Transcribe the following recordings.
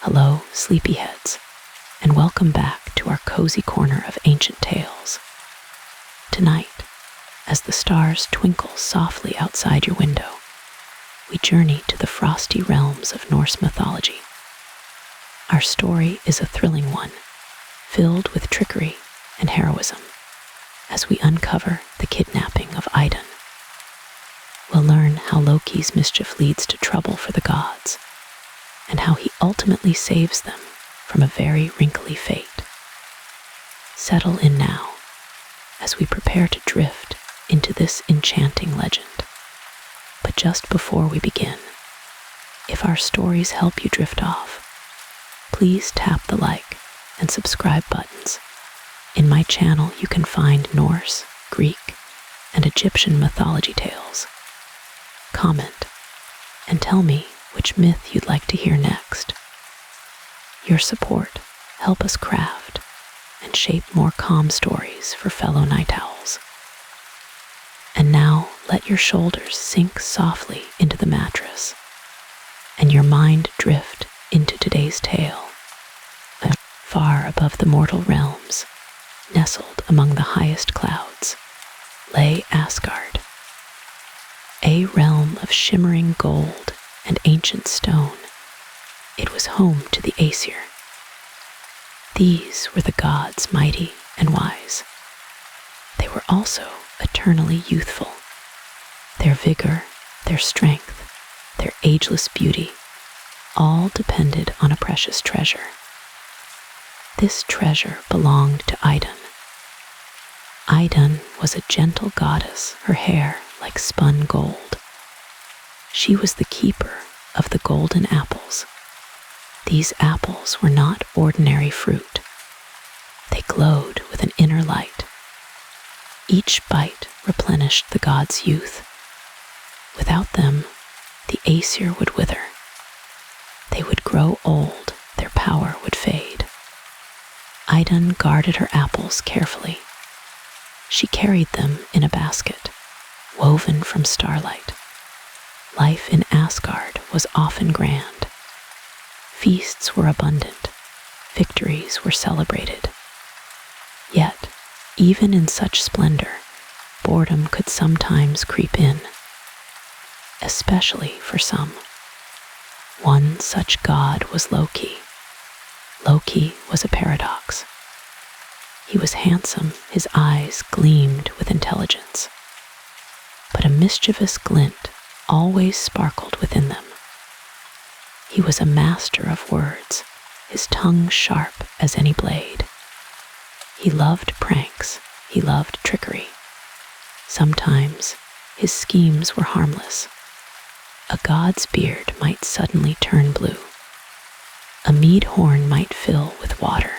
Hello, sleepyheads, and welcome back to our cozy corner of ancient tales. Tonight, as the stars twinkle softly outside your window, we journey to the frosty realms of Norse mythology. Our story is a thrilling one, filled with trickery and heroism, as we uncover the kidnapping of Idun. We'll learn how Loki's mischief leads to trouble for the gods, and how he ultimately saves them from a very wrinkly fate. Settle in now, as we prepare to drift into this enchanting legend. But just before we begin, if our stories help you drift off, please tap the like and subscribe buttons. In my channel, you can find Norse, Greek, and Egyptian mythology tales. Comment and tell me which myth you'd like to hear next. Your support helps us craft and shape more calm stories for fellow night owls. And now let your shoulders sink softly into the mattress and your mind drift into today's tale. Far above the mortal realms, nestled among the highest clouds, lay Asgard, a realm of shimmering gold and ancient stone. It was home to the Aesir. These were the gods mighty and wise. They were also eternally youthful. Their vigor, their strength, their ageless beauty, all depended on a precious treasure. This treasure belonged to Idun. Idun was a gentle goddess, her hair like spun gold. She was the keeper of the golden apples. These apples were not ordinary fruit. They glowed with an inner light. Each bite replenished the god's youth. Without them, the Aesir would wither. They would grow old, their power would fade. Idun guarded her apples carefully. She carried them in a basket, woven from starlight. Life in Asgard was often grand. Feasts were abundant. Victories were celebrated. Yet, even in such splendor, boredom could sometimes creep in, especially for some. One such god was Loki. Loki was a paradox. He was handsome, his eyes gleamed with intelligence, but a mischievous glint always sparkled within them. He was a master of words, his tongue sharp as any blade. He loved pranks, he loved trickery. Sometimes his schemes were harmless. A god's beard might suddenly turn blue. A mead horn might fill with water.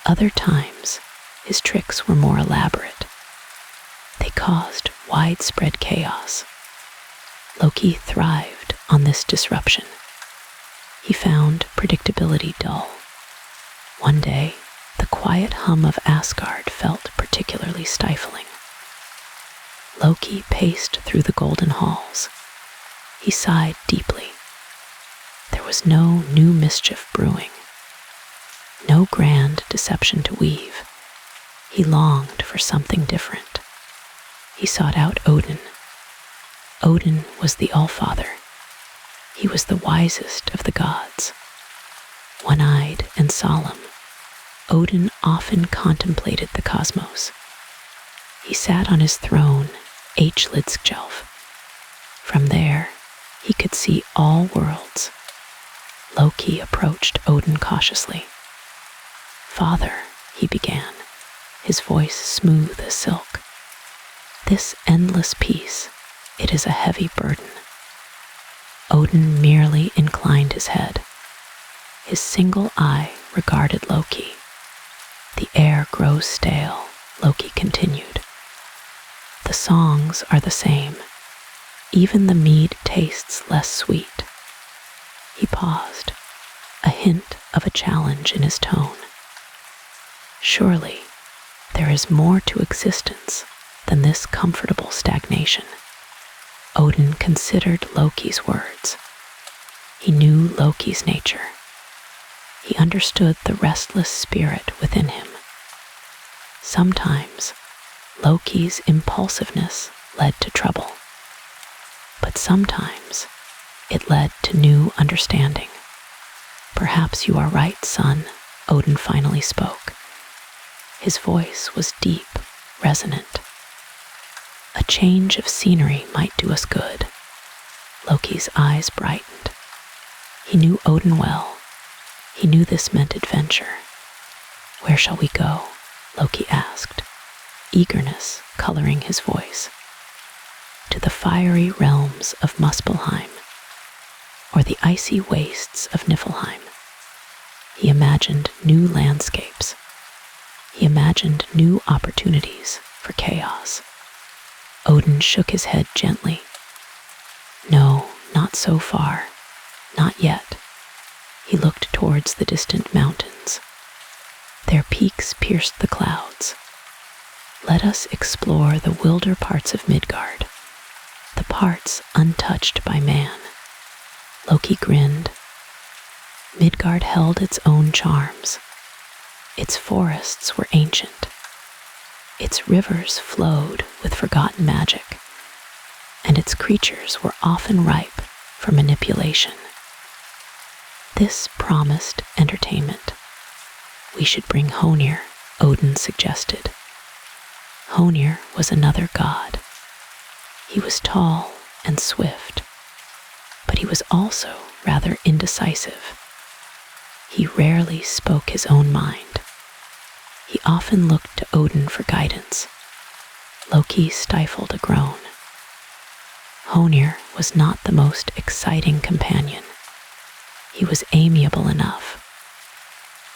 Other times, his tricks were more elaborate. They caused widespread chaos. Loki thrived on this disruption. He found predictability dull. One day, the quiet hum of Asgard felt particularly stifling. Loki paced through the golden halls. He sighed deeply. There was no new mischief brewing, no grand deception to weave. He longed for something different. He sought out Odin. Odin was the All-Father. He was the wisest of the gods. One-eyed and solemn, Odin often contemplated the cosmos. He sat on his throne, Hlidskjalf. From there, he could see all worlds. Loki approached Odin cautiously. "Father," he began, his voice smooth as silk. "This endless peace, it is a heavy burden." Odin merely inclined his head. His single eye regarded Loki. "The air grows stale," Loki continued. "The songs are the same. Even the mead tastes less sweet." He paused, a hint of a challenge in his tone. "Surely, there is more to existence than this comfortable stagnation." Odin considered Loki's words. He knew Loki's nature. He understood the restless spirit within him. Sometimes Loki's impulsiveness led to trouble, but sometimes it led to new understanding. "Perhaps you are right, son," Odin finally spoke. His voice was deep, resonant. "A change of scenery might do us good." Loki's eyes brightened. He knew Odin well. He knew this meant adventure. "Where shall we go?" Loki asked, eagerness coloring his voice. "To the fiery realms of Muspelheim, or the icy wastes of Niflheim." He imagined new landscapes. He imagined new opportunities for chaos. Odin shook his head gently. "No, not so far. Not yet." He looked towards the distant mountains. Their peaks pierced the clouds. "Let us explore the wilder parts of Midgard, the parts untouched by man." Loki grinned. Midgard held its own charms. Its forests were ancient. Its rivers flowed with forgotten magic, and its creatures were often ripe for manipulation. This promised entertainment. "We should bring Honir," Odin suggested. Honir was another god. He was tall and swift, but he was also rather indecisive. He rarely spoke his own mind. He often looked to Odin for guidance. Loki stifled a groan. Honir was not the most exciting companion. He was amiable enough,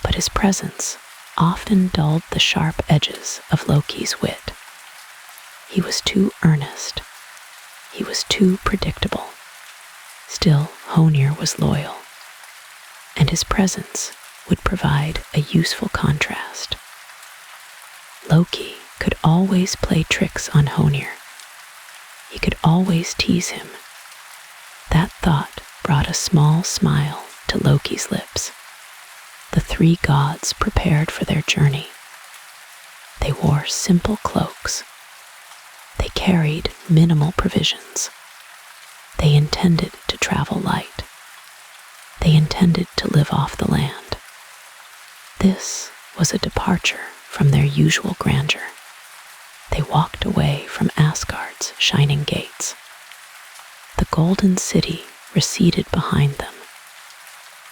but his presence often dulled the sharp edges of Loki's wit. He was too earnest. He was too predictable. Still, Honir was loyal, and his presence would provide a useful contrast. Loki could always play tricks on Honir. He could always tease him. That thought brought a small smile to Loki's lips. The three gods prepared for their journey. They wore simple cloaks. They carried minimal provisions. They intended to travel light. They intended to live off the land. This was a departure from their usual grandeur. They walked away from Asgard's shining gates. The golden city receded behind them.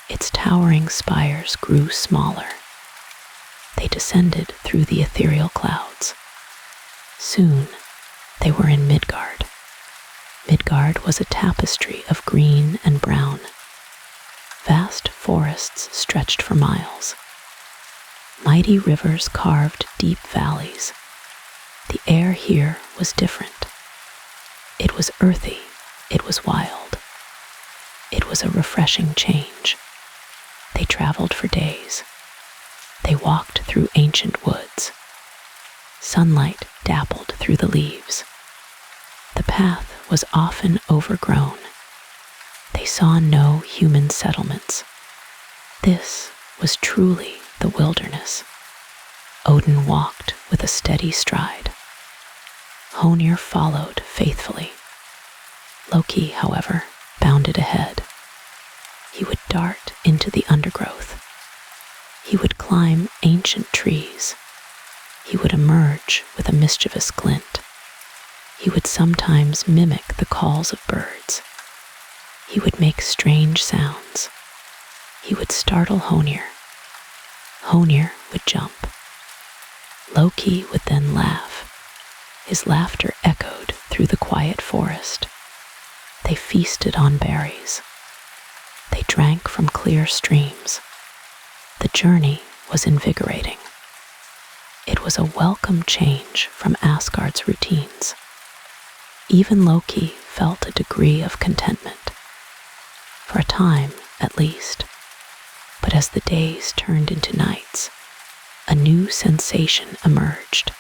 Its towering spires grew smaller. They descended through the ethereal clouds. Soon, they were in Midgard. Midgard was a tapestry of green and brown. Vast forests stretched for miles. Mighty rivers carved deep valleys. The air here was different. It was earthy. It was wild. It was a refreshing change. They traveled for days. They walked through ancient woods. Sunlight dappled through the leaves. The path was often overgrown. They saw no human settlements. This was truly the wilderness. Odin walked with a steady stride. Honir followed faithfully. Loki, however, bounded ahead. He would dart into the undergrowth. He would climb ancient trees. He would emerge with a mischievous glint. He would sometimes mimic the calls of birds. He would make strange sounds. He would startle Honir. Honir would jump. Loki would then laugh. His laughter echoed through the quiet forest. They feasted on berries. They drank from clear streams. The journey was invigorating. It was a welcome change from Asgard's routines. Even Loki felt a degree of contentment. For a time, at least. But as the days turned into nights, a new sensation emerged.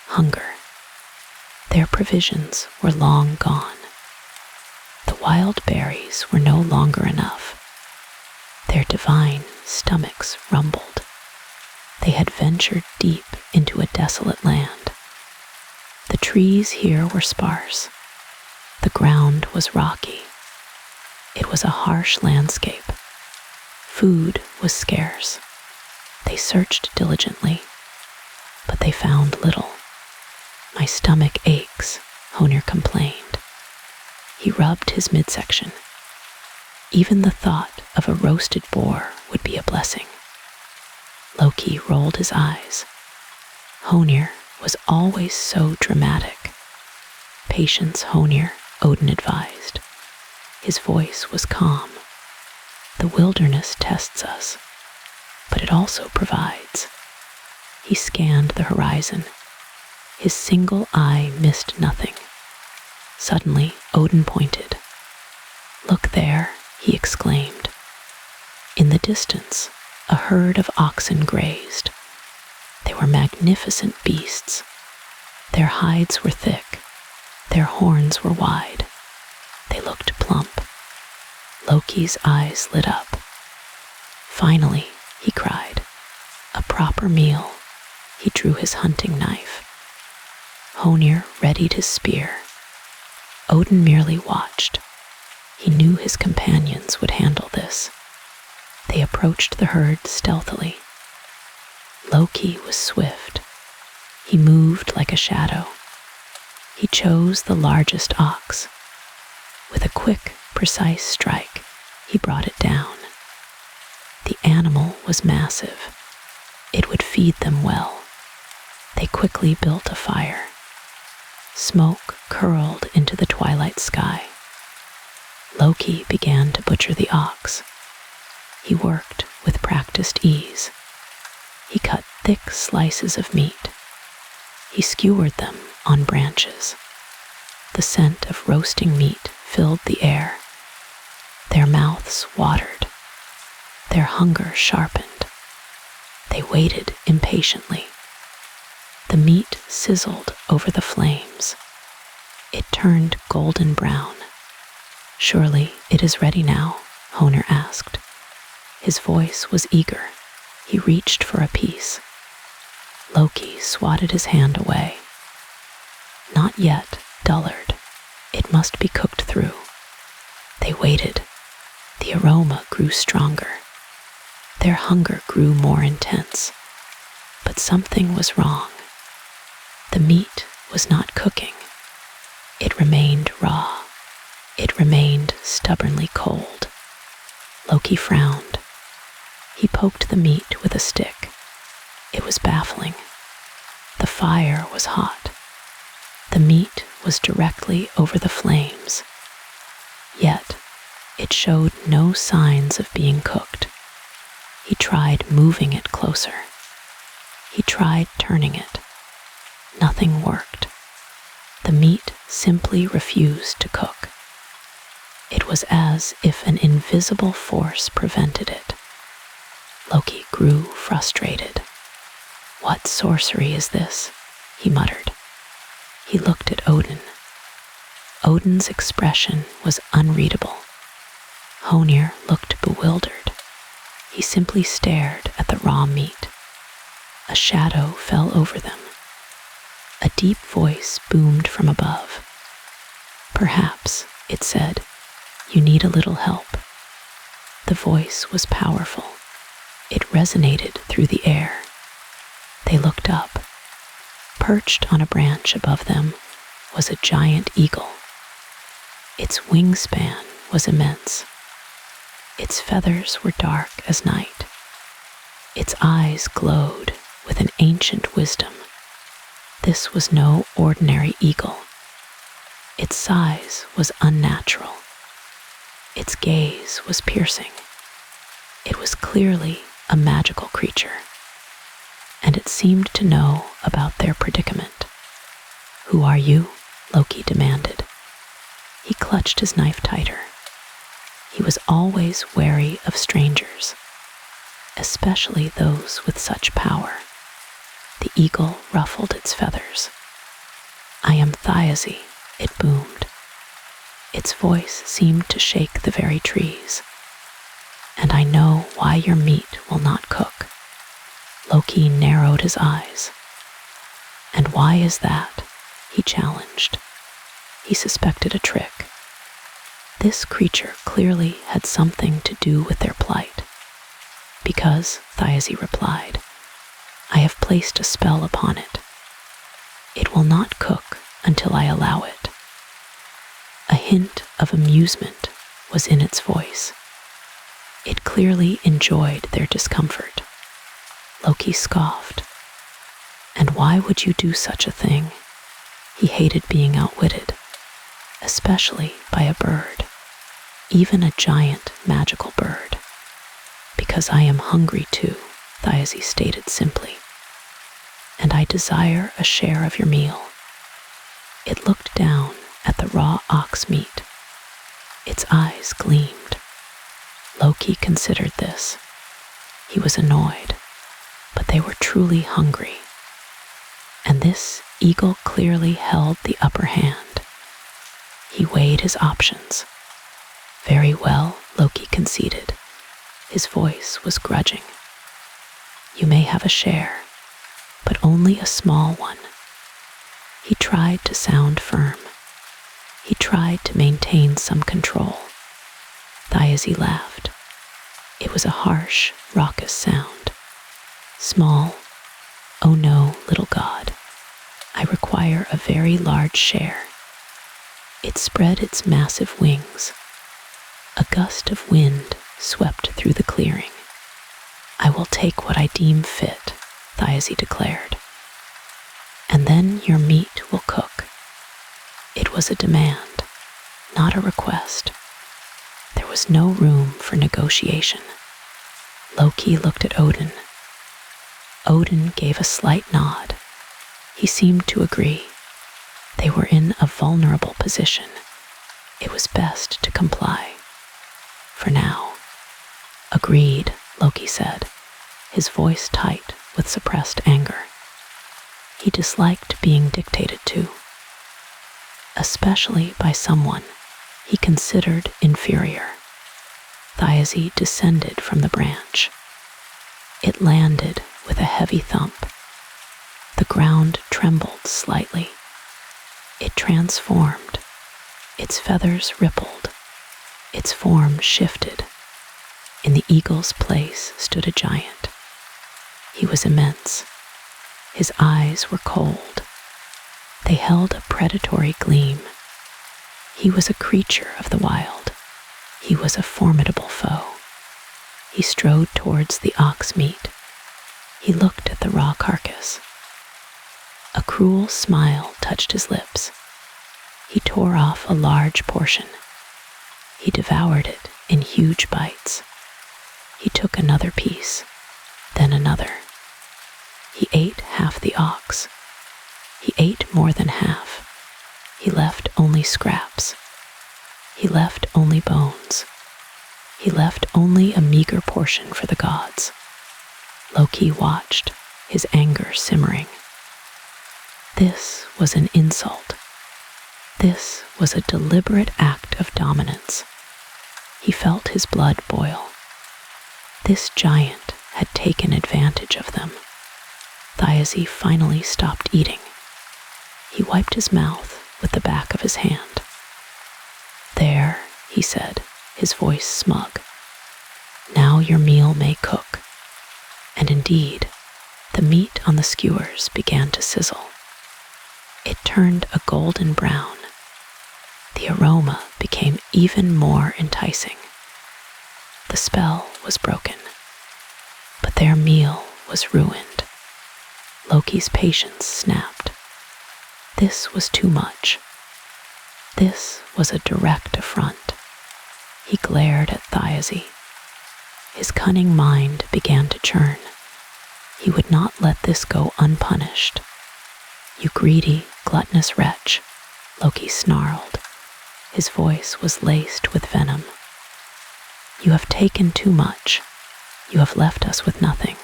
Hunger. Their provisions were long gone. The wild berries were no longer enough. Their divine stomachs rumbled. They had ventured deep into a desolate land. The trees here were sparse. The ground was rocky. It was a harsh landscape. Food was scarce. They searched diligently, but they found little. My stomach aches, Honir complained. He rubbed his midsection. Even the thought of a roasted boar would be a blessing. Loki rolled his eyes. Honir was always so dramatic. Patience, Honir, Odin advised. His voice was calm. The wilderness tests us, but it also provides. He scanned the horizon. His single eye missed nothing. Suddenly, Odin pointed. "Look there," he exclaimed. In the distance, a herd of oxen grazed. They were magnificent beasts. Their hides were thick. Their horns were wide. They looked plump. Loki's eyes lit up. "Finally," he cried, "a proper meal." He drew his hunting knife. Honir readied his spear. Odin merely watched. He knew his companions would handle this. They approached the herd stealthily. Loki was swift. He moved like a shadow. He chose the largest ox. With a quick, precise strike, he brought it down. The animal was massive. It would feed them well. They quickly built a fire. Smoke curled into the twilight sky. Loki began to butcher the ox. He worked with practiced ease. He cut thick slices of meat. He skewered them on branches. The scent of roasting meat filled the air. Their mouths watered. Their hunger sharpened. They waited impatiently. The meat sizzled over the flames. It turned golden brown. "Surely it is ready now?" Honir asked. His voice was eager. He reached for a piece. Loki swatted his hand away. "Not yet, dullard. It must be cooked through." They waited. The aroma grew stronger. Their hunger grew more intense. But something was wrong. The meat was not cooking. It remained raw. It remained stubbornly cold. Loki frowned. He poked the meat with a stick. It was baffling. The fire was hot. The meat was directly over the flames. Yet, it showed no signs of being cooked. He tried moving it closer. He tried turning it. Nothing worked. The meat simply refused to cook. It was as if an invisible force prevented it. Loki grew frustrated. "What sorcery is this?" he muttered. He looked at Odin. Odin's expression was unreadable. Honir looked bewildered. He simply stared at the raw meat. A shadow fell over them. A deep voice boomed from above. "Perhaps," it said, "you need a little help." The voice was powerful. It resonated through the air. They looked up. Perched on a branch above them was a giant eagle. Its wingspan was immense. Its feathers were dark as night. Its eyes glowed with an ancient wisdom. This was no ordinary eagle. Its size was unnatural. Its gaze was piercing. It was clearly a magical creature, and it seemed to know about their predicament. "Who are you?" Loki demanded. He clutched his knife tighter. He was always wary of strangers, especially those with such power. The eagle ruffled its feathers. "I am Thiazi," it boomed. Its voice seemed to shake the very trees. and I know why your meat will not cook." Loki narrowed his eyes. "And why is that?" he challenged. He suspected a trick. This creature clearly had something to do with their plight. "Because," Thyese replied, "I have placed a spell upon it. It will not cook until I allow it." A hint of amusement was in its voice. It clearly enjoyed their discomfort. Loki scoffed. "And why would you do such a thing?" He hated being outwitted, especially by a bird, even a giant magical bird. "Because I am hungry too," Thyese stated simply, "and I desire a share of your meal." It looked down at the raw ox meat. Its eyes gleamed. Loki considered this. He was annoyed, but they were truly hungry. And this eagle clearly held the upper hand. He weighed his options. "Very well," Loki conceded. His voice was grudging. "You may have a share, but only a small one." He tried to sound firm. He tried to maintain some control. Thyese laughed. It was a harsh, raucous sound. "Small? Oh no, little god. I require a very large share." It spread its massive wings. A gust of wind swept through the clearing. "I will take what I deem fit," Thyese declared. "And then your meat will cook." It was a demand, not a request. There was no room for negotiation. Loki looked at Odin. Odin gave a slight nod. He seemed to agree. They were in a vulnerable position. It was best to comply. For now. "Agreed," Loki said, his voice tight with suppressed anger. He disliked being dictated to, especially by someone he considered inferior. Thyese descended from the branch. It landed with a heavy thump. The ground trembled slightly. It transformed. Its feathers rippled. Its form shifted. In the eagle's place stood a giant. He was immense. His eyes were cold. They held a predatory gleam. He was a creature of the wild. He was a formidable foe. He strode towards the ox meat. He looked at the raw carcass. A cruel smile touched his lips. He tore off a large portion. He devoured it in huge bites. He took another piece, then another. He ate half the ox. He ate more than half. He left only scraps. He left only bones. He left only a meager portion for the gods. Loki watched, his anger simmering. This was an insult. This was a deliberate act of dominance. He felt his blood boil. This giant had taken advantage of them. Thyese finally stopped eating. He wiped his mouth with the back of his hand. "There," he said, his voice smug. "Now your meal may cook." And indeed, the meat on the skewers began to sizzle. It turned a golden brown. The aroma became even more enticing. The spell was broken, but their meal was ruined. Loki's patience snapped. This was too much. This was a direct affront. He glared at Thyese. His cunning mind began to churn. He would not let this go unpunished. "You greedy, gluttonous wretch," Loki snarled. His voice was laced with venom. "You have taken too much. You have left us with nothing."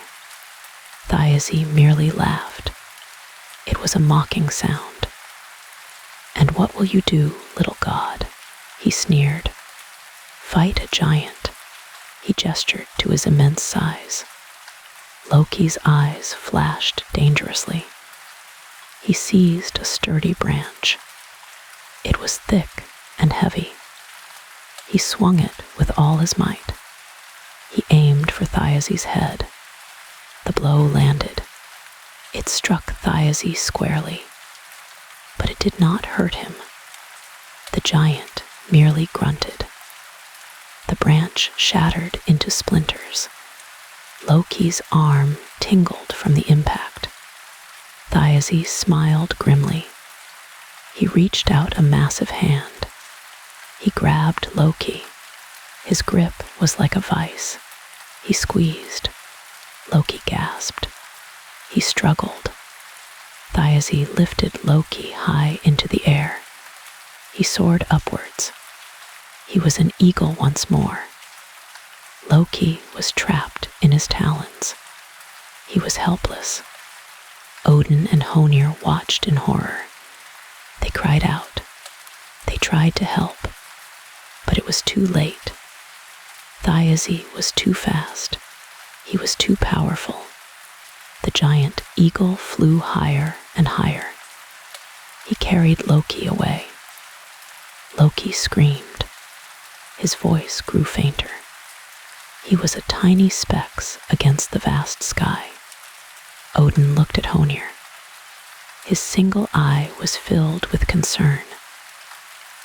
Thyese merely laughed. It was a mocking sound. "And what will you do, little god?" he sneered. "Fight a giant." He gestured to his immense size. Loki's eyes flashed dangerously. He seized a sturdy branch. It was thick and heavy. He swung it with all his might. He aimed for Thyes's head. The blow landed. It struck Thyes squarely, but it did not hurt him. The giant merely grunted. The branch shattered into splinters. Loki's arm tingled from the impact. Thyes smiled grimly. He reached out a massive hand. He grabbed Loki. His grip was like a vice. He squeezed. Loki gasped. He struggled. Thyes lifted Loki high into the air. He soared upwards. He was an eagle once more. Loki was trapped in his talons. He was helpless. Odin and Honir watched in horror. They cried out. They tried to help, but it was too late. Thyes was too fast. He was too powerful. The giant eagle flew higher and higher. He carried Loki away. Loki screamed. His voice grew fainter. He was a tiny speck against the vast sky. Odin looked at Honir. His single eye was filled with concern.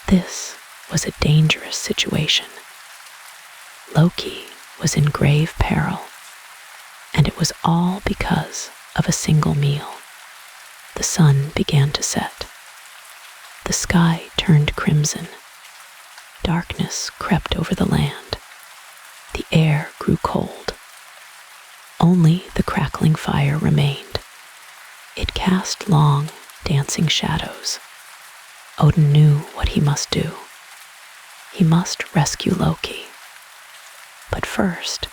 This was a dangerous situation. Loki was in grave peril, and it was all because of a single meal. The sun began to set. The sky turned crimson. Darkness crept over the land. The air grew cold. Only the crackling fire remained. It cast long, dancing shadows. Odin knew what he must do. He must rescue Loki. But first,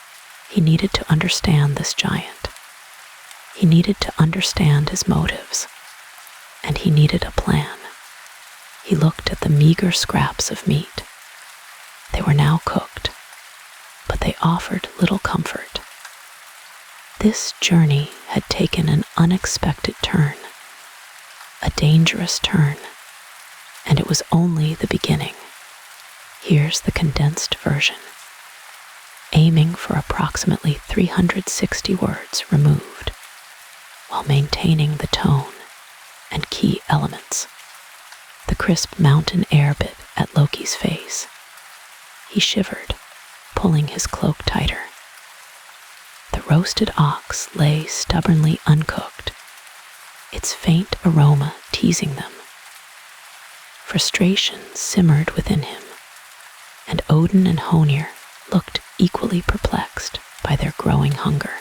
he needed to understand this giant. He needed to understand his motives, and he needed a plan. He looked at the meager scraps of meat. They were now cooked, but they offered little comfort. This journey had taken an unexpected turn, a dangerous turn, and it was only the beginning. Here's the condensed version. Aiming for approximately 360 words removed, while maintaining the tone and key elements. The crisp mountain air bit at Loki's face. He shivered, pulling his cloak tighter. The roasted ox lay stubbornly uncooked, its faint aroma teasing them. Frustration simmered within him, and Odin and Honir looked equally perplexed by their growing hunger.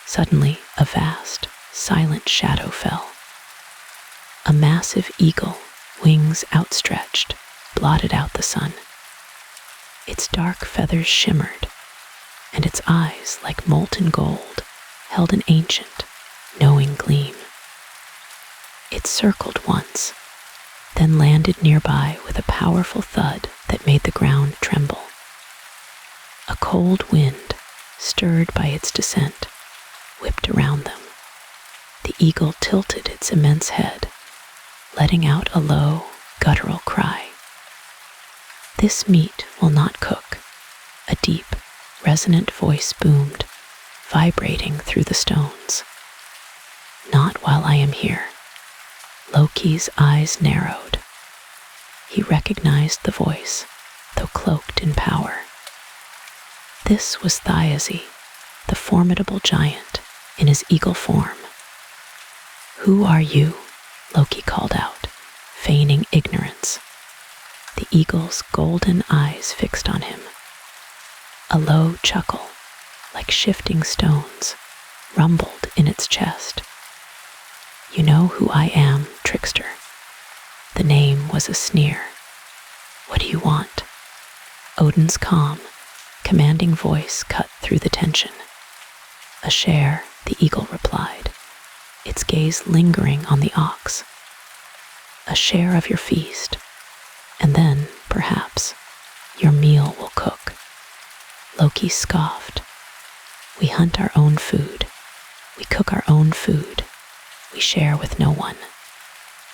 Suddenly, a vast, silent shadow fell. A massive eagle, wings outstretched, blotted out the sun. Its dark feathers shimmered, and its eyes, like molten gold, held an ancient, knowing gleam. It circled once, then landed nearby with a powerful thud that made the ground tremble. A cold wind, stirred by its descent, whipped around them. The eagle tilted its immense head, letting out a low, guttural cry. "This meat will not cook," a deep, resonant voice boomed, vibrating through the stones. "Not while I am here." Loki's eyes narrowed. He recognized the voice, though cloaked in power. This was Thyesy, the formidable giant, in his eagle form. "Who are you?" Loki called out, feigning ignorance. The eagle's golden eyes fixed on him. A low chuckle, like shifting stones, rumbled in its chest. "You know who I am, trickster." The name was a sneer. "What do you want?" Odin's calm, commanding voice cut through the tension. "A share," the eagle replied, its gaze lingering on the ox. "A share of your feast, and then, perhaps, your meal will cook." Loki scoffed. We hunt our own food. We cook our own food. We share with no one.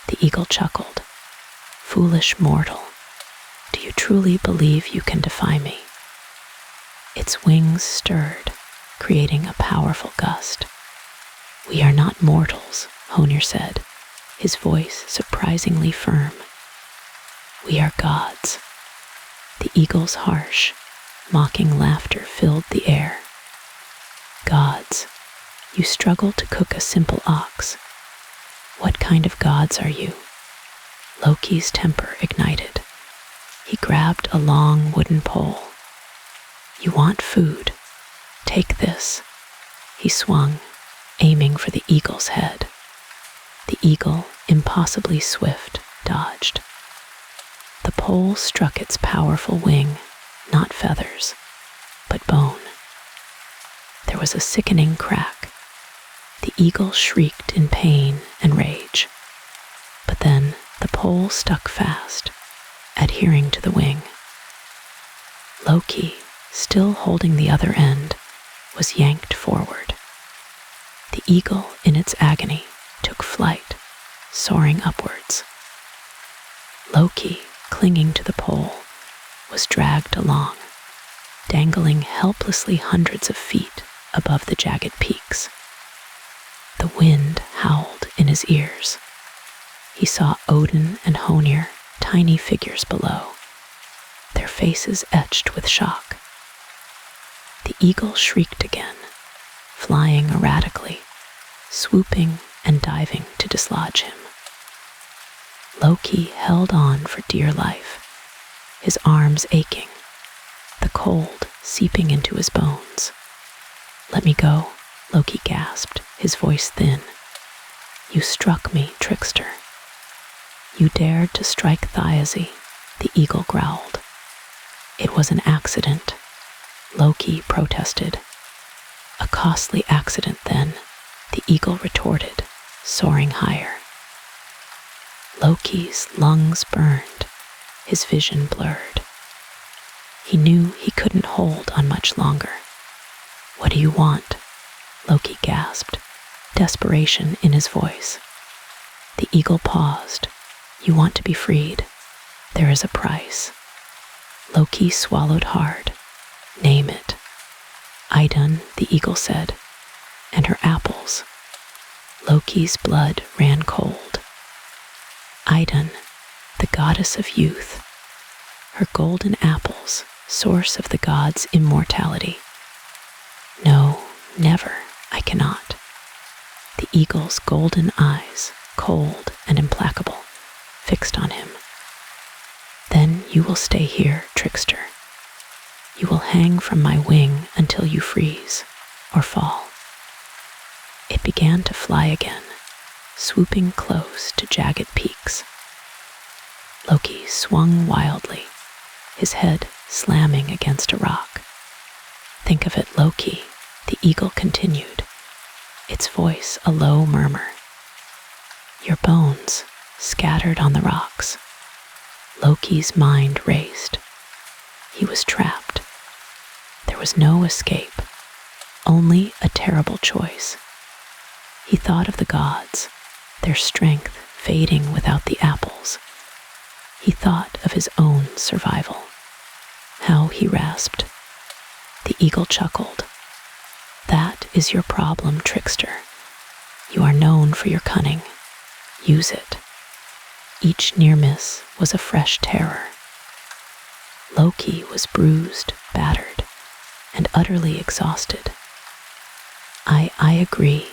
The eagle chuckled. Foolish mortal, do you truly believe you can defy me? Its wings stirred, creating a powerful gust. We are not mortals, Honir said, his voice surprisingly firm. We are gods. The eagle's harsh, mocking laughter filled the air. Gods, you struggle to cook a simple ox. What kind of gods are you? Loki's temper ignited. He grabbed a long wooden pole. You want food? Take this. He swung, aiming for the eagle's head. The eagle, impossibly swift, dodged. The pole struck its powerful wing, not feathers, but bone. There was a sickening crack. The eagle shrieked in pain and rage. But then the pole stuck fast, adhering to the wing. Loki, still holding the other end, was yanked forward. The eagle, in its agony, took flight, soaring upwards. Loki, clinging to the pole, was dragged along, dangling helplessly hundreds of feet above the jagged peaks. The wind howled in his ears. He saw Odin and Honir, tiny figures below, their faces etched with shock. The eagle shrieked again, flying erratically, swooping and diving to dislodge him. Loki held on for dear life, his arms aching, the cold seeping into his bones. Let me go, Loki gasped, his voice thin. You struck me, trickster. You dared to strike Thiazi, the eagle growled. It was an accident, Loki protested. A costly accident then, the eagle retorted, soaring higher. Loki's lungs burned, his vision blurred. He knew he couldn't hold on much longer. What do you want? Loki gasped, desperation in his voice. The eagle paused. You want to be freed. There is a price. Loki swallowed hard. Name it. Idun, the eagle said, and her apples. Loki's blood ran cold. Idun, the goddess of youth. Her golden apples, source of the gods' immortality. No, never, I cannot. The eagle's golden eyes, cold and implacable, fixed on him. Then you will stay here, trickster. You will hang from my wing until you freeze or fall. It began to fly again, swooping close to jagged peaks. Loki swung wildly, his head slamming against a rock. Think of it, Loki, the eagle continued, its voice a low murmur. Your bones scattered on the rocks. Loki's mind raced. He was trapped. There was no escape, only a terrible choice. He thought of the gods, their strength fading without the apples. He thought of his own survival. How he rasped. The eagle chuckled. That is your problem, trickster. You are known for your cunning. Use it. Each near miss was a fresh terror. Loki was bruised, battered, and utterly exhausted. I agree,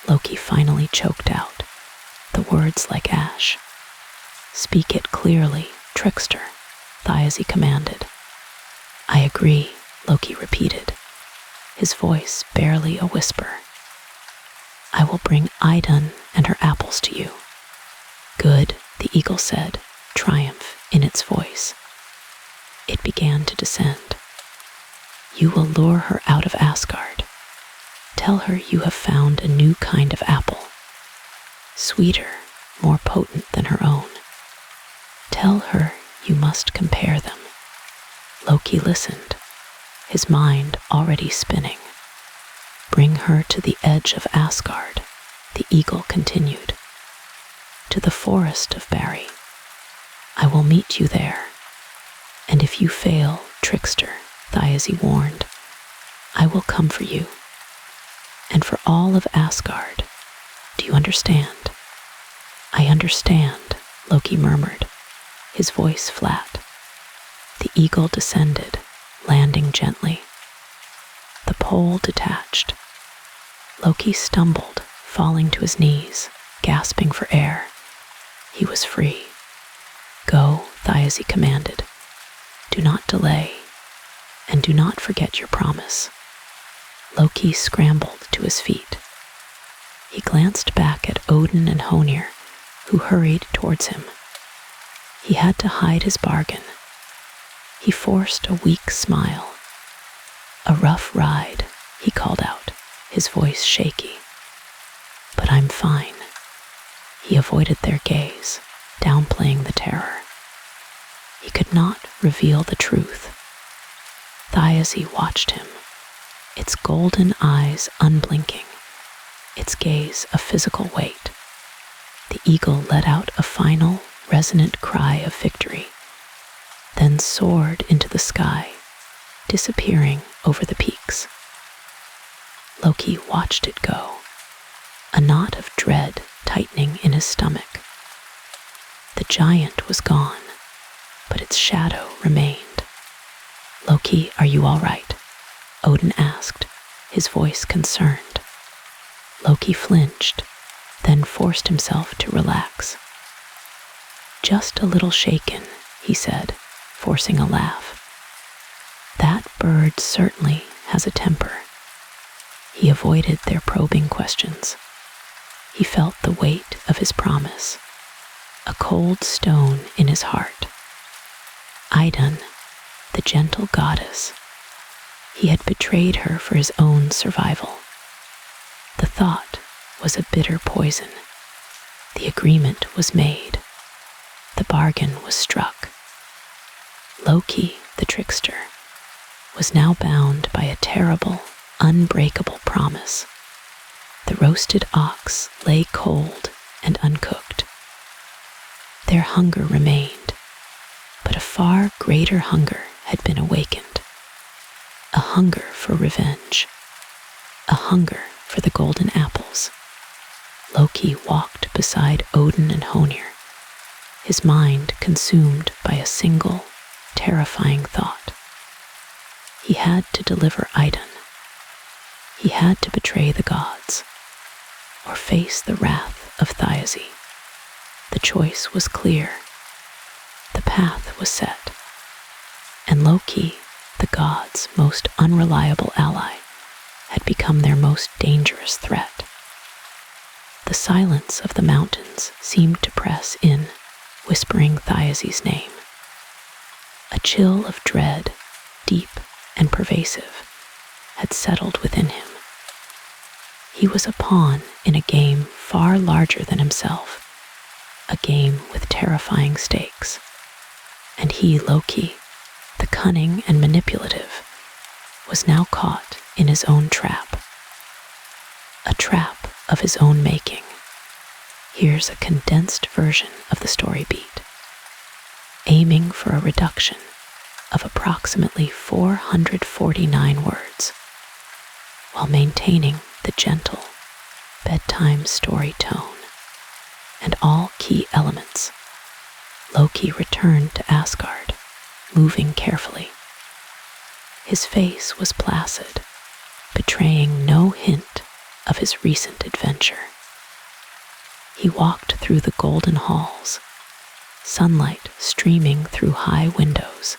Loki finally choked out, the words like ash. Speak it clearly, trickster, Thiazi commanded. I agree, Loki repeated, his voice barely a whisper. I will bring Idun and her apples to you. Good, the eagle said, triumph in its voice. It began to descend. You will lure her out of Asgard. Tell her you have found a new kind of apple, sweeter, more potent than her own. Tell her you must compare them. Loki listened. his mind already spinning. Bring her to the edge of Asgard, the eagle continued. To the forest of Barry. I will meet you there. And if you fail, trickster, Thyese warned, I will come for you. And for all of Asgard. Do you understand? I understand, Loki murmured, his voice flat. The eagle descended, landing gently. The pole detached. Loki stumbled, falling to his knees, gasping for air. He was free. Go, Thyese commanded. Do not delay, and do not forget your promise. Loki scrambled to his feet. He glanced back at Odin and Honir, who hurried towards him. He had to hide his bargain. He forced a weak smile. A rough ride, he called out, his voice shaky. But I'm fine. He avoided their gaze, downplaying the terror. He could not reveal the truth. Thyese watched him, its golden eyes unblinking, its gaze a physical weight. The eagle let out a final, resonant cry of victory, then soared into the sky, disappearing over the peaks. Loki watched it go, a knot of dread tightening in his stomach. The giant was gone, but its shadow remained. Loki, are you all right? Odin asked, his voice concerned. Loki flinched, then forced himself to relax. Just a little shaken, he said, forcing a laugh. That bird certainly has a temper. He avoided their probing questions. He felt the weight of his promise, a cold stone in his heart. Idun, the gentle goddess. He had betrayed her for his own survival. The thought was a bitter poison. The agreement was made. The bargain was struck. Loki, the trickster, was now bound by a terrible, unbreakable promise. The roasted ox lay cold and uncooked. Their hunger remained, but a far greater hunger had been awakened. A hunger for revenge. A hunger for the golden apples. Loki walked beside Odin and Honir, his mind consumed by a single, terrifying thought. He had to deliver Idun. He had to betray the gods, or face the wrath of Thyese. The choice was clear. The path was set. And Loki, the gods' most unreliable ally, had become their most dangerous threat. The silence of the mountains seemed to press in, whispering Thyase's name. A chill of dread, deep and pervasive, had settled within him. He was a pawn in a game far larger than himself, a game with terrifying stakes. And he, Loki, the cunning and manipulative, was now caught in his own trap. A trap of his own making. Here's a condensed version of the story beat, aiming for a reduction of approximately 449 words, while maintaining the gentle, bedtime story tone and all key elements. Loki returned to Asgard, moving carefully. His face was placid, betraying no hint of his recent adventure. He walked through the golden halls, sunlight streaming through high windows,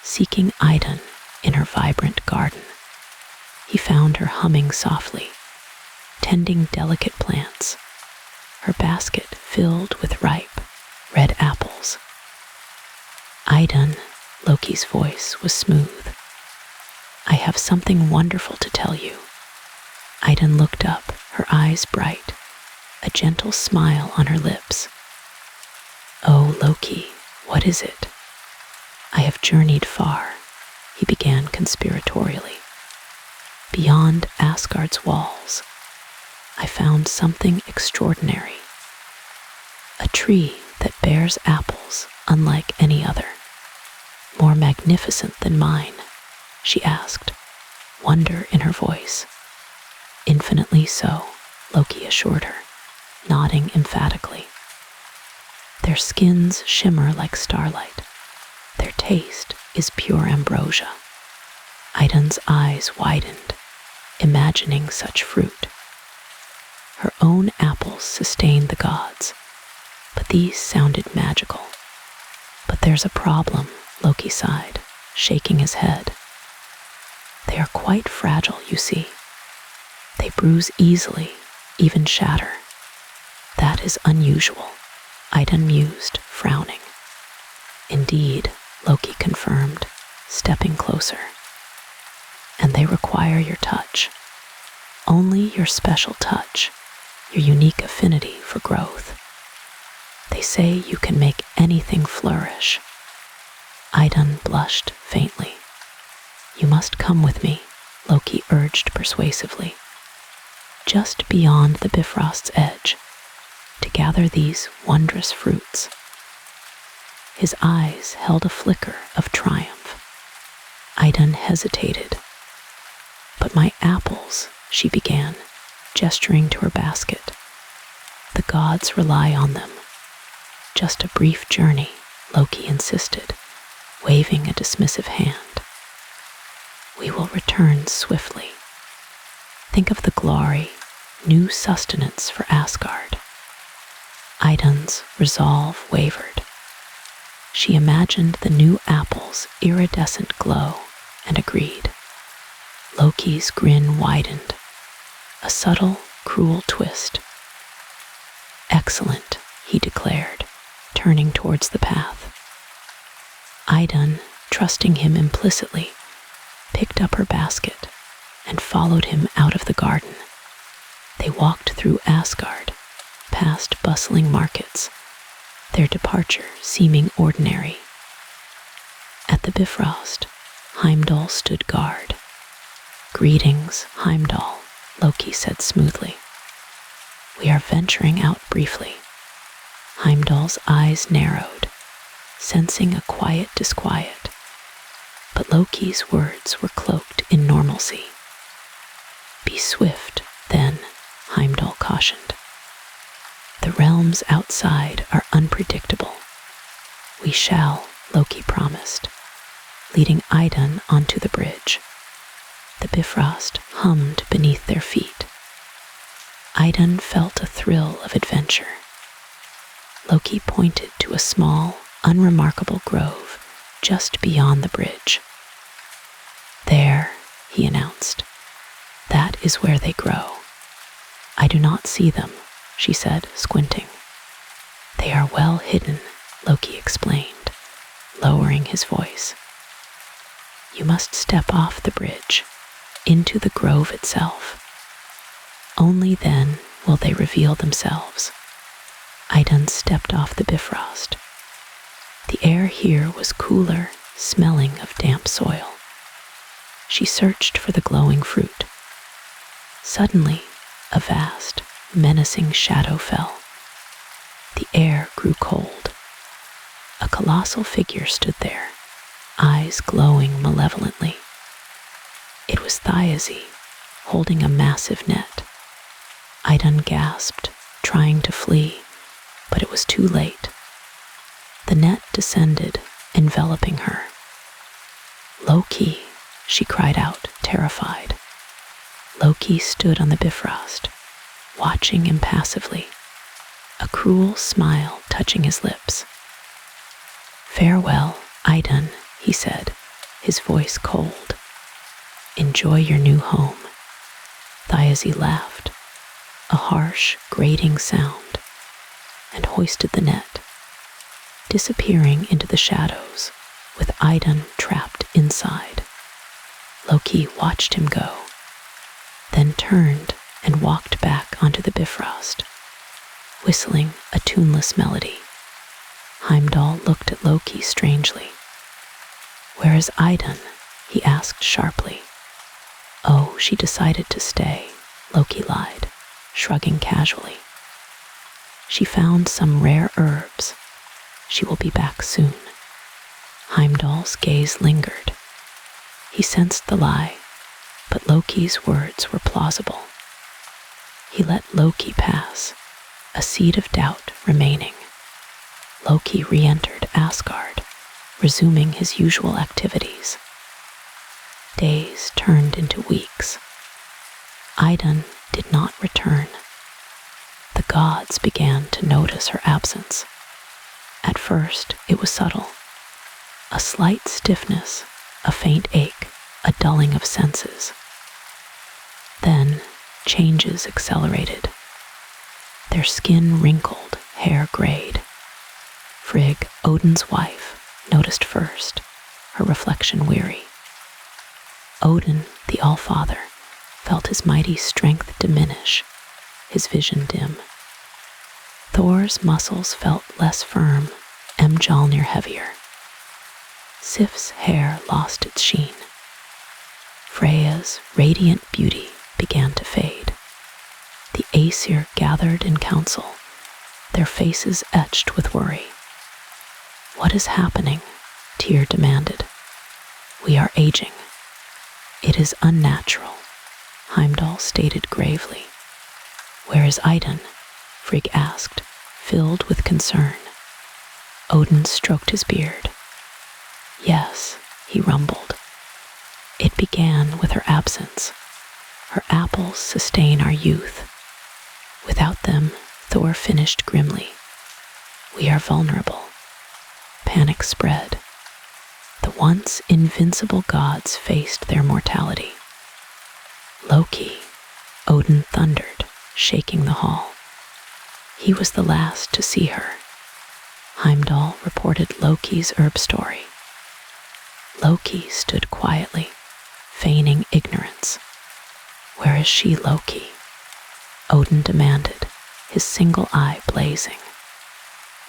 seeking Idun in her vibrant garden. He found her humming softly, tending delicate plants, her basket filled with ripe, red apples. Idun, Loki's voice was smooth. I have something wonderful to tell you. Idun looked up, her eyes bright, a gentle smile on her lips. Oh, Loki, what is it? I have journeyed far, he began conspiratorially. Beyond Asgard's walls, I found something extraordinary. A tree that bears apples unlike any other. More magnificent than mine, she asked, wonder in her voice. Infinitely so, Loki assured her, nodding emphatically. Their skins shimmer like starlight. Their taste is pure ambrosia. Idun's eyes widened, imagining such fruit. Her own apples sustained the gods, but these sounded magical. But there's a problem, Loki sighed, shaking his head. They are quite fragile, you see. They bruise easily, even shatter. That is unusual, Idun mused, frowning. Indeed, Loki confirmed, stepping closer. And they require your touch. Only your special touch, your unique affinity for growth. They say you can make anything flourish. Idun blushed faintly. You must come with me, Loki urged persuasively. Just beyond the Bifrost's edge, to gather these wondrous fruits. His eyes held a flicker of triumph. Idun hesitated. But my apples, she began, gesturing to her basket. The gods rely on them. Just a brief journey, Loki insisted, waving a dismissive hand. We will return swiftly. Think of the glory, new sustenance for Asgard. Idun's resolve wavered. She imagined the new apple's iridescent glow and agreed. Loki's grin widened, a subtle, cruel twist. Excellent, he declared, turning towards the path. Idun, trusting him implicitly, picked up her basket and followed him out of the garden. They walked through Asgard, past bustling markets, their departure seeming ordinary. At the Bifrost, Heimdall stood guard. Greetings, Heimdall, Loki said smoothly. We are venturing out briefly. Heimdall's eyes narrowed, sensing a quiet disquiet, but Loki's words were cloaked in normalcy. Be swift, then, Heimdall cautioned. The realms outside are unpredictable. We shall, Loki promised, leading Idun onto the bridge. The Bifrost hummed beneath their feet. Idun felt a thrill of adventure. Loki pointed to a small, unremarkable grove just beyond the bridge. There, he announced, that is where they grow. I do not see them, she said, squinting. They are well hidden, Loki explained, lowering his voice. You must step off the bridge, into the grove itself. Only then will they reveal themselves. Idun stepped off the Bifrost. The air here was cooler, smelling of damp soil. She searched for the glowing fruit. Suddenly, a vast, menacing shadow fell. The air grew cold. A colossal figure stood there, eyes glowing malevolently. It was Thiazi, holding a massive net. Idun gasped, trying to flee, but it was too late. The net descended, enveloping her. Loki, she cried out, terrified. Loki stood on the Bifrost, watching impassively, a cruel smile touching his lips. Farewell, Idun, he said, his voice cold. Enjoy your new home. Thiazi laughed, a harsh, grating sound, and hoisted the net, disappearing into the shadows with Idun trapped inside. Loki watched him go, then turned and walked back onto the Bifrost, whistling a tuneless melody. Heimdall looked at Loki strangely. Where is Idun? he asked sharply. Oh, she decided to stay, Loki lied, shrugging casually. She found some rare herbs. She will be back soon. Heimdall's gaze lingered. He sensed the lie, but Loki's words were plausible. He let Loki pass, a seed of doubt remaining. Loki re-entered Asgard, resuming his usual activities. Days turned into weeks. Idun did not return. The gods began to notice her absence. At first, it was subtle. A slight stiffness, a faint ache, a dulling of senses. Then, changes accelerated. Their skin wrinkled, hair grayed. Frigg, Odin's wife, noticed first, her reflection weary. Odin, the All-Father, felt his mighty strength diminish, his vision dim. Thor's muscles felt less firm, Mjolnir heavier. Sif's hair lost its sheen. Freya's radiant beauty began to fade. The Aesir gathered in council, their faces etched with worry. What is happening? Tyr demanded. We are aging. It is unnatural, Heimdall stated gravely. Where is Idun? Frigg asked, filled with concern. Odin stroked his beard. Yes, he rumbled. It began with her absence. Her apples sustain our youth. Without them, Thor finished grimly. We are vulnerable. Panic spread. The once invincible gods faced their mortality. Loki, Odin thundered, shaking the hall. He was the last to see her. Heimdall reported Loki's herb story. Loki stood quietly, feigning ignorance. Where is she, Loki? Odin demanded, his single eye blazing.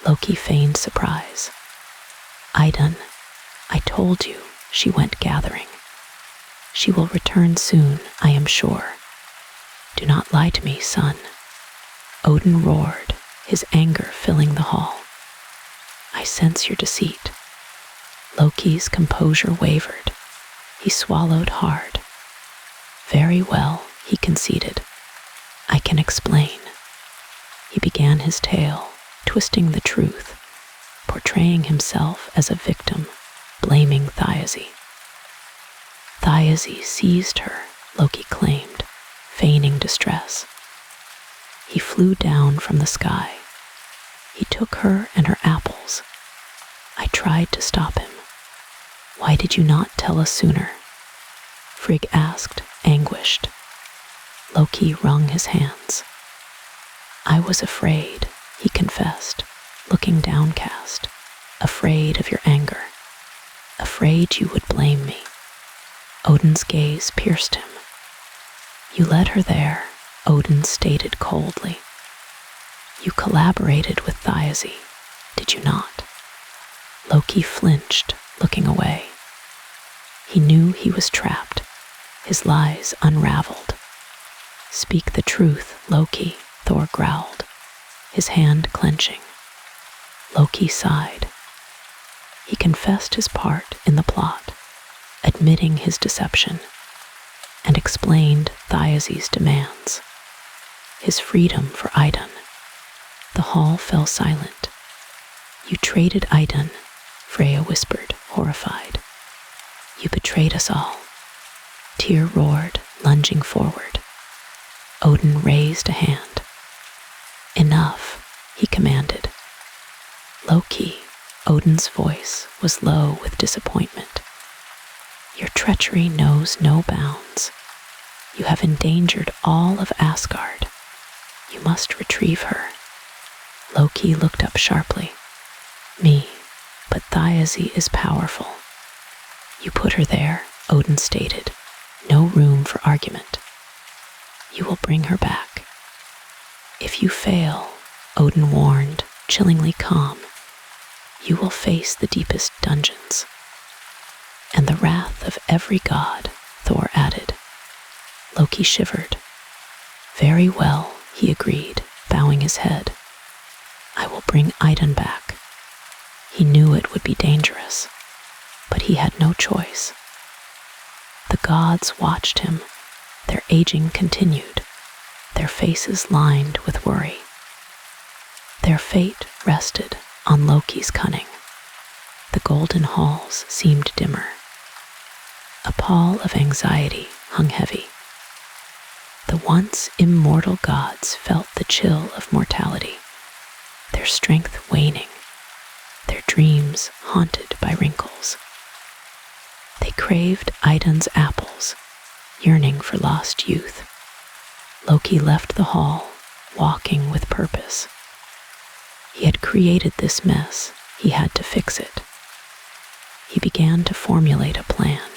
Loki feigned surprise. Idun, I told you she went gathering. She will return soon, I am sure. Do not lie to me, son. Odin roared, his anger filling the hall. I sense your deceit. Loki's composure wavered. He swallowed hard. Very well, he conceded. I can explain. He began his tale, twisting the truth, portraying himself as a victim, blaming Thyese. Thyese seized her, Loki claimed, feigning distress. He flew down from the sky. He took her and her apples. I tried to stop him. Why did you not tell us sooner? Frigg asked, anguished. Loki wrung his hands. I was afraid, he confessed, looking downcast, afraid of your anger, afraid you would blame me. Odin's gaze pierced him. You led her there, Odin stated coldly. You collaborated with Thyese, did you not? Loki flinched, looking away. He knew he was trapped, his lies unraveled. Speak the truth, Loki, Thor growled, his hand clenching. Loki sighed. He confessed his part in the plot, admitting his deception, and explained Thyase's demands. His freedom for Idun. The hall fell silent. You traded Idun, Freya whispered, horrified. You betrayed us all. Tyr roared, lunging forward. Odin raised a hand. Enough, he commanded. Loki, Odin's voice was low with disappointment. Your treachery knows no bounds. You have endangered all of Asgard. You must retrieve her. Loki looked up sharply. Me, but Thyese is powerful. You put her there, Odin stated. No room for argument. You will bring her back. If you fail, Odin warned, chillingly calm, you will face the deepest dungeons. And the wrath of every god, Thor added. Loki shivered. Very well, he agreed, bowing his head. I will bring Idun back. He knew it would be dangerous, but he had no choice. The gods watched him. Their aging continued, their faces lined with worry. Their fate rested on Loki's cunning. The golden halls seemed dimmer. A pall of anxiety hung heavy. The once immortal gods felt the chill of mortality, their strength waning, their dreams haunted by wrinkles. They craved Idun's apples, yearning for lost youth. Loki left the hall, walking with purpose. He had created this mess, he had to fix it. He began to formulate a plan.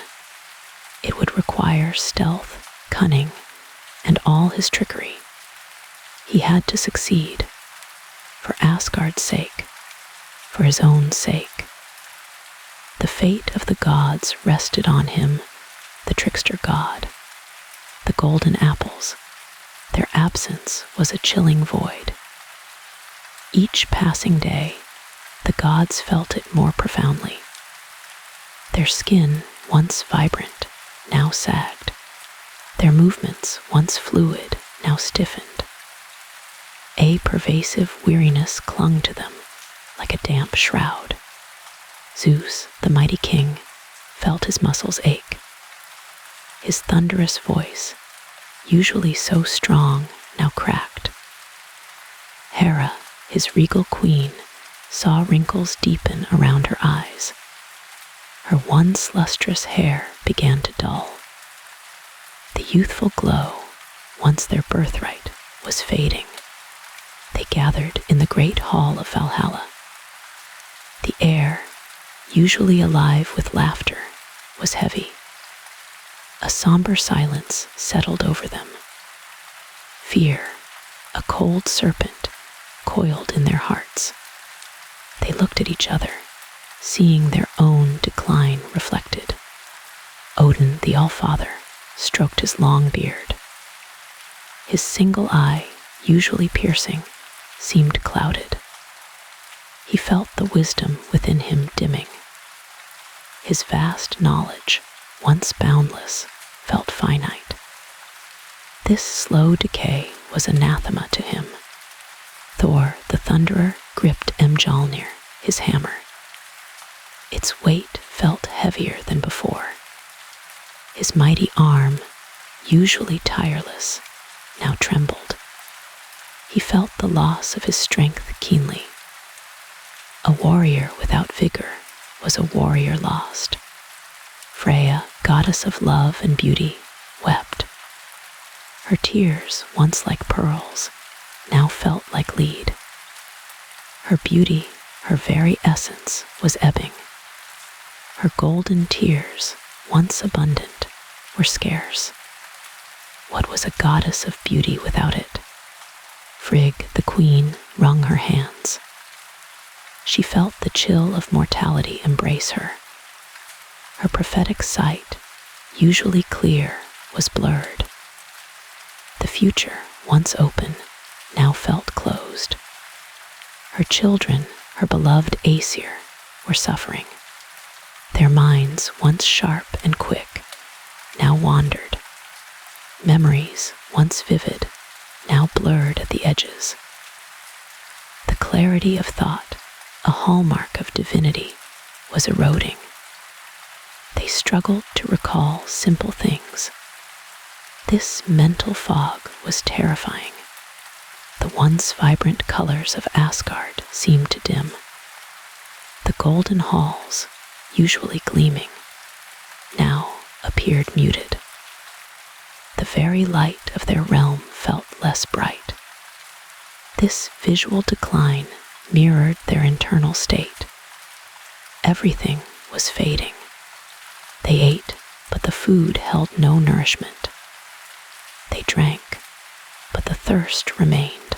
It would require stealth, cunning, and all his trickery. He had to succeed, for Asgard's sake, for his own sake. The fate of the gods rested on him, the trickster god. The golden apples, their absence was a chilling void. Each passing day, the gods felt it more profoundly. Their skin, once vibrant, now sagged. Their movements, once fluid, now stiffened. A pervasive weariness clung to them like a damp shroud. Zeus, the mighty king, felt his muscles ache. His thunderous voice, usually so strong, now cracked. Hera, his regal queen, saw wrinkles deepen around her eyes. Her once lustrous hair began to dull. The youthful glow, once their birthright, was fading. They gathered in the great hall of Valhalla. The air, usually alive with laughter, was heavy. A somber silence settled over them. Fear, a cold serpent, coiled in their hearts. They looked at each other, seeing their own decline reflected. Odin, the All-Father, stroked his long beard. His single eye, usually piercing, seemed clouded. He felt the wisdom within him dimming. His vast knowledge, once boundless, felt finite. This slow decay was anathema to him. Thor, the Thunderer, gripped Mjolnir, his hammer. Its weight felt heavier than before. His mighty arm, usually tireless, now trembled. He felt the loss of his strength keenly. A warrior without vigor was a warrior lost. Freya, goddess of love and beauty, wept. Her tears, once like pearls, now felt like lead. Her beauty, her very essence, was ebbing. Her golden tears, once abundant, were scarce. What was a goddess of beauty without it? Frigg, the queen, wrung her hands. She felt the chill of mortality embrace her. Her prophetic sight, usually clear, was blurred. The future, once open, now felt closed. Her children, her beloved Aesir, were suffering. Their minds, once sharp and quick, now wandered. Memories, once vivid, now blurred at the edges. The clarity of thought, a hallmark of divinity, was eroding. They struggled to recall simple things. This mental fog was terrifying. The once vibrant colors of Asgard seemed to dim. The golden halls, usually gleaming, now appeared muted. The very light of their realm felt less bright. This visual decline mirrored their internal state. Everything was fading. They ate, but the food held no nourishment. They drank, but the thirst remained.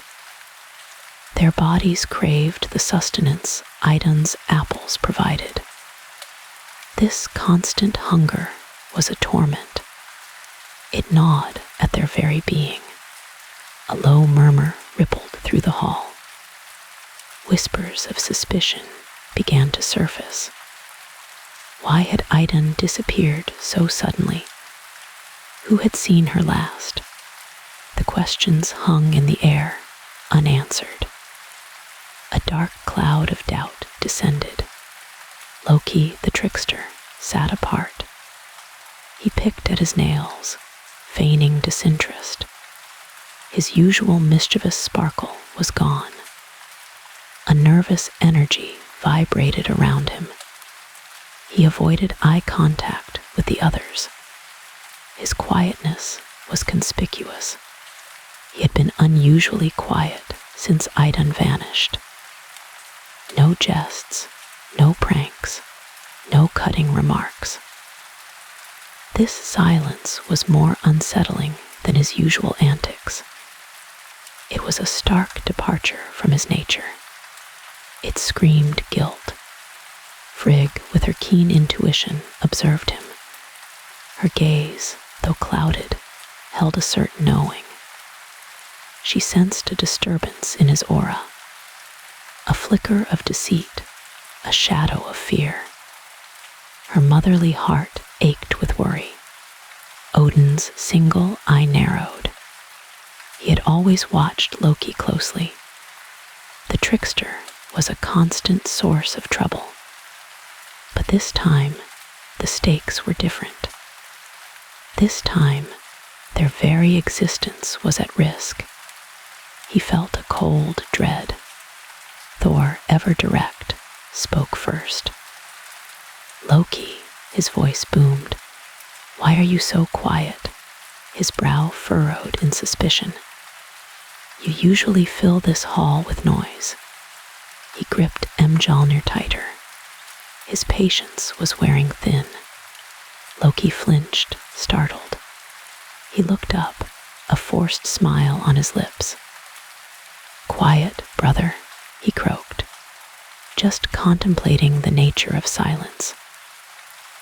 Their bodies craved the sustenance Idun's apples provided. This constant hunger was a torment. It gnawed at their very being. A low murmur rippled through the hall. Whispers of suspicion began to surface. Why had Idun disappeared so suddenly? Who had seen her last? The questions hung in the air, unanswered. A dark cloud of doubt descended. Loki, the trickster, sat apart. He picked at his nails, feigning disinterest. His usual mischievous sparkle was gone. A nervous energy vibrated around him. He avoided eye contact with the others. His quietness was conspicuous. He had been unusually quiet since Idun vanished. No jests, no pranks, no cutting remarks. This silence was more unsettling than his usual antics. It was a stark departure from his nature. It screamed guilt. Frigg, with her keen intuition, observed him. Her gaze, though clouded, held a certain knowing. She sensed a disturbance in his aura, a flicker of deceit, a shadow of fear. Her motherly heart ached with worry. Odin's single eye narrowed. He had always watched Loki closely. The trickster was a constant source of trouble. But this time, the stakes were different. This time, their very existence was at risk. He felt a cold dread. Thor, ever direct, spoke first. Loki, his voice boomed. Why are you so quiet? His brow furrowed in suspicion. You usually fill this hall with noise. He gripped Mjolnir tighter. His patience was wearing thin. Loki flinched, startled. He looked up, a forced smile on his lips. Quiet, brother, he croaked, just contemplating the nature of silence.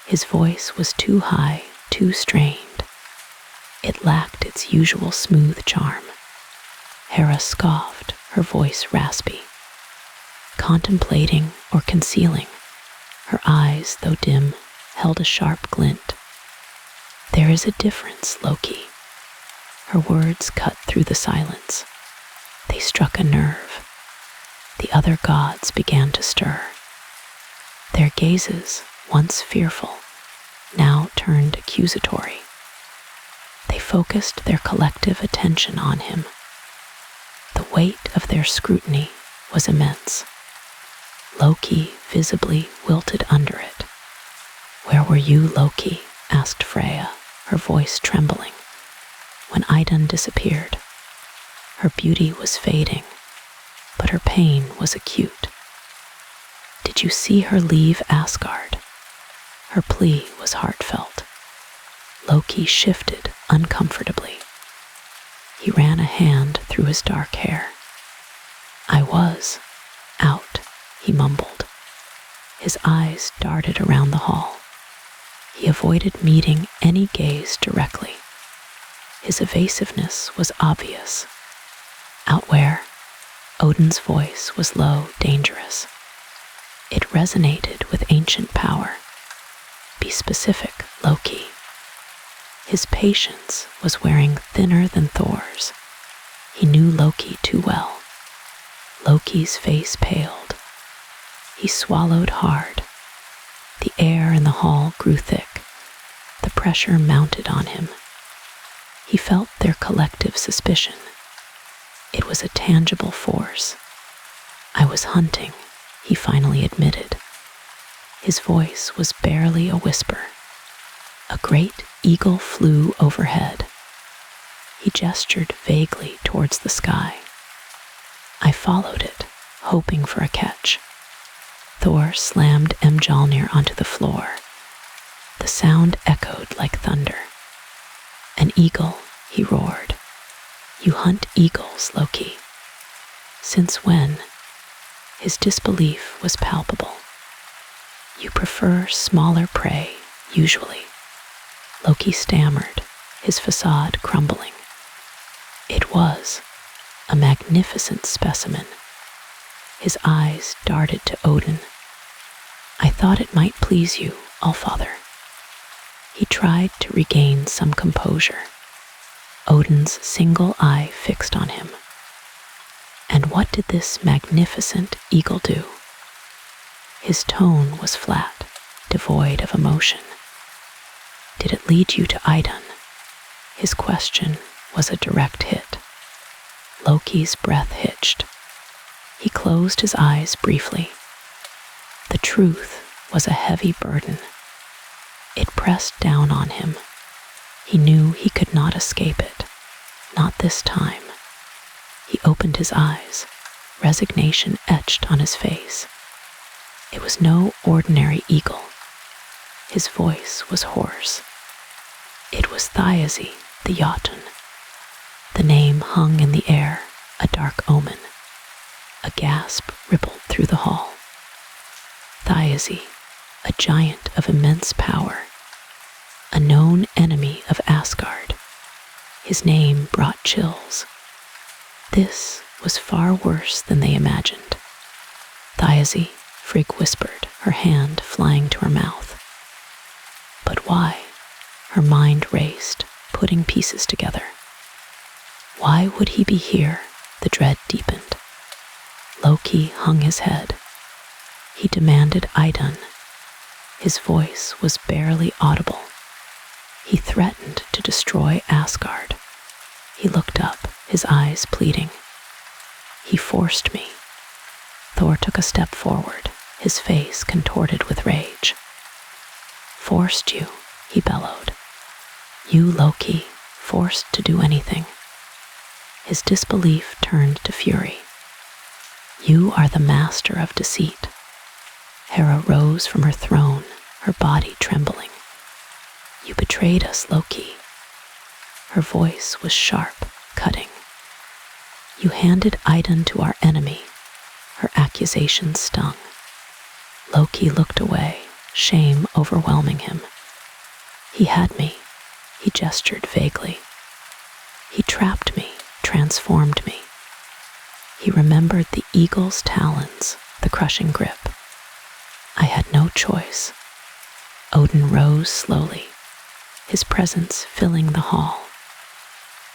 His voice was too high, too strained. It lacked its usual smooth charm. Hera scoffed, her voice raspy. Contemplating or concealing, her eyes, though dim, held a sharp glint. There is a difference, Loki. Her words cut through the silence. They struck a nerve. The other gods began to stir. Their gazes, once fearful, now turned accusatory. They focused their collective attention on him. The weight of their scrutiny was immense. Loki visibly wilted under it. Where were you, Loki? Asked Freya, her voice trembling, when Idun disappeared. Her beauty was fading, but her pain was acute. Did you see her leave Asgard? Her plea was heartfelt. Loki shifted uncomfortably. He ran a hand through his dark hair. I was out, he mumbled. His eyes darted around the hall. He avoided meeting any gaze directly. His evasiveness was obvious. Out where? Odin's voice was low, dangerous. It resonated with ancient power. Be specific, Loki. His patience was wearing thinner than Thor's. He knew Loki too well. Loki's face paled. He swallowed hard. The air in the hall grew thick. The pressure mounted on him. He felt their collective suspicion. It was a tangible force. I was hunting, he finally admitted. His voice was barely a whisper. A great eagle flew overhead. He gestured vaguely towards the sky. I followed it, hoping for a catch. Thor slammed Mjolnir onto the floor. The sound echoed like thunder. An eagle, he roared. You hunt eagles, Loki. Since when? His disbelief was palpable. You prefer smaller prey, usually. Loki stammered, his facade crumbling. It was a magnificent specimen. His eyes darted to Odin. I thought it might please you, Allfather. He tried to regain some composure, Odin's single eye fixed on him. And what did this magnificent eagle do? His tone was flat, devoid of emotion. Did it lead you to Idun? His question was a direct hit. Loki's breath hitched. He closed his eyes briefly. The truth was a heavy burden. It pressed down on him. He knew he could not escape it. Not this time. He opened his eyes, resignation etched on his face. It was no ordinary eagle. His voice was hoarse. It was Thiazi, the Jotun. The name hung in the air, a dark omen. A gasp rippled through the hall. Thiazi, a giant of immense power, a known enemy of Asgard. His name brought chills. This was far worse than they imagined. Thiazi, Frigg whispered, her hand flying to her mouth. But why? Her mind raced, putting pieces together. Why would he be here? The dread deepened. Loki hung his head. He demanded Idun. His voice was barely audible. He threatened to destroy Asgard. He looked up, his eyes pleading. He forced me. Thor took a step forward, his face contorted with rage. Forced you, he bellowed. You, Loki, forced to do anything. His disbelief turned to fury. You are the master of deceit. Hera rose from her throne, her body trembling. You betrayed us, Loki. Her voice was sharp, cutting. You handed Idun to our enemy. Her accusations stung. Loki looked away, shame overwhelming him. He had me. He gestured vaguely. He trapped me, transformed me. He remembered the eagle's talons, the crushing grip. I had no choice. Odin rose slowly, his presence filling the hall.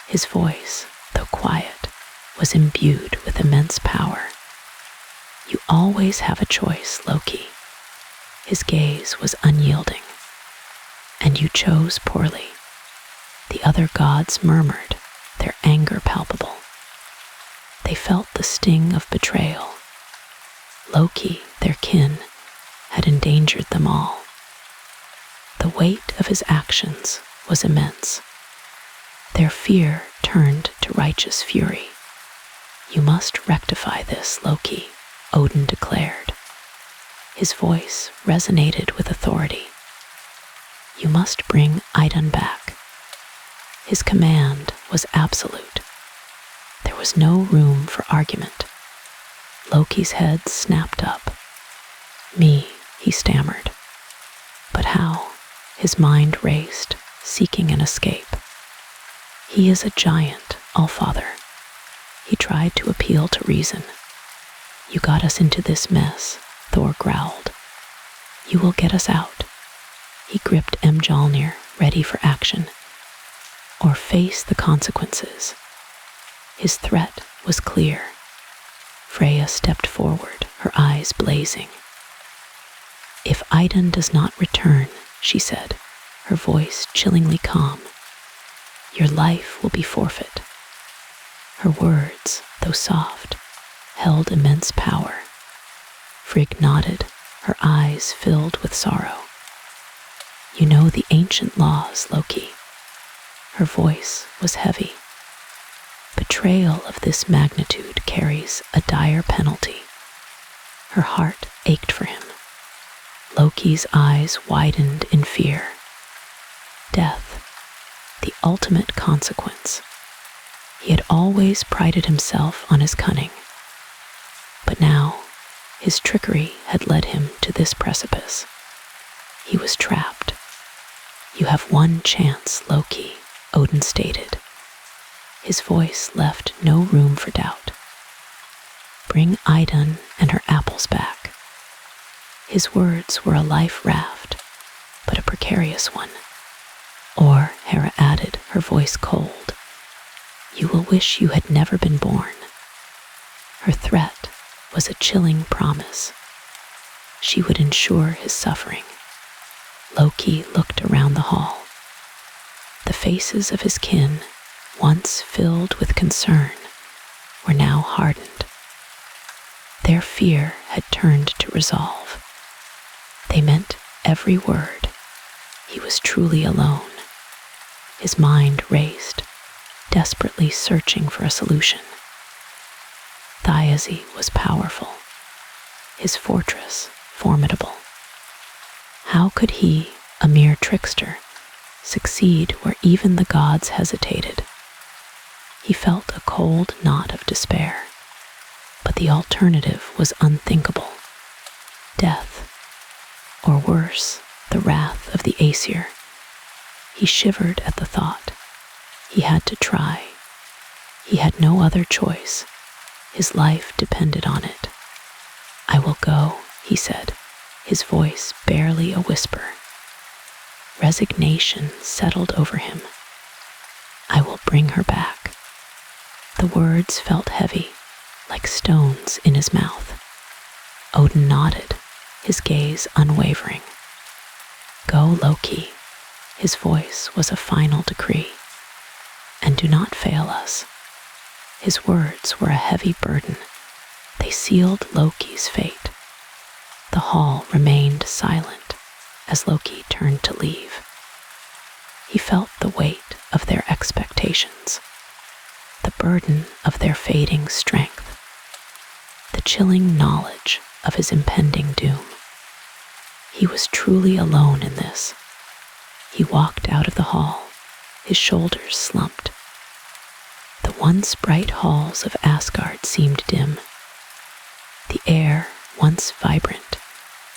His voice, though quiet, was imbued with immense power. You always have a choice, Loki. His gaze was unyielding. And you chose poorly. The other gods murmured, their anger palpable. They felt the sting of betrayal. Loki, their kin, had endangered them all. The weight of his actions was immense. Their fear turned to righteous fury. You must rectify this, Loki, Odin declared. His voice resonated with authority. You must bring Idun back. His command was absolute. There was no room for argument. Loki's head snapped up. Me, he stammered. But how? His mind raced, seeking an escape. He is a giant, Allfather. He tried to appeal to reason. You got us into this mess, Thor growled. You will get us out. He gripped Mjolnir, ready for action. Or face the consequences. His threat was clear. Freya stepped forward, her eyes blazing. If Idun does not return, she said, her voice chillingly calm, your life will be forfeit. Her words, though soft, held immense power. Frigg nodded, her eyes filled with sorrow. You know the ancient laws, Loki. Her voice was heavy. Betrayal of this magnitude carries a dire penalty. Her heart ached for him. Loki's eyes widened in fear. Death, the ultimate consequence. He had always prided himself on his cunning. But now, his trickery had led him to this precipice. He was trapped. "You have one chance, Loki," Odin stated. His voice left no room for doubt. "Bring Idun and her apples back." His words were a life raft, but a precarious one. "Or," Hera added, her voice cold, "you will wish you had never been born." Her threat was a chilling promise. She would ensure his suffering. Loki looked around the hall. The faces of his kin, once filled with concern, were now hardened. Their fear had turned to resolve. They meant every word. He was truly alone. His mind raced, desperately searching for a solution. Thyese was powerful, his fortress formidable. How could he, a mere trickster, succeed where even the gods hesitated? He felt a cold knot of despair, but the alternative was unthinkable. Death, or worse, the wrath of the Aesir. He shivered at the thought. He had to try. He had no other choice. His life depended on it. "I will go," he said, his voice barely a whisper. Resignation settled over him. "I will bring her back." The words felt heavy, like stones in his mouth. Odin nodded, his gaze unwavering. "Go, Loki." His voice was a final decree. "And do not fail us." His words were a heavy burden. They sealed Loki's fate. The hall remained silent as Loki turned to leave. He felt the weight of their expectations, the burden of their fading strength, the chilling knowledge of his impending doom. He was truly alone in this. He walked out of the hall, his shoulders slumped. The once bright halls of Asgard seemed dim. The air, once vibrant,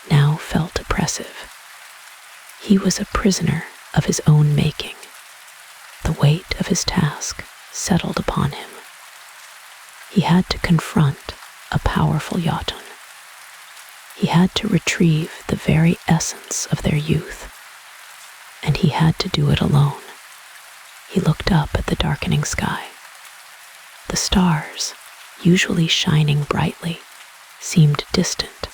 now felt oppressive. He was a prisoner of his own making. The weight of his task settled upon him. He had to confront a powerful Jotun. He had to retrieve the very essence of their youth, and he had to do it alone. He looked up at the darkening sky. The stars, usually shining brightly, seemed distant.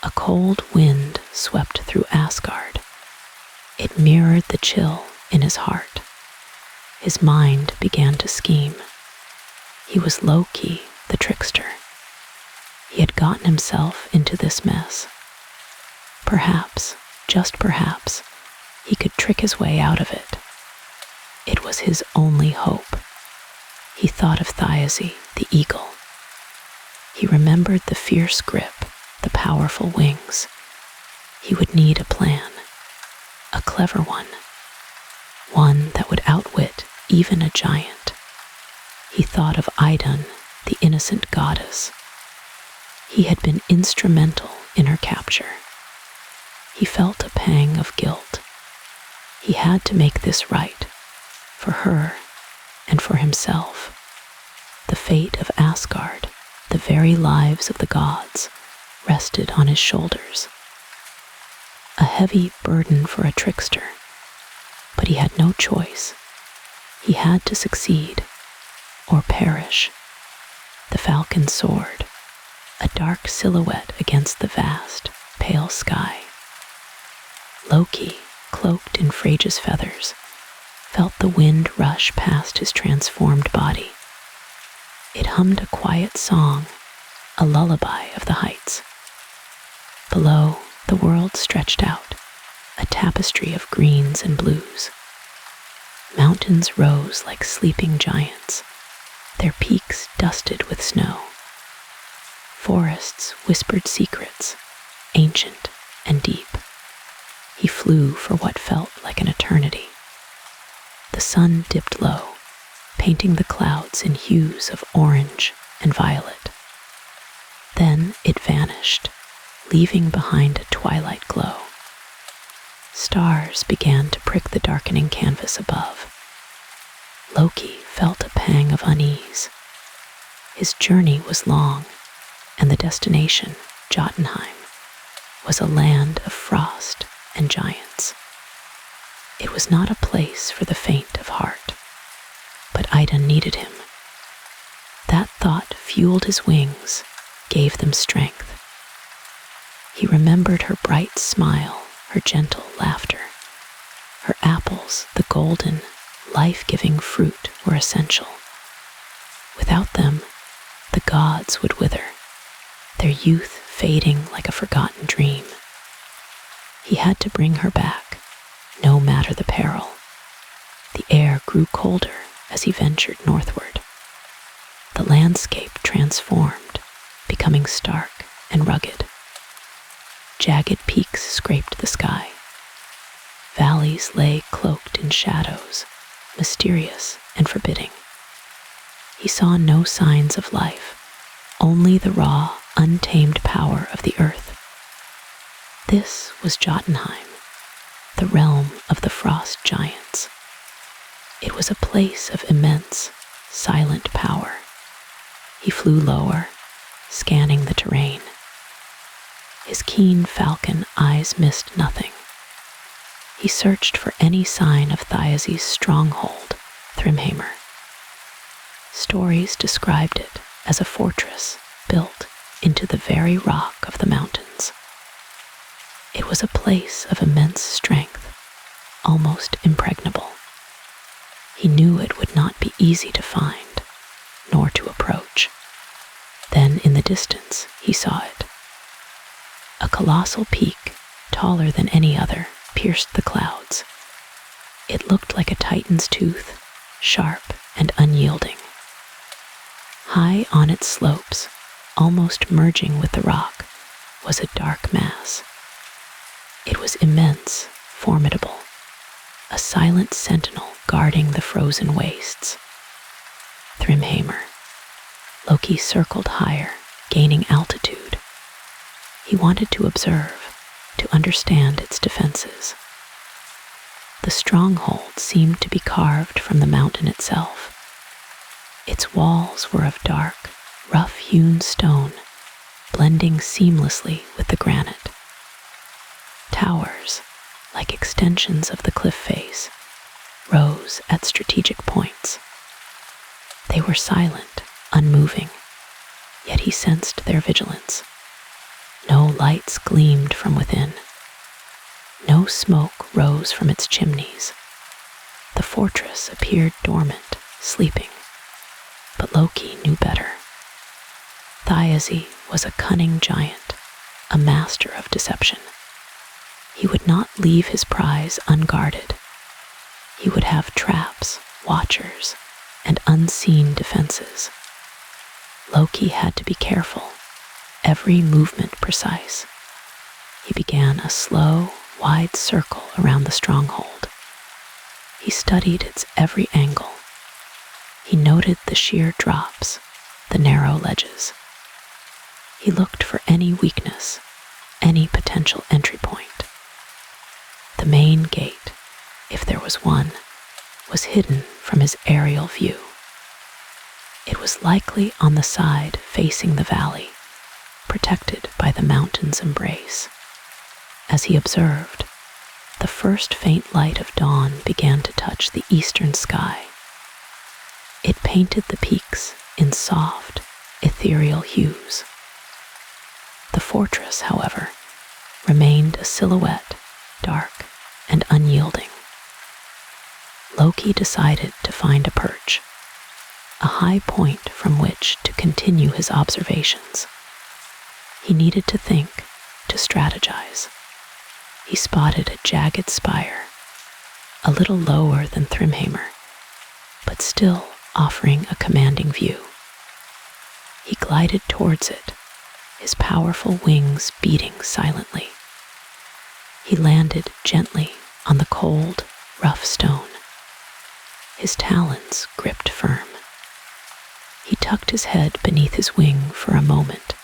A cold wind swept through Asgard. It mirrored the chill in his heart. His mind began to scheme. He was Loki, the trickster. He had gotten himself into this mess. Perhaps, just perhaps, he could trick his way out of it. It was his only hope. He thought of Thyese, the eagle. He remembered the fierce grip, the powerful wings. He would need a plan, a clever one that would outwit even a giant. He thought of Idun, the innocent goddess. He had been instrumental in her capture. He felt a pang of guilt. He had to make this right, for her and for himself. The fate of Asgard, the very lives of the gods, rested on his shoulders. A heavy burden for a trickster, but he had no choice. He had to succeed or perish. The falcon soared, a dark silhouette against the vast, pale sky. Loki, cloaked in Freya's feathers, felt the wind rush past his transformed body. It hummed a quiet song, a lullaby of the heights. Below, the world stretched out, a tapestry of greens and blues. Mountains rose like sleeping giants, their peaks dusted with snow. Forests whispered secrets, ancient and deep. He flew for what felt like an eternity. The sun dipped low, painting the clouds in hues of orange and violet. Then it vanished, leaving behind a twilight glow. Stars began to prick the darkening canvas above. Loki felt a pang of unease. His journey was long, and the destination, Jotunheim, was a land of frost and giants. It was not a place for the faint of heart, but Idun needed him. That thought fueled his wings, gave them strength. He remembered her bright smile, her gentle laughter. Her apples, the golden, life-giving fruit, were essential. Without them, the gods would wither, their youth fading like a forgotten dream. He had to bring her back, no matter the peril. The air grew colder as he ventured northward. The landscape transformed, becoming stark and rugged. Jagged peaks scraped the sky. Valleys lay cloaked in shadows, mysterious and forbidding. He saw no signs of life, only the raw, untamed power of the earth. This was Jotunheim, the realm of the frost giants. It was a place of immense, silent power. He flew lower, scanning the terrain. His keen falcon eyes missed nothing. He searched for any sign of Thyes's stronghold, Thrymheimr. Stories described it as a fortress built into the very rock of the mountains. It was a place of immense strength, almost impregnable. He knew it would not be easy to find, nor to approach. Then in the distance he saw it. A colossal peak, taller than any other, pierced the clouds. It looked like a titan's tooth, sharp and unyielding. High on its slopes, almost merging with the rock, was a dark mass. It was immense, formidable, a silent sentinel guarding the frozen wastes. Thrymheimr. Loki circled higher, gaining altitude. He wanted to observe, to understand its defenses. The stronghold seemed to be carved from the mountain itself. Its walls were of dark, rough-hewn stone, blending seamlessly with the granite. Towers, like extensions of the cliff face, rose at strategic points. They were silent, unmoving, yet he sensed their vigilance. No lights gleamed from within. No smoke rose from its chimneys. The fortress appeared dormant, sleeping. But Loki knew better. Thyes was a cunning giant, a master of deception. He would not leave his prize unguarded. He would have traps, watchers, and unseen defenses. Loki had to be careful, every movement precise. He began a slow, wide circle around the stronghold. He studied its every angle. He noted the sheer drops, the narrow ledges. He looked for any weakness, any potential entry point. The main gate, if there was one, was hidden from his aerial view. It was likely on the side facing the valley, protected by the mountain's embrace. As he observed, the first faint light of dawn began to touch the eastern sky. It painted the peaks in soft, ethereal hues. The fortress, however, remained a silhouette, dark and unyielding. Loki decided to find a perch, a high point from which to continue his observations. He needed to think, to strategize. He spotted a jagged spire, a little lower than Thrymheimr, but still offering a commanding view. He glided towards it, his powerful wings beating silently. He landed gently on the cold, rough stone. His talons gripped firm. He tucked his head beneath his wing for a moment,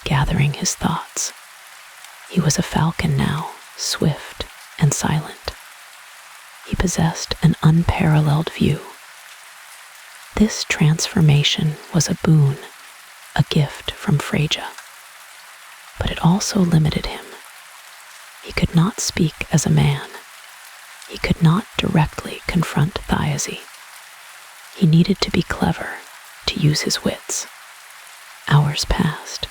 gathering his thoughts. He was a falcon now, swift and silent. He possessed an unparalleled view. This transformation was a boon, a gift from Freyja. But it also limited him. He could not speak as a man. He could not directly confront Thiazi. He needed to be clever, to use his wits. Hours passed.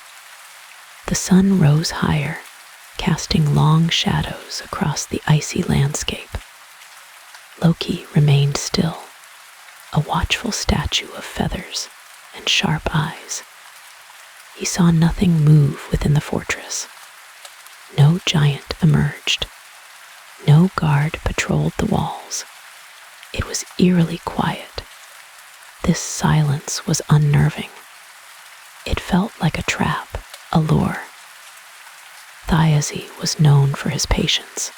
The sun rose higher, casting long shadows across the icy landscape. Loki remained still, a watchful statue of feathers and sharp eyes. He saw nothing move within the fortress. No giant emerged. No guard patrolled the walls. It was eerily quiet. This silence was unnerving. It felt like a trap, a lure. Thiazi was known for his patience.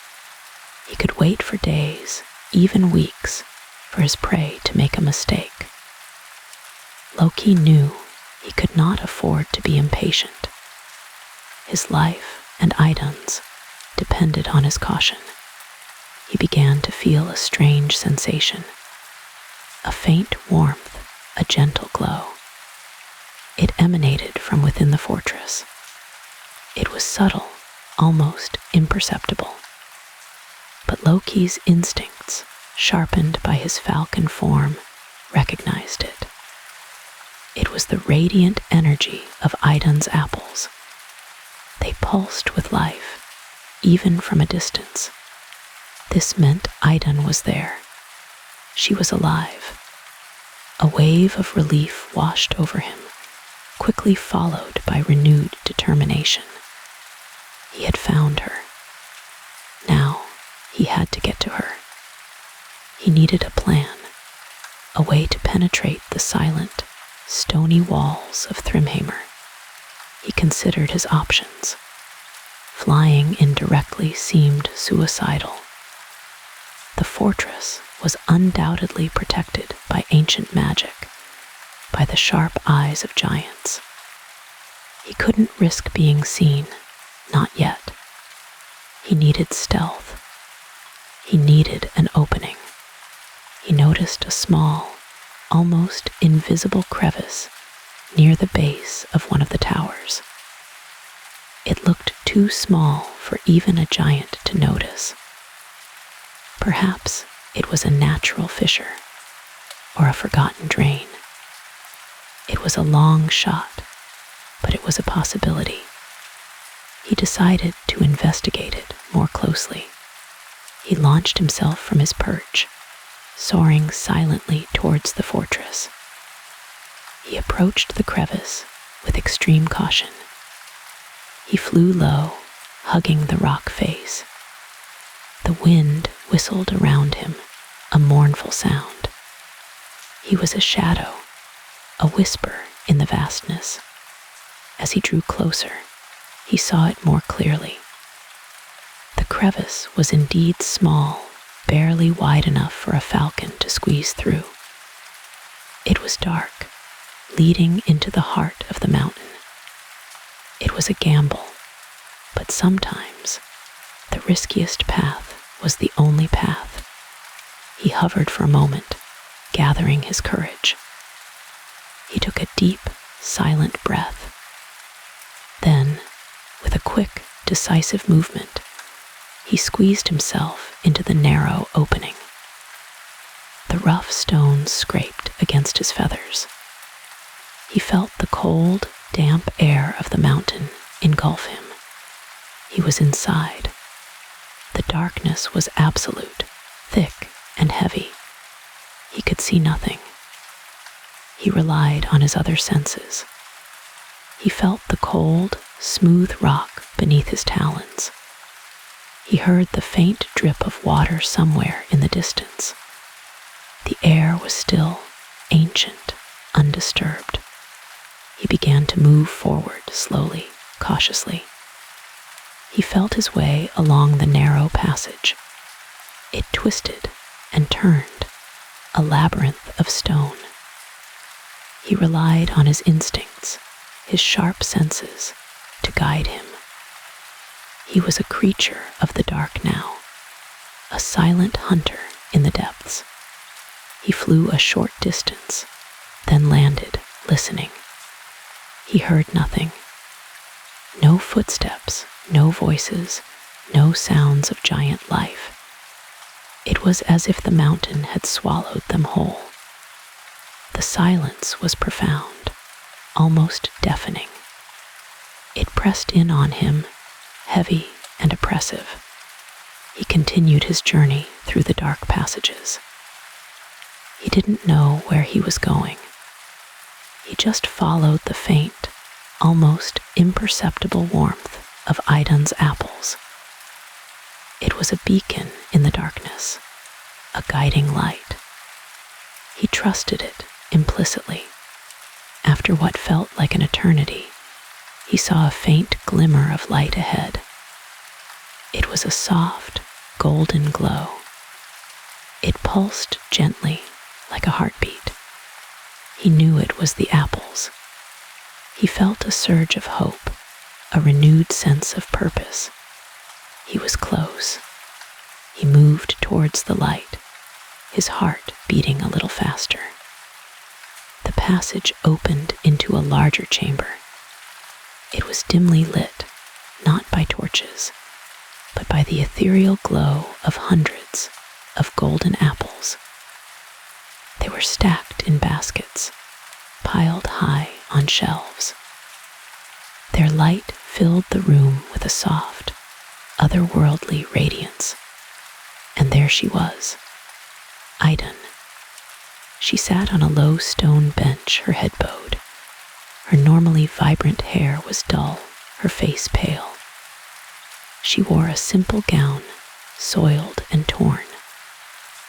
He could wait for days, even weeks, for his prey to make a mistake. Loki knew he could not afford to be impatient. His life and Idun's depended on his caution. He began to feel a strange sensation, a faint warmth, a gentle glow. It emanated from within the fortress. It was subtle, almost imperceptible. But Loki's instincts, sharpened by his falcon form, recognized it. It was the radiant energy of Idun's apples. They pulsed with life, even from a distance. This meant Idun was there. She was alive. A wave of relief washed over him, quickly followed by renewed determination. He had found her. Now he had to get to her. He needed a plan, a way to penetrate the silent, stony walls of Thrymheimr. He considered his options. Flying indirectly seemed suicidal. The fortress was undoubtedly protected by ancient magic, by the sharp eyes of giants. He couldn't risk being seen, not yet. He needed stealth. He needed an opening. He noticed a small, almost invisible crevice near the base of one of the towers. It looked too small for even a giant to notice. Perhaps it was a natural fissure or a forgotten drain. It was a long shot, but it was a possibility. He decided to investigate it more closely. He launched himself from his perch, soaring silently towards the fortress. He approached the crevice with extreme caution. He flew low, hugging the rock face. The wind whistled around him, a mournful sound. He was a shadow, a whisper in the vastness. As he drew closer, he saw it more clearly. The crevice was indeed small, barely wide enough for a falcon to squeeze through. It was dark, leading into the heart of the mountain. It was a gamble, but sometimes the riskiest path was the only path. He hovered for a moment, gathering his courage. He took a deep, silent breath. Then, with a quick, decisive movement, he squeezed himself into the narrow opening. The rough stones scraped against his feathers. He felt the cold, damp air of the mountain engulf him. He was inside. The darkness was absolute, thick and heavy. He could see nothing. He relied on his other senses. He felt the cold, smooth rock beneath his talons. He heard the faint drip of water somewhere in the distance. The air was still, ancient, undisturbed. He began to move forward slowly, cautiously. He felt his way along the narrow passage. It twisted and turned, a labyrinth of stone. He relied on his instincts, his sharp senses, to guide him. He was a creature of the dark now, a silent hunter in the depths. He flew a short distance, then landed, listening. He heard nothing. No footsteps, no voices, no sounds of giant life. It was as if the mountain had swallowed them whole. The silence was profound, almost deafening. It pressed in on him, heavy and oppressive. He continued his journey through the dark passages. He didn't know where he was going. He just followed the faint, almost imperceptible warmth of Idun's apples. It was a beacon in the darkness, a guiding light. He trusted it implicitly. After what felt like an eternity, he saw a faint glimmer of light ahead. It was a soft, golden glow. It pulsed gently, like a heartbeat. He knew it was the apples. He felt a surge of hope, a renewed sense of purpose. He was close. He moved towards the light, his heart beating a little faster. The passage opened into a larger chamber. It was dimly lit, not by torches, but by the ethereal glow of hundreds of golden apples. They were stacked in baskets, piled high on shelves. Their light filled the room with a soft, otherworldly radiance. And there she was, Idun. She sat on a low stone bench, her head bowed. Her normally vibrant hair was dull, her face pale. She wore a simple gown, soiled and torn.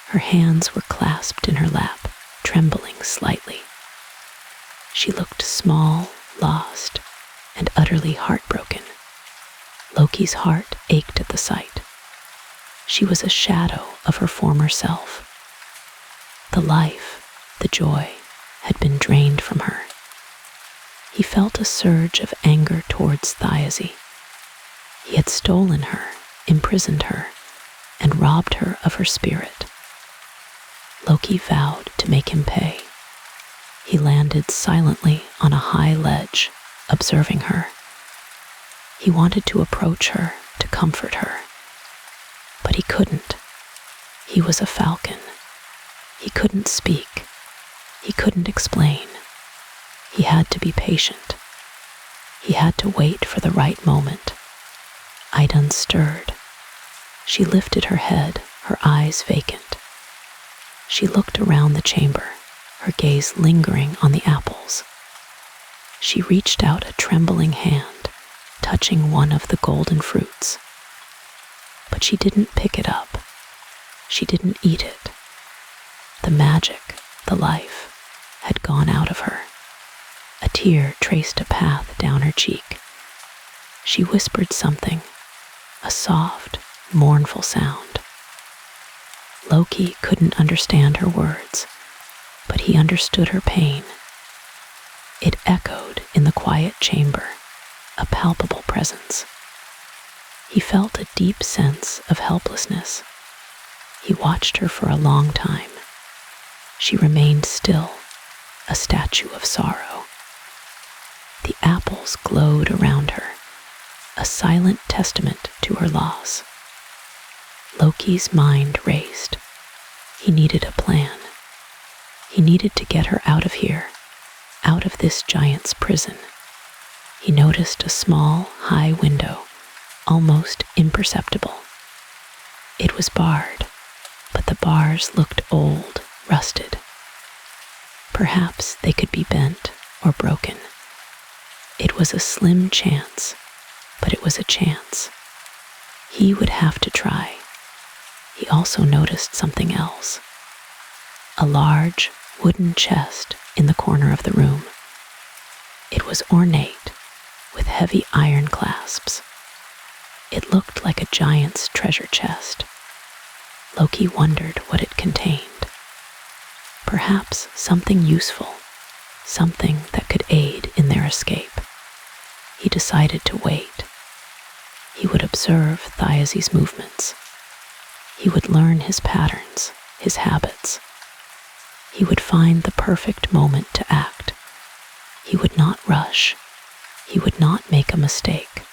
Her hands were clasped in her lap, trembling slightly. She looked small, lost, and utterly heartbroken. Loki's heart ached at the sight. She was a shadow of her former self. The life, the joy, had been drained from her. He felt a surge of anger towards Thyese. He had stolen her, imprisoned her, and robbed her of her spirit. Loki vowed to make him pay. He landed silently on a high ledge, observing her. He wanted to approach her, to comfort her. But he couldn't. He was a falcon. He couldn't speak. He couldn't explain. He had to be patient. He had to wait for the right moment. Idun stirred. She lifted her head, her eyes vacant. She looked around the chamber, her gaze lingering on the apples. She reached out a trembling hand, touching one of the golden fruits. But she didn't pick it up. She didn't eat it. The magic, the life, had gone out of her. A tear traced a path down her cheek. She whispered something, a soft, mournful sound. Loki couldn't understand her words, but he understood her pain. It echoed in the quiet chamber, a palpable presence. He felt a deep sense of helplessness. He watched her for a long time. She remained still, a statue of sorrow. The apples glowed around her, a silent testament to her loss. Loki's mind raced. He needed a plan. He needed to get her out of here, out of this giant's prison. He noticed a small, high window, almost imperceptible. It was barred, but the bars looked old, rusted. Perhaps they could be bent or broken. It was a slim chance, but it was a chance. He would have to try. He also noticed something else. A large wooden chest in the corner of the room. It was ornate, with heavy iron clasps. It looked like a giant's treasure chest. Loki wondered what it contained. Perhaps something useful, something that could aid in their escape. He decided to wait. He would observe Thyase's movements. He would learn his patterns, his habits. He would find the perfect moment to act. He would not rush. He would not make a mistake.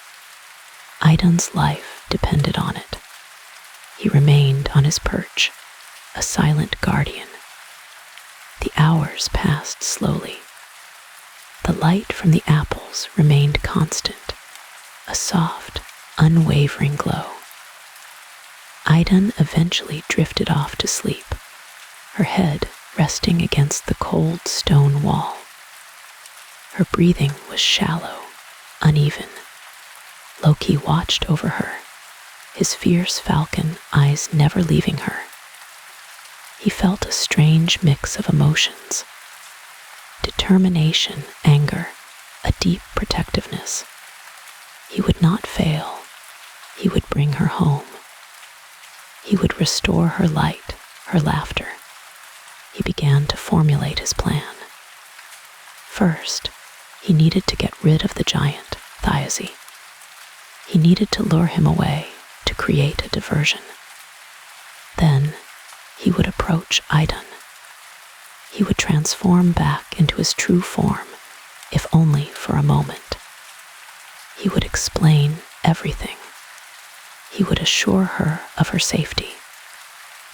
Idun's life depended on it. He remained on his perch, a silent guardian. The hours passed slowly. The light from the apples remained constant, a soft, unwavering glow. Idun eventually drifted off to sleep, her head resting against the cold stone wall. Her breathing was shallow, uneven. Loki watched over her, his fierce falcon eyes never leaving her. He felt a strange mix of emotions: determination, anger, a deep protectiveness. He would not fail. He would bring her home. He would restore her light, her laughter. He began to formulate his plan. First, he needed to get rid of the giant, Thiazi. He needed to lure him away, to create a diversion. Then, he would approach Idun. He would transform back into his true form, if only for a moment. He would explain everything. He would assure her of her safety.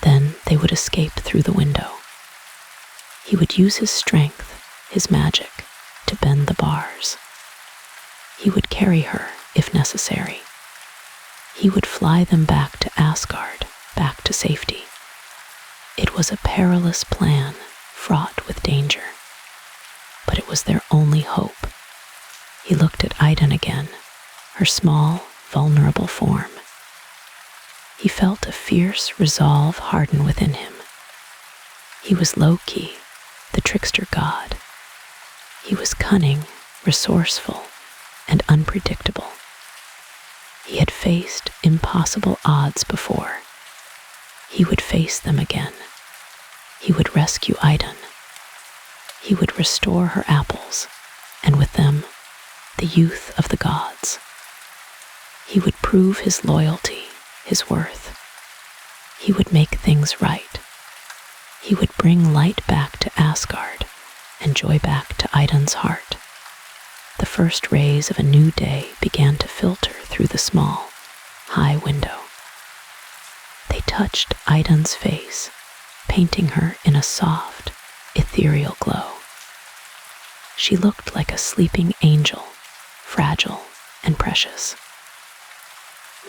Then they would escape through the window. He would use his strength, his magic, to bend the bars. He would carry her if necessary. He would fly them back to Asgard, back to safety. It was a perilous plan, fraught with danger. But it was their only hope. He looked at Idun again, her small, vulnerable form. He felt a fierce resolve harden within him. He was Loki, the trickster god. He was cunning, resourceful, and unpredictable. He had faced impossible odds before. He would face them again. He would rescue Idun. He would restore her apples, and with them, the youth of the gods. He would prove his loyalty, his worth. He would make things right. He would bring light back to Asgard and joy back to Idun's heart. The first rays of a new day began to filter through the small, high window. They touched Idun's face, painting her in a soft, ethereal glow. She looked like a sleeping angel, fragile and precious.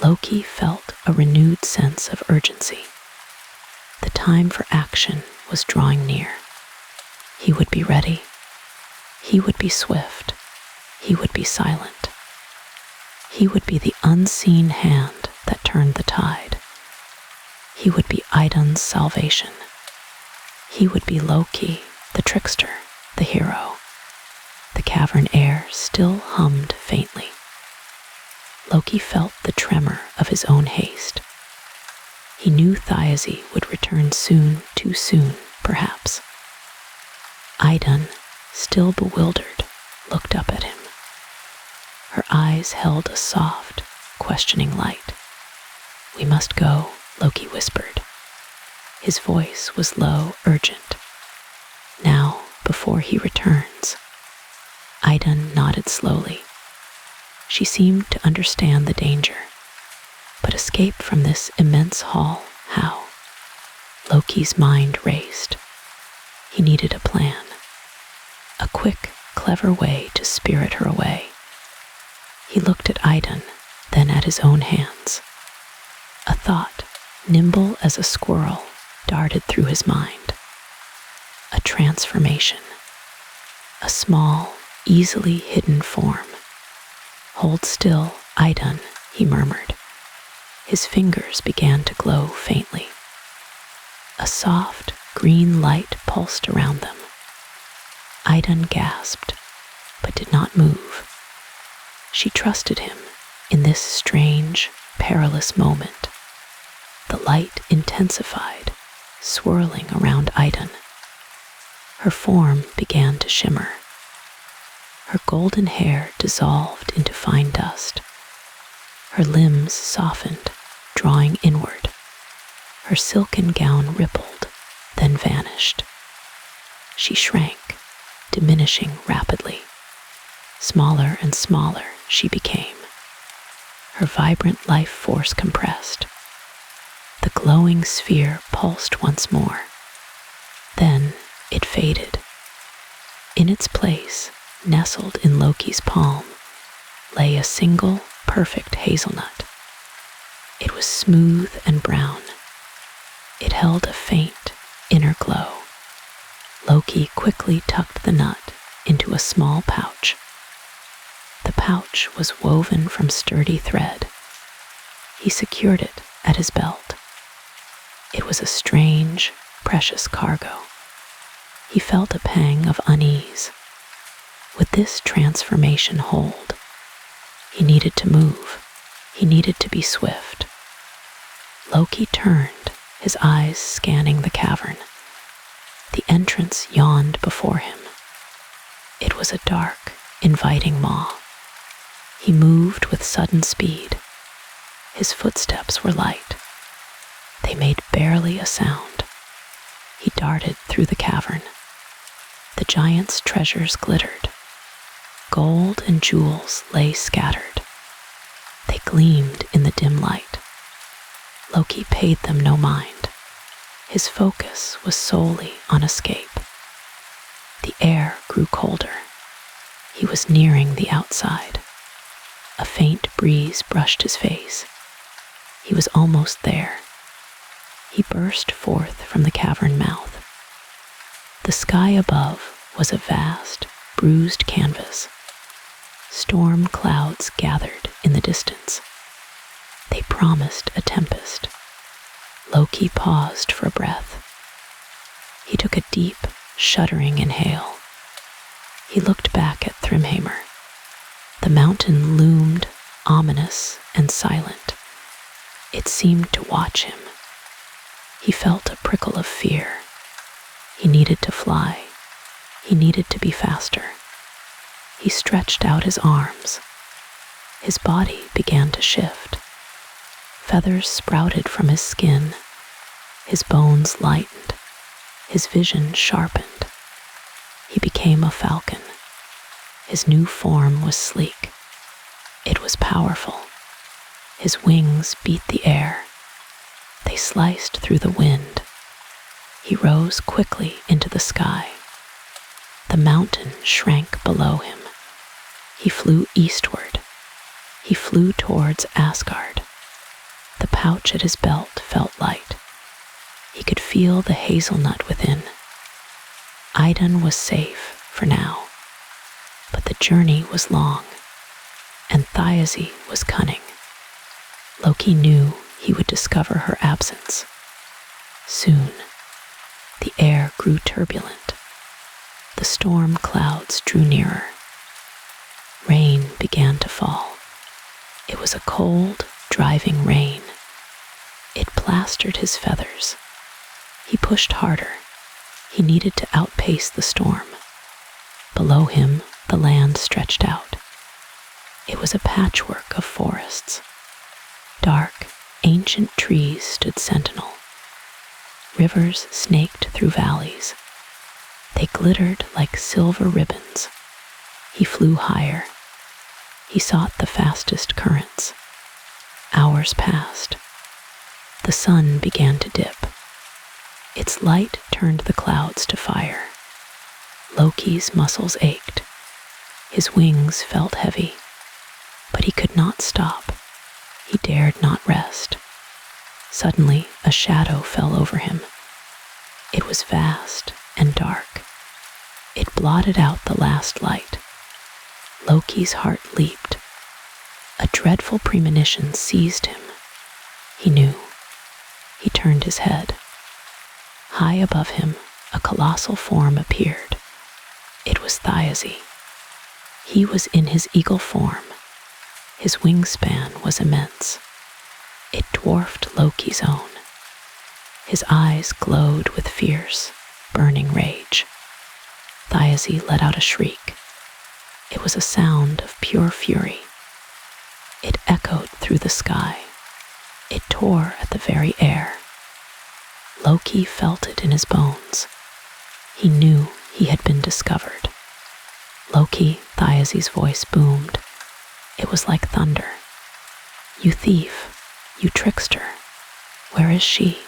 Loki felt a renewed sense of urgency. The time for action was drawing near. He would be ready. He would be swift. He would be silent. He would be the unseen hand that turned the tide. He would be Idun's salvation. He would be Loki, the trickster, the hero. The cavern air still hummed faintly. Loki felt the tremor of his own haste. He knew Thiazi would return soon, too soon, perhaps. Idun, still bewildered, looked up at him. Her eyes held a soft, questioning light. "We must go," Loki whispered. His voice was low, urgent. "Now, before he returns." Idun nodded slowly. She seemed to understand the danger. But escape from this immense hall, how? Loki's mind raced. He needed a plan. A quick, clever way to spirit her away. He looked at Idun, then at his own hands. A thought, nimble as a squirrel, darted through his mind. A transformation. A small, easily hidden form. "Hold still, Idun," he murmured. His fingers began to glow faintly. A soft, green light pulsed around them. Idun gasped, but did not move. She trusted him in this strange, perilous moment. The light intensified, swirling around Idun. Her form began to shimmer. Her golden hair dissolved into fine dust. Her limbs softened, drawing inward. Her silken gown rippled, then vanished. She shrank, diminishing rapidly. Smaller and smaller she became. Her vibrant life force compressed. The glowing sphere pulsed once more. Then it faded. In its place, nestled in Loki's palm, lay a single, perfect hazelnut. It was smooth and brown. It held a faint, inner glow. Loki quickly tucked the nut into a small pouch. The pouch was woven from sturdy thread. He secured it at his belt. It was a strange, precious cargo. He felt a pang of unease. Would this transformation hold? He needed to move. He needed to be swift. Loki turned, his eyes scanning the cavern. The entrance yawned before him. It was a dark, inviting maw. He moved with sudden speed. His footsteps were light. They made barely a sound. He darted through the cavern. The giant's treasures glittered. Gold and jewels lay scattered. They gleamed in the dim light. Loki paid them no mind. His focus was solely on escape. The air grew colder. He was nearing the outside. A faint breeze brushed his face. He was almost there. He burst forth from the cavern mouth. The sky above was a vast, bruised canvas. Storm clouds gathered in the distance. They promised a tempest. Loki paused for breath. He took a deep, shuddering inhale. He looked back at Thrymheimr. The mountain loomed, ominous and silent. It seemed to watch him. He felt a prickle of fear. He needed to fly. He needed to be faster. He stretched out his arms. His body began to shift. Feathers sprouted from his skin. His bones lightened. His vision sharpened. He became a falcon. His new form was sleek. It was powerful. His wings beat the air. They sliced through the wind. He rose quickly into the sky. The mountain shrank below him. He flew eastward. He flew towards Asgard. The pouch at his belt felt light. He could feel the hazelnut within. Idun was safe for now. But the journey was long, and Thiazi was cunning. Loki knew he would discover her absence. Soon, the air grew turbulent. The storm clouds drew nearer. Rain began to fall. It was a cold, driving rain. It plastered his feathers. He pushed harder. He needed to outpace the storm. Below him, the land stretched out. It was a patchwork of forests. Dark, ancient trees stood sentinel. Rivers snaked through valleys. They glittered like silver ribbons. He flew higher. He sought the fastest currents. Hours passed. The sun began to dip. Its light turned the clouds to fire. Loki's muscles ached. His wings felt heavy, but he could not stop. He dared not rest. Suddenly, a shadow fell over him. It was vast and dark. It blotted out the last light. Loki's heart leaped. A dreadful premonition seized him. He knew. He turned his head. High above him, a colossal form appeared. It was Thiazi. He was in his eagle form. His wingspan was immense. It dwarfed Loki's own. His eyes glowed with fierce, burning rage. Thiazi let out a shriek. It was a sound of pure fury. It echoed through the sky. It tore at the very air. Loki felt it in his bones. He knew he had been discovered. Loki, Thias's voice boomed. It was like thunder. You thief, you trickster, where is she?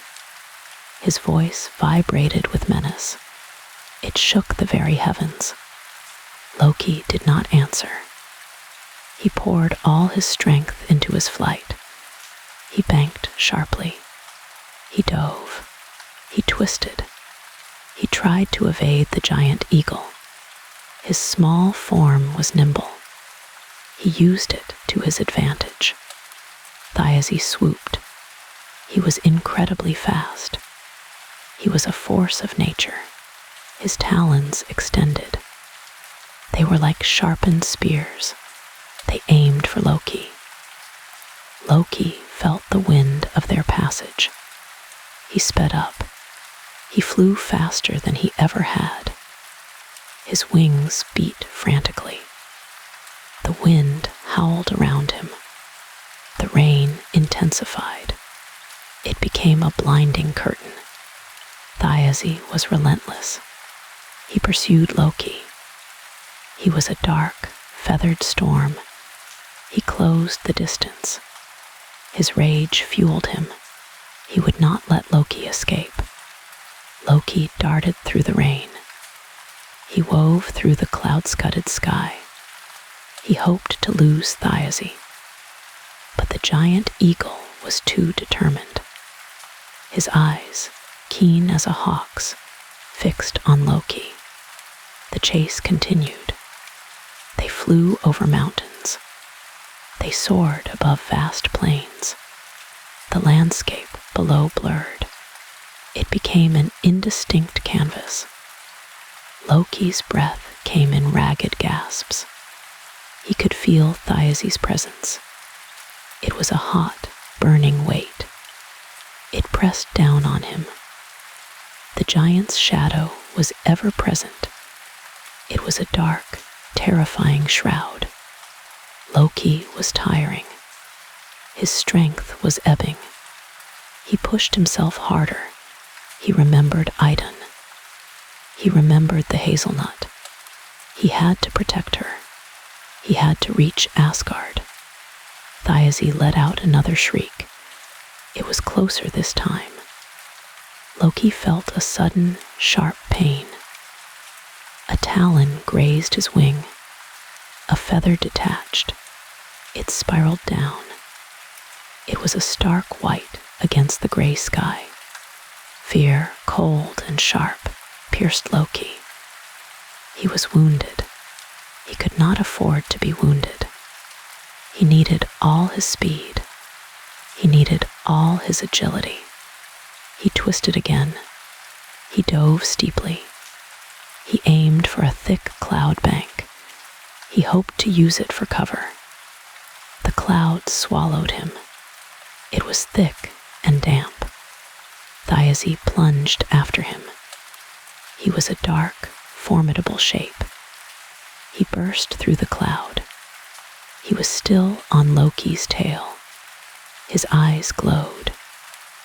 His voice vibrated with menace. It shook the very heavens. Loki did not answer. He poured all his strength into his flight. He banked sharply. He dove. He twisted. He tried to evade the giant eagle. His small form was nimble. He used it to his advantage. Thias swooped. He was incredibly fast. He was a force of nature. His talons extended. They were like sharpened spears. They aimed for Loki. Loki felt the wind of their passage. He sped up. He flew faster than he ever had. His wings beat frantically. The wind howled around him. The rain intensified. It became a blinding curtain. Thias was relentless. He pursued Loki. He was a dark, feathered storm. He closed the distance. His rage fueled him. He would not let Loki escape. Loki darted through the rain. He wove through the cloud-scudded sky. He hoped to lose Thias. But the giant eagle was too determined. His eyes, keen as a hawk's, fixed on Loki. The chase continued. They flew over mountains. They soared above vast plains. The landscape below blurred. It became an indistinct canvas. Loki's breath came in ragged gasps. He could feel Thias's presence. It was a hot, burning weight. It pressed down on him. The giant's shadow was ever present. It was a dark, terrifying shroud. Loki was tiring. His strength was ebbing. He pushed himself harder. He remembered Idun. He remembered the hazelnut. He had to protect her. He had to reach Asgard. Thias let out another shriek. It was closer this time. Loki felt a sudden, sharp pain. A talon grazed his wing. A feather detached. It spiraled down. It was a stark white against the gray sky. Fear, cold and sharp, pierced Loki. He was wounded. He could not afford to be wounded. He needed all his speed. He needed all his agility. He twisted again. He dove steeply. He aimed for a thick cloud bank. He hoped to use it for cover. The clouds swallowed him. It was thick and damp. Thias plunged after him. He was a dark, formidable shape. He burst through the cloud. He was still on Loki's tail. His eyes glowed.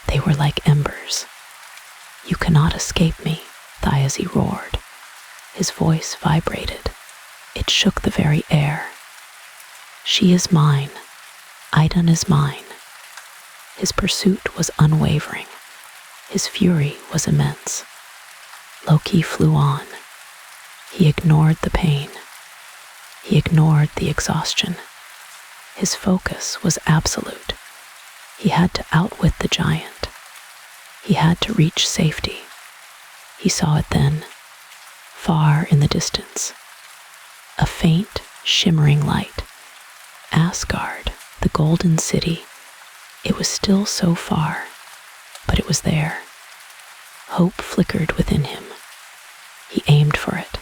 They were like embers. You cannot escape me, Thias roared. His voice vibrated. It shook the very air. She is mine. Idun is mine. His pursuit was unwavering. His fury was immense. Loki flew on. He ignored the pain. He ignored the exhaustion. His focus was absolute. He had to outwit the giant. He had to reach safety. He saw it then, far in the distance. A faint, shimmering light. Asgard, the golden city. It was still so far, but it was there. Hope flickered within him. He aimed for it.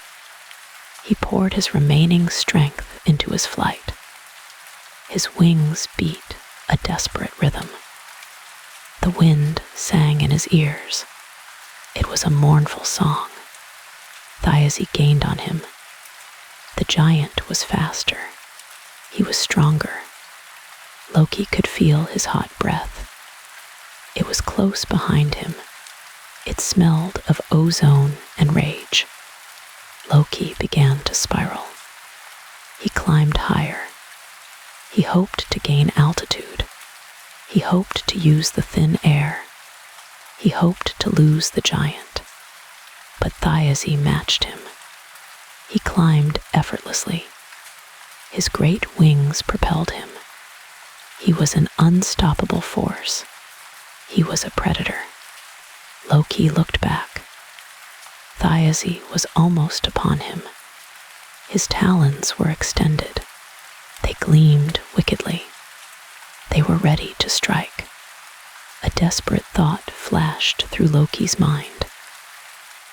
He poured his remaining strength into his flight. His wings beat a desperate rhythm. The wind sang in his ears. It was a mournful song. Thias gained on him. The giant was faster. He was stronger. Loki could feel his hot breath. It was close behind him. It smelled of ozone and rage. Loki began to spiral. He climbed higher. He hoped to gain altitude. He hoped to use the thin air. He hoped to lose the giant. But Thyese matched him. He climbed effortlessly. His great wings propelled him. He was an unstoppable force. He was a predator. Loki looked back. Thyese was almost upon him. His talons were extended. They gleamed wickedly. They were ready to strike. A desperate thought flashed through Loki's mind.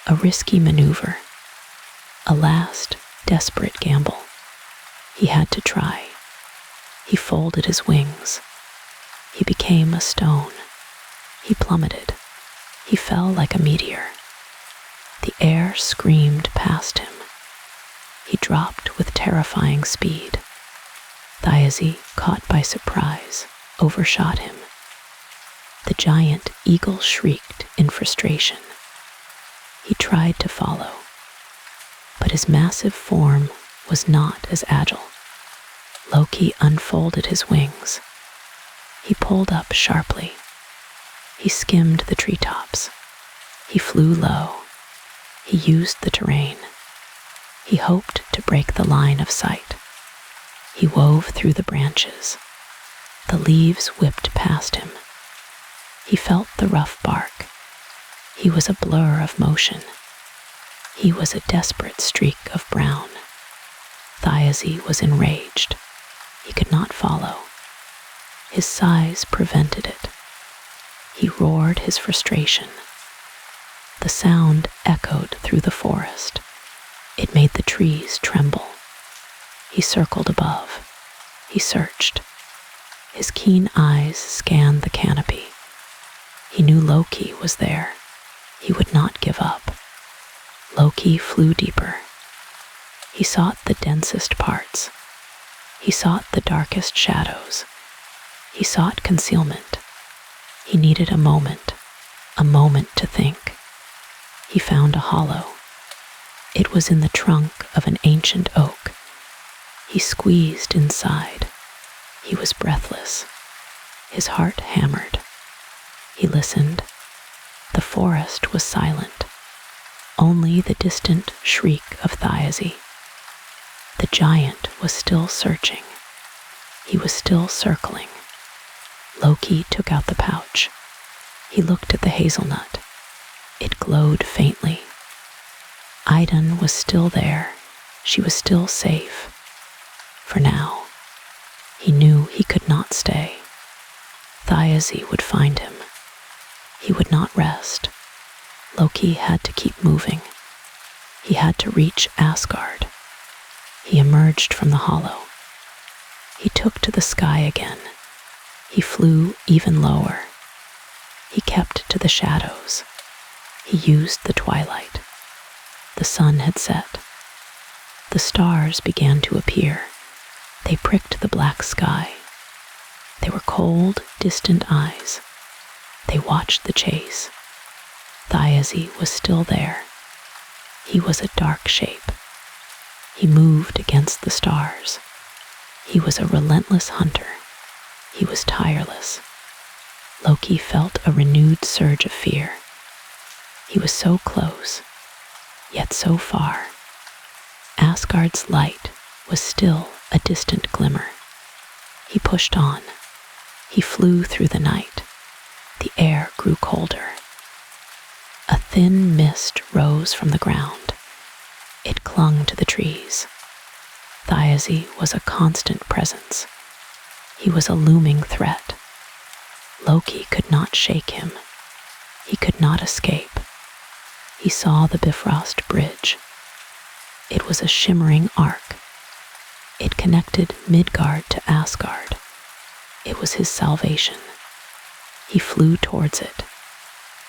A risky maneuver. A last, desperate gamble. He had to try. He folded his wings. He became a stone. He plummeted. He fell like a meteor. The air screamed past him. He dropped with terrifying speed. Thyese, caught by surprise, overshot him. The giant eagle shrieked in frustration. He tried to follow, but his massive form was not as agile. Loki unfolded his wings. He pulled up sharply. He skimmed the treetops. He flew low. He used the terrain. He hoped to break the line of sight. He wove through the branches. The leaves whipped past him. He felt the rough bark. He was a blur of motion. He was a desperate streak of brown. Thyese was enraged. He could not follow. His size prevented it. He roared his frustration. The sound echoed through the forest. It made the trees tremble. He circled above. He searched. His keen eyes scanned the canopy. He knew Loki was there. He would not give up. Loki flew deeper. He sought the densest parts. He sought the darkest shadows. He sought concealment. He needed a moment to think. He found a hollow. It was in the trunk of an ancient oak. He squeezed inside. He was breathless. His heart hammered. He listened. The forest was silent. Only the distant shriek of Thyese. The giant was still searching. He was still circling. Loki took out the pouch. He looked at the hazelnut. It glowed faintly. Idun was still there. She was still safe. For now. He knew he could not stay. Thyese would find him. He would not rest. Loki had to keep moving. He had to reach Asgard. He emerged from the hollow. He took to the sky again. He flew even lower. He kept to the shadows. He used the twilight. The sun had set. The stars began to appear. They pricked the black sky. They were cold, distant eyes. They watched the chase. Thyese was still there. He was a dark shape. He moved against the stars. He was a relentless hunter. He was tireless. Loki felt a renewed surge of fear. He was so close, yet so far. Asgard's light was still a distant glimmer. He pushed on. He flew through the night. The air grew colder. A thin mist rose from the ground. It clung to the trees. Thyese was a constant presence. He was a looming threat. Loki could not shake him. He could not escape. He saw the Bifrost Bridge. It was a shimmering arc. It connected Midgard to Asgard. It was his salvation. He flew towards it.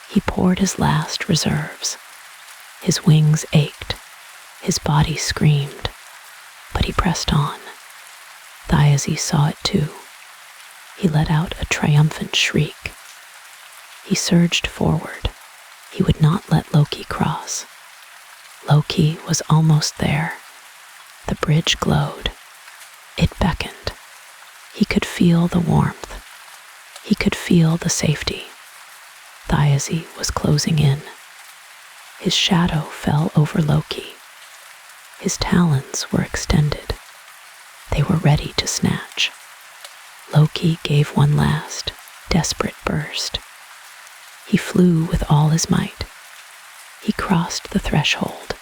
He poured his last reserves. His wings ached. His body screamed. But he pressed on. Thyese saw it too. He let out a triumphant shriek. He surged forward. He would not let Loki cross. Loki was almost there. The bridge glowed. It beckoned. He could feel the warmth. He could feel the safety. Thiazi was closing in. His shadow fell over Loki. His talons were extended. They were ready to snatch. Loki gave one last, desperate burst. He flew with all his might. He crossed the threshold.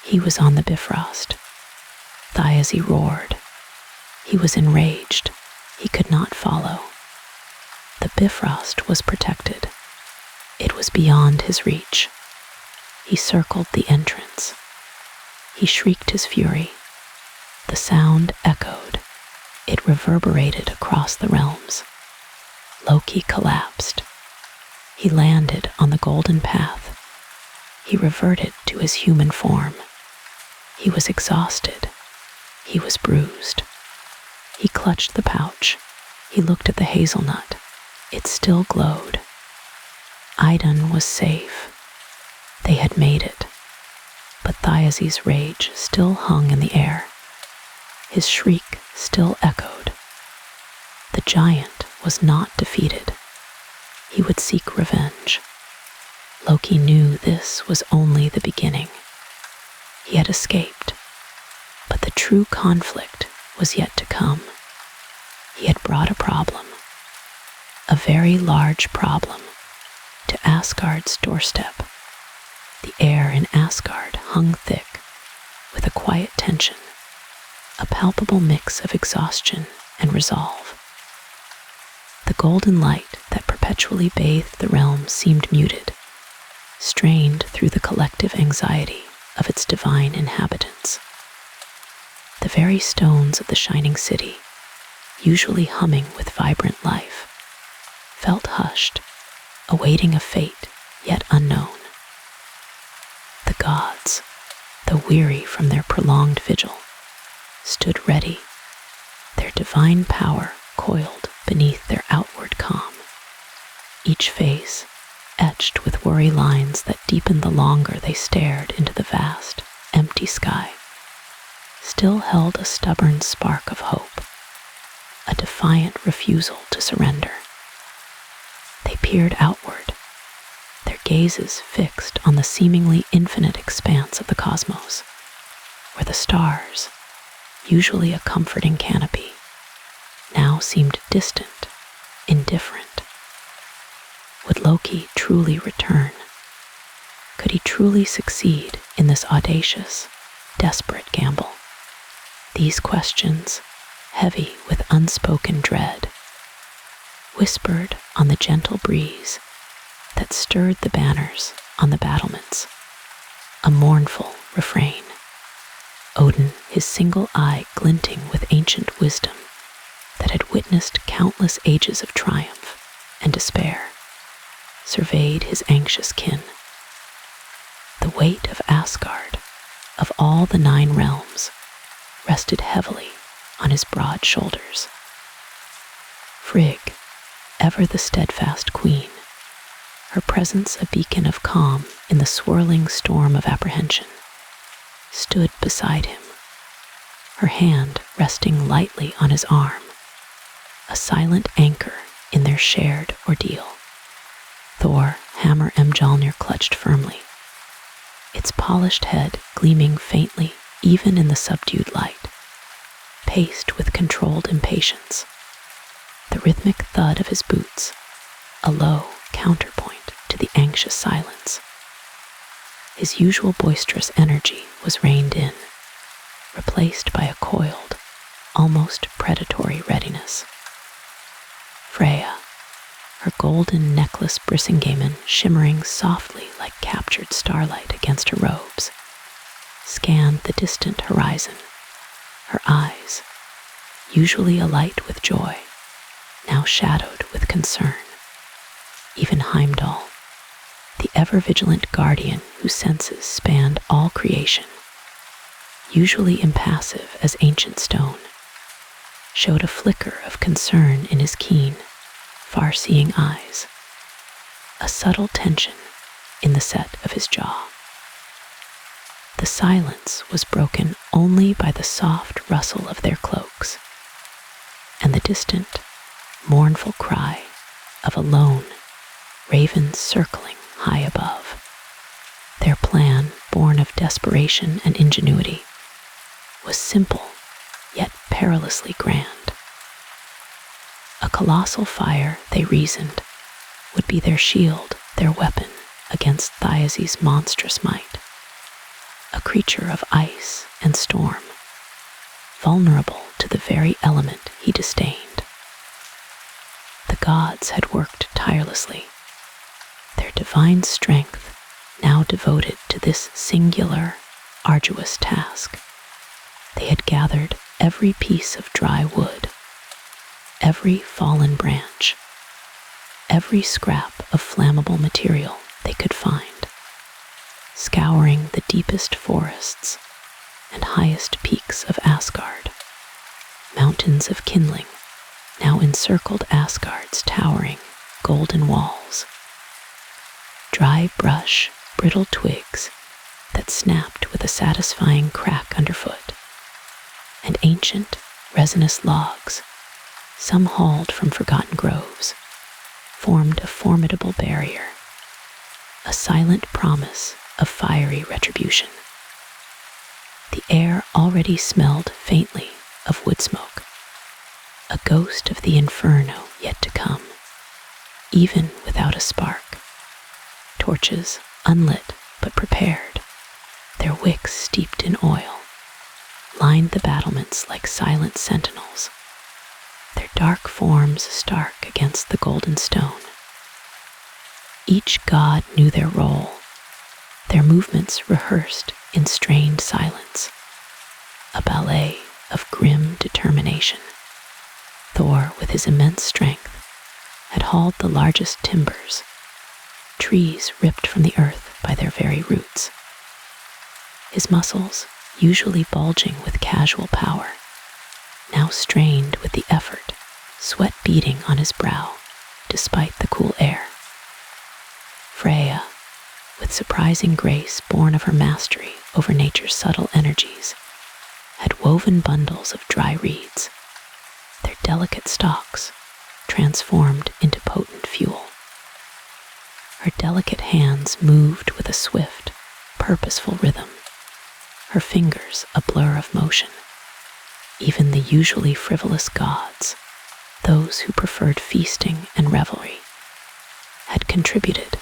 He was on the Bifrost. Thiazi roared. He was enraged. He could not follow. The Bifrost was protected. It was beyond his reach. He circled the entrance. He shrieked his fury. The sound echoed. It reverberated across the realms. Loki collapsed. He landed on the golden path. He reverted to his human form. He was exhausted. He was bruised. He clutched the pouch. He looked at the hazelnut. It still glowed. Idun was safe. They had made it. But Thiazi's rage still hung in the air. His shriek still echoed. The giant was not defeated. He would seek revenge. Loki knew this was only the beginning. He had escaped, but the true conflict was yet to come. He had brought a problem, a very large problem, to Asgard's doorstep. The air in Asgard hung thick with a quiet tension, a palpable mix of exhaustion and resolve. The golden light that perpetually bathed the realm seemed muted, strained through the collective anxiety of its divine inhabitants. The very stones of the shining city, usually humming with vibrant life, felt hushed, awaiting a fate yet unknown. The gods, though weary from their prolonged vigil, stood ready, their divine power coiled beneath their outward calm. Each face etched with worry lines that deepened the longer they stared into the vast, empty sky, still held a stubborn spark of hope, a defiant refusal to surrender. They peered outward, their gazes fixed on the seemingly infinite expanse of the cosmos, where the stars, usually a comforting canopy, now seemed distant, indifferent. Would Loki truly return? Could he truly succeed in this audacious, desperate gamble? These questions, heavy with unspoken dread, whispered on the gentle breeze that stirred the banners on the battlements, a mournful refrain. Odin, his single eye glinting with ancient wisdom that had witnessed countless ages of triumph and despair, surveyed his anxious kin. The weight of Asgard, of all the 9 realms, rested heavily on his broad shoulders. Frigg, ever the steadfast queen, her presence a beacon of calm in the swirling storm of apprehension, stood beside him, her hand resting lightly on his arm, a silent anchor in their shared ordeal. Thor, hammer Mjolnir clutched firmly, its polished head gleaming faintly even in the subdued light, paced with controlled impatience. The rhythmic thud of his boots, a low counterpoint to the anxious silence. His usual boisterous energy was reined in, replaced by a coiled, almost predatory readiness. Freya, her golden necklace brisingamen shimmering softly like captured starlight against her robes, scanned the distant horizon, her eyes, usually alight with joy, now shadowed with concern. Even Heimdall, the ever-vigilant guardian whose senses spanned all creation, usually impassive as ancient stone, showed a flicker of concern in his keen, far-seeing eyes, a subtle tension in the set of his jaw. The silence was broken only by the soft rustle of their cloaks and the distant, mournful cry of a lone raven circling high above. Their plan, born of desperation and ingenuity, was simple yet perilously grand. A colossal fire, they reasoned, would be their shield, their weapon against Thyes's monstrous might, a creature of ice and storm, vulnerable to the very element he disdained. The gods had worked tirelessly, their divine strength now devoted to this singular, arduous task. They had gathered every piece of dry wood, every fallen branch, every scrap of flammable material they could find, scouring the deepest forests and highest peaks of Asgard. Mountains of kindling now encircled Asgard's towering golden walls. Dry brush, brittle twigs that snapped with a satisfying crack underfoot, and ancient, resinous logs, some hauled from forgotten groves, formed a formidable barrier, a silent promise of fiery retribution. The air already smelled faintly of wood smoke, a ghost of the inferno yet to come, even without a spark. Torches, unlit but prepared, their wicks steeped in oil, lined the battlements like silent sentinels, their dark forms stark against the golden stone. Each god knew their role, their movements rehearsed in strained silence, a ballet of grim determination. Thor, with his immense strength, had hauled the largest timbers, trees ripped from the earth by their very roots. His muscles, usually bulging with casual power, now strained with the effort, sweat beading on his brow despite the cool air. Freya, with surprising grace born of her mastery over nature's subtle energies, had woven bundles of dry reeds, their delicate stalks transformed into potent fuel. Her delicate hands moved with a swift, purposeful rhythm, her fingers a blur of motion. Even the usually frivolous gods, those who preferred feasting and revelry, had contributed,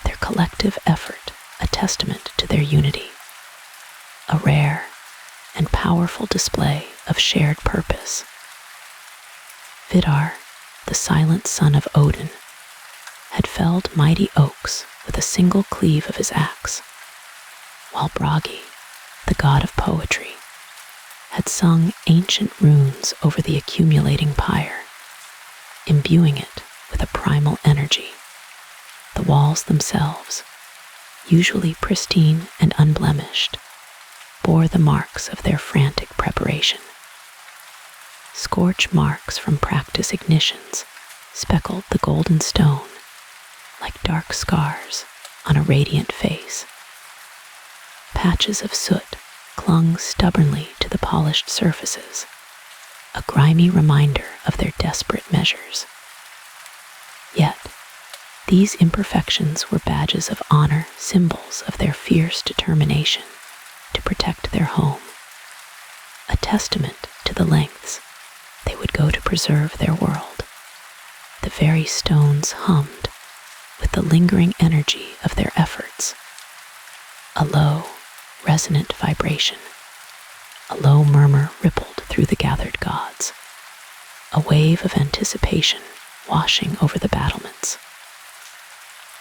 their collective effort a testament to their unity, a rare and powerful display of shared purpose. Vidar, the silent son of Odin, had felled mighty oaks with a single cleave of his axe, while Bragi, the god of poetry, had sung ancient runes over the accumulating pyre, imbuing it with a primal energy. The walls themselves, usually pristine and unblemished, bore the marks of their frantic preparation. Scorch marks from practice ignitions speckled the golden stone like dark scars on a radiant face. Patches of soot clung stubbornly to the polished surfaces, a grimy reminder of their desperate measures. Yet, these imperfections were badges of honor, symbols of their fierce determination to protect their home, a testament to the lengths they would go to preserve their world. The very stones hummed with the lingering energy of their efforts. A low, resonant vibration, a low murmur rippled through the gathered gods, a wave of anticipation washing over the battlements.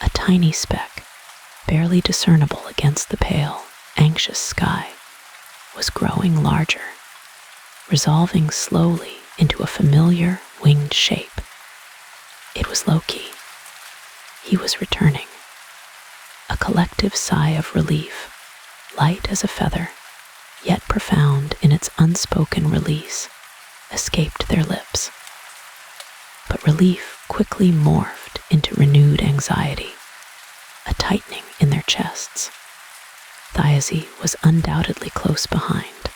A tiny speck, barely discernible against the pale, anxious sky, was growing larger, resolving slowly into a familiar winged shape. It was Loki. He was returning. A collective sigh of relief, light as a feather, yet profound in its unspoken release, escaped their lips. But relief quickly morphed into renewed anxiety, a a tightening in their chests. Thyese was undoubtedly close behind,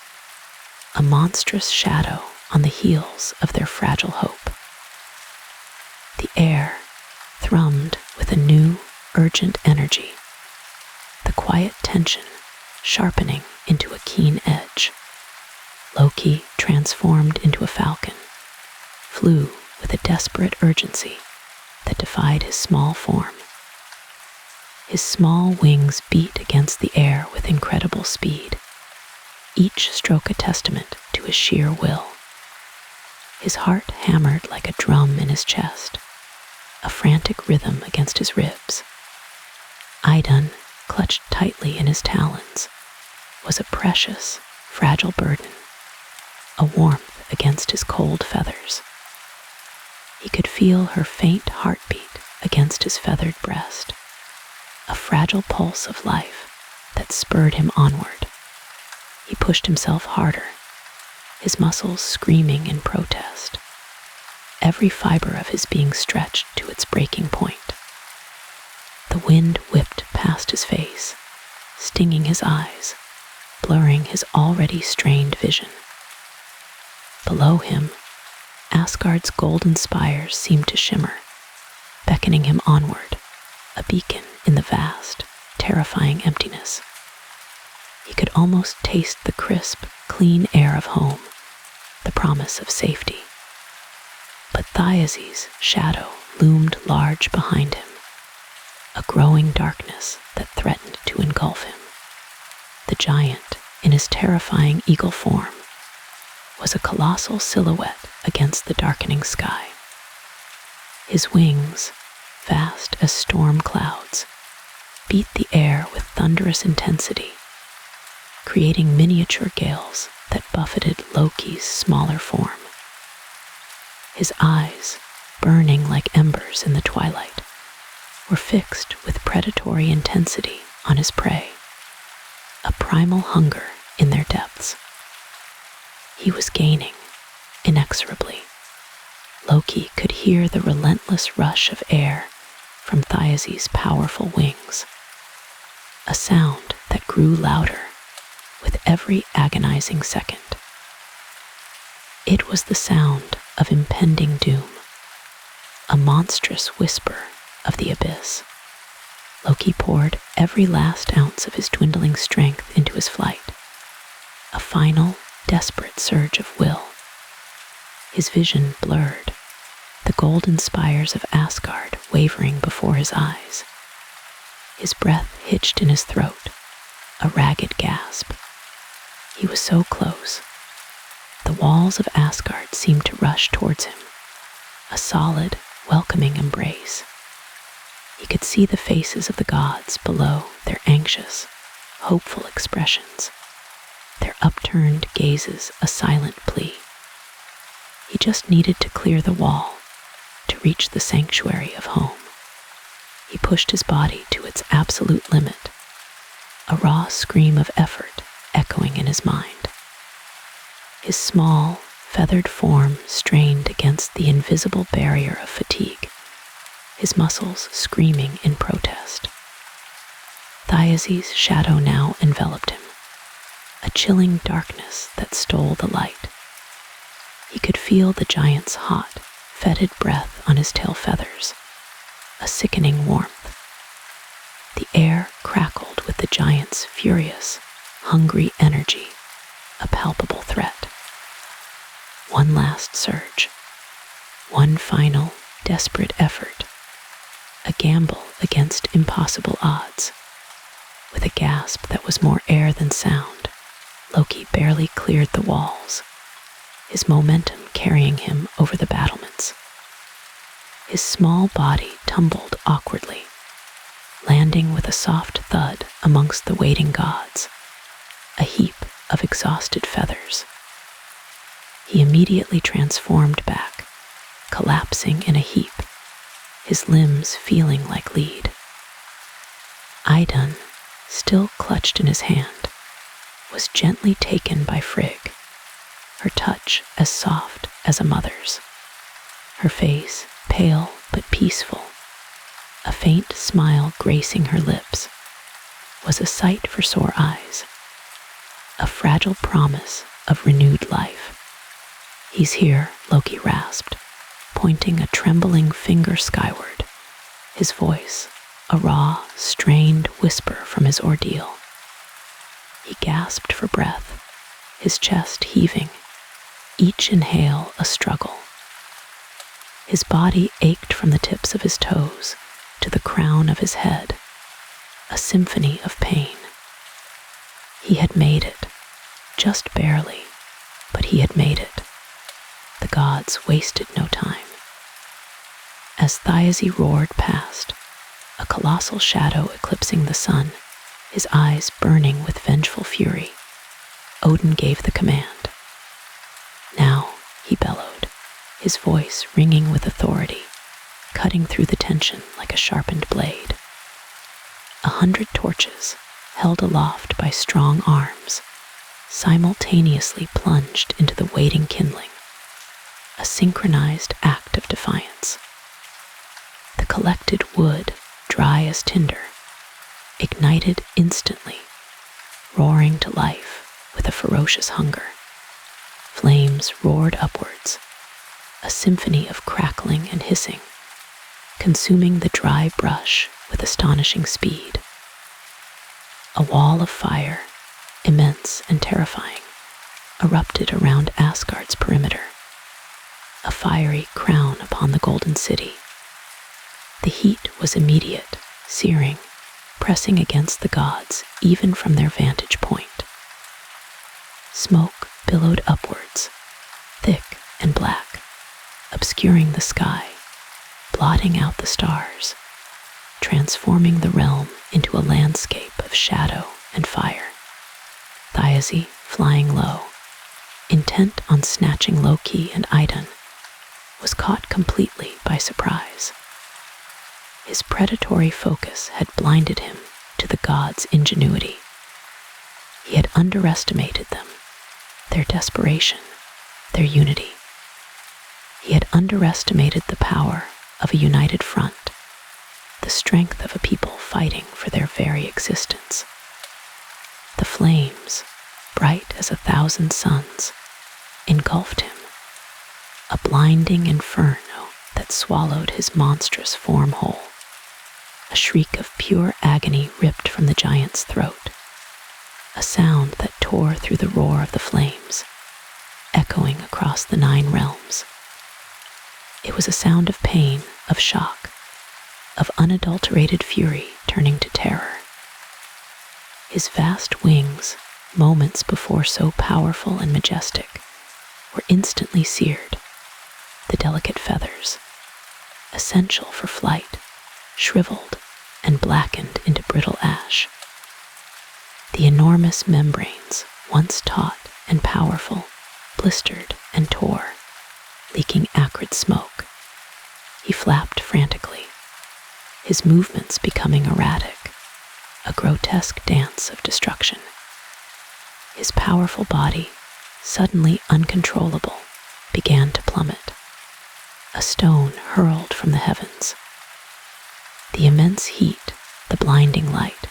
a monstrous shadow on the heels of their fragile hope. The air thrummed with a new, urgent energy, the quiet tension sharpening into a keen edge. Loki, transformed into a falcon, flew with a desperate urgency that defied his small form. His small wings beat against the air with incredible speed, each stroke a testament to his sheer will. His heart hammered like a drum in his chest, a frantic rhythm against his ribs. Idun, clutched tightly in his talons, was a precious, fragile burden, a warmth against his cold feathers. He could feel her faint heartbeat against his feathered breast, a fragile pulse of life that spurred him onward. He pushed himself harder, his muscles screaming in protest, every fiber of his being stretched to its breaking point. The wind whipped past his face, stinging his eyes, blurring his already strained vision. Below him, Asgard's golden spires seemed to shimmer, beckoning him onward, a beacon in the vast, terrifying emptiness. He could almost taste the crisp, clean air of home, the promise of safety. But Thyase's shadow loomed large behind him, a growing darkness that threatened to engulf him. The giant, in his terrifying eagle form, was a colossal silhouette against the darkening sky. His wings, vast as storm clouds, beat the air with thunderous intensity, creating miniature gales that buffeted Loki's smaller form. His eyes, burning like embers in the twilight, were fixed with predatory intensity on his prey, a primal hunger in their depths. He was gaining, inexorably. Loki could hear the relentless rush of air from Thyase's powerful wings, a sound that grew louder with every agonizing second. It was the sound of impending doom, a monstrous whisper of the abyss. Loki poured every last ounce of his dwindling strength into his flight, a final, desperate surge of will. His vision blurred, the golden spires of Asgard wavering before his eyes. His breath hitched in his throat, a ragged gasp. He was so close. The walls of Asgard seemed to rush towards him, a solid, welcoming embrace. He could see the faces of the gods below their anxious, hopeful expressions, their upturned gazes a silent plea. He just needed to clear the wall to reach the sanctuary of home. He pushed his body to its absolute limit, a raw scream of effort echoing in his mind. His small, feathered form strained against the invisible barrier of fatigue, his muscles screaming in protest. Thyase's shadow now enveloped him, a chilling darkness that stole the light. He could feel the giant's hot, fetid breath on his tail feathers, a sickening warmth. The air crackled with the giant's furious, hungry energy, a palpable threat. One last surge, one final, desperate effort, a gamble against impossible odds. With a gasp that was more air than sound, Loki barely cleared the walls, his momentum carrying him over the battlements. His small body tumbled awkwardly, landing with a soft thud amongst the waiting gods, a heap of exhausted feathers. He immediately transformed back, collapsing in a heap, his limbs feeling like lead. Idun, still clutched in his hand, was gently taken by Frigg, her touch as soft as a mother's, her face pale but peaceful, a faint smile gracing her lips, was a sight for sore eyes, a fragile promise of renewed life. "He's here," Loki rasped, pointing a trembling finger skyward, his voice a raw, strained whisper from his ordeal. He gasped for breath, his chest heaving, each inhale a struggle. His body ached from the tips of his toes to the crown of his head, a symphony of pain. He had made it, just barely, but he had made it. The gods wasted no time. As Thyese roared past, a colossal shadow eclipsing the sun, his eyes burning with vengeful fury, Odin gave the command. "Now," he bellowed, his voice ringing with authority, cutting through the tension like a sharpened blade. 100 torches, held aloft by strong arms, simultaneously plunged into the waiting kindling, a synchronized act of defiance. The collected wood, dry as tinder, ignited instantly, roaring to life with a ferocious hunger. Flames roared upwards, a symphony of crackling and hissing, consuming the dry brush with astonishing speed. A wall of fire, immense and terrifying, erupted around Asgard's perimeter, a fiery crown upon the golden city. The heat was immediate, searing, pressing against the gods even from their vantage point. Smoke billowed upwards, thick and black, obscuring the sky, blotting out the stars, transforming the realm into a landscape of shadow and fire. Thyese, flying low, intent on snatching Loki and Idun, was caught completely by surprise. His predatory focus had blinded him to the gods' ingenuity. He had underestimated them, their desperation, their unity. He had underestimated the power of a united front, the strength of a people fighting for their very existence. The flames, bright as 1,000 suns, engulfed him, a blinding inferno that swallowed his monstrous form whole. A shriek of pure agony ripped from the giant's throat, a sound that tore through the roar of the flames, echoing across the 9 realms. It was a sound of pain, of shock, of unadulterated fury turning to terror. His vast wings, moments before so powerful and majestic, were instantly seared. The delicate feathers, essential for flight, shriveled and blackened into brittle ash. The enormous membranes, once taut and powerful, blistered and tore, leaking acrid smoke. He flapped frantically, his movements becoming erratic, a grotesque dance of destruction. His powerful body, suddenly uncontrollable, began to plummet. A stone hurled from the heavens. The immense heat, the blinding light,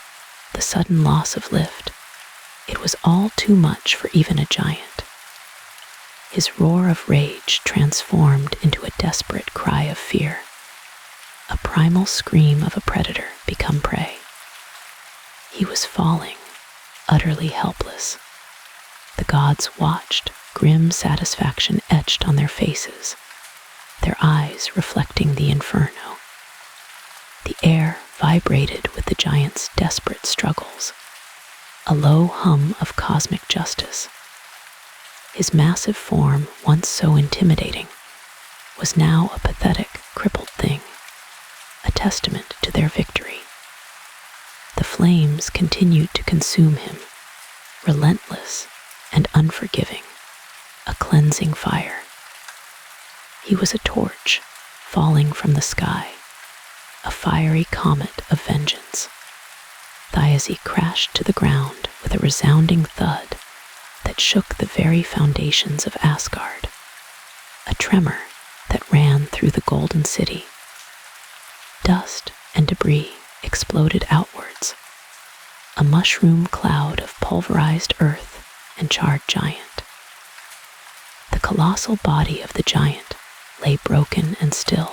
the sudden loss of lift, it was all too much for even a giant. His roar of rage transformed into a desperate cry of fear, a primal scream of a predator become prey. He was falling, utterly helpless. The gods watched, grim satisfaction etched on their faces, their eyes reflecting the inferno. The air vibrated with the giant's desperate struggles, a low hum of cosmic justice. His massive form, once so intimidating, was now a pathetic, crippled thing, a testament to their victory. The flames continued to consume him, relentless and unforgiving, a cleansing fire. He was a torch falling from the sky, a fiery comet of vengeance. Thyese crashed to the ground with a resounding thud that shook the very foundations of Asgard, a tremor that ran through the golden city. Dust and debris exploded outwards, a mushroom cloud of pulverized earth and charred giant. The colossal body of the giant lay broken and still,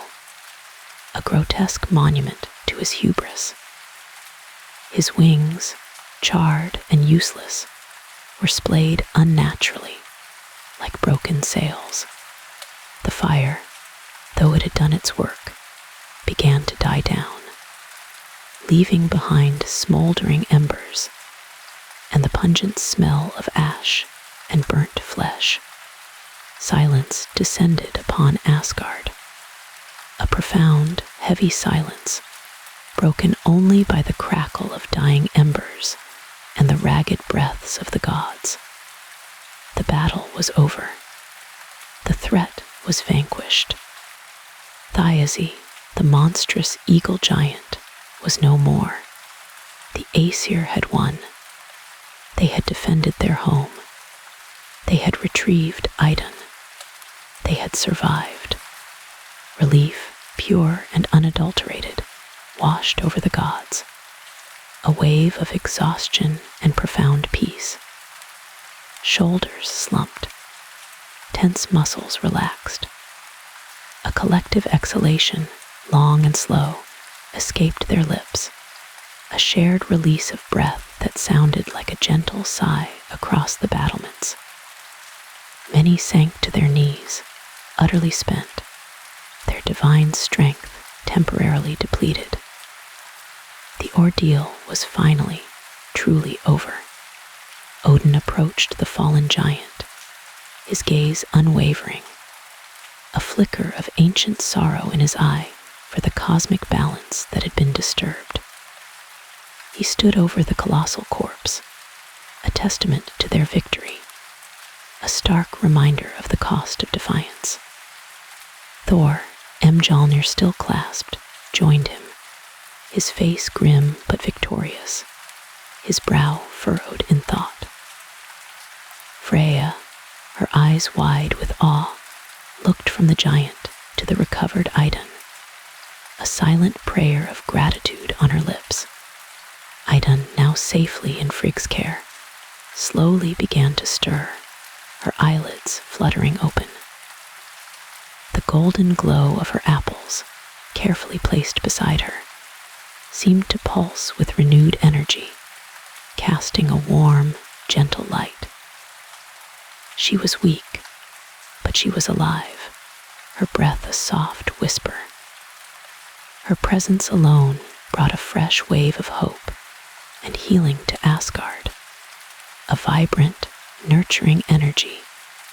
a grotesque monument to his hubris. His wings, charred and useless, were splayed unnaturally, like broken sails. The fire, though it had done its work, began to die down, leaving behind smoldering embers and the pungent smell of ash and burnt flesh. Silence descended upon Asgard, a profound, heavy silence, broken only by the crackle of dying embers and the ragged breaths of the gods. The battle was over. The threat was vanquished. Thiazi, the monstrous eagle giant, was no more. The Aesir had won. They had defended their home. They had retrieved Idun. They had survived. Relief, pure and unadulterated, washed over the gods. A wave of exhaustion and profound peace. Shoulders slumped. Tense muscles relaxed. A collective exhalation, long and slow, escaped their lips, a shared release of breath that sounded like a gentle sigh across the battlements. Many sank to their knees, utterly spent, their divine strength temporarily depleted. The ordeal was finally, truly over. Odin approached the fallen giant, his gaze unwavering, a flicker of ancient sorrow in his eye for the cosmic balance that had been disturbed. He stood over the colossal corpse, a testament to their victory, a stark reminder of the cost of defiance. Thor, Mjolnir still clasped, joined him, his face grim but victorious, his brow furrowed in thought. Freya, her eyes wide with awe, looked from the giant to the recovered Idun, a silent prayer of gratitude on her lips. Idun, now safely in Frigg's care, slowly began to stir, her eyelids fluttering open. The golden glow of her apples, carefully placed beside her, seemed to pulse with renewed energy, casting a warm, gentle light. She was weak, but she was alive, her breath a soft whisper. Her presence alone brought a fresh wave of hope and healing to Asgard, a vibrant, nurturing energy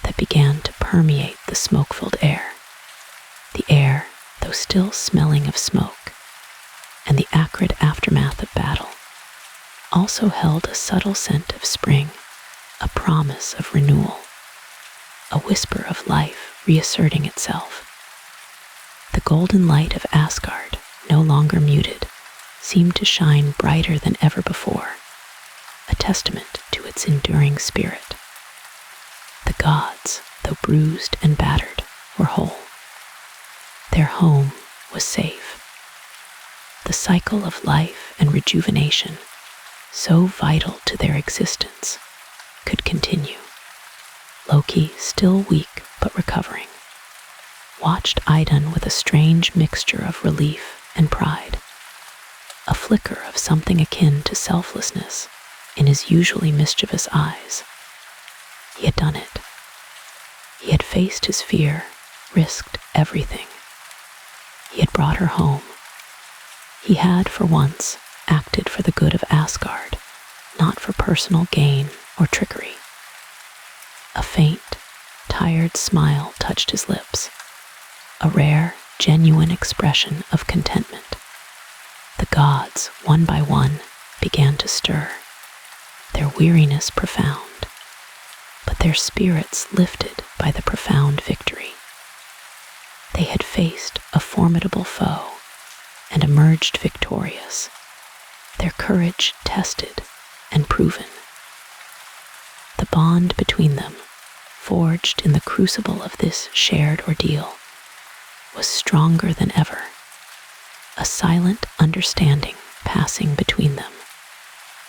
that began to permeate the smoke-filled air. The air, though still smelling of smoke, and the acrid aftermath of battle, also held a subtle scent of spring, a promise of renewal, a whisper of life reasserting itself. The golden light of Asgard, no longer muted, seemed to shine brighter than ever before, a testament to its enduring spirit. The gods, though bruised and battered, were whole. Their home was safe. The cycle of life and rejuvenation, so vital to their existence, could continue. Loki, still weak but recovering, watched Idun with a strange mixture of relief and pride, a flicker of something akin to selflessness in his usually mischievous eyes. He had done it. He had faced his fear, risked everything. He had brought her home. He had, for once, acted for the good of Asgard, not for personal gain or trickery. A faint, tired smile touched his lips, a rare, genuine expression of contentment. The gods, one by one, began to stir, their weariness profound, but their spirits lifted by the profound victory. They had faced a formidable foe and emerged victorious, their courage tested and proven. The bond between them, forged in the crucible of this shared ordeal, was stronger than ever, a silent understanding passing between them.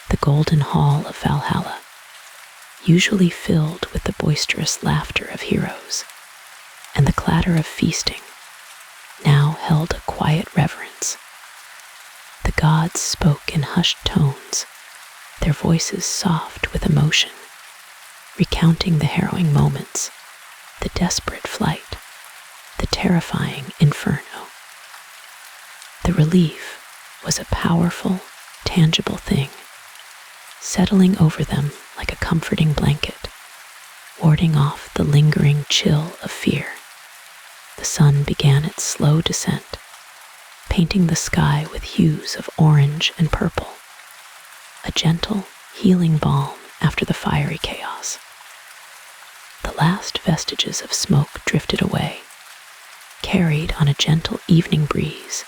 The golden hall of Valhalla, usually filled with the boisterous laughter of heroes and the clatter of feasting, now held a quiet reverence. The gods spoke in hushed tones, their voices soft with emotion, recounting the harrowing moments, the desperate flight, the terrifying inferno. The relief was a powerful, tangible thing, settling over them like a comforting blanket, warding off the lingering chill of fear. The sun began its slow descent, painting the sky with hues of orange and purple, a gentle, healing balm after the fiery chaos. The last vestiges of smoke drifted away, carried on a gentle evening breeze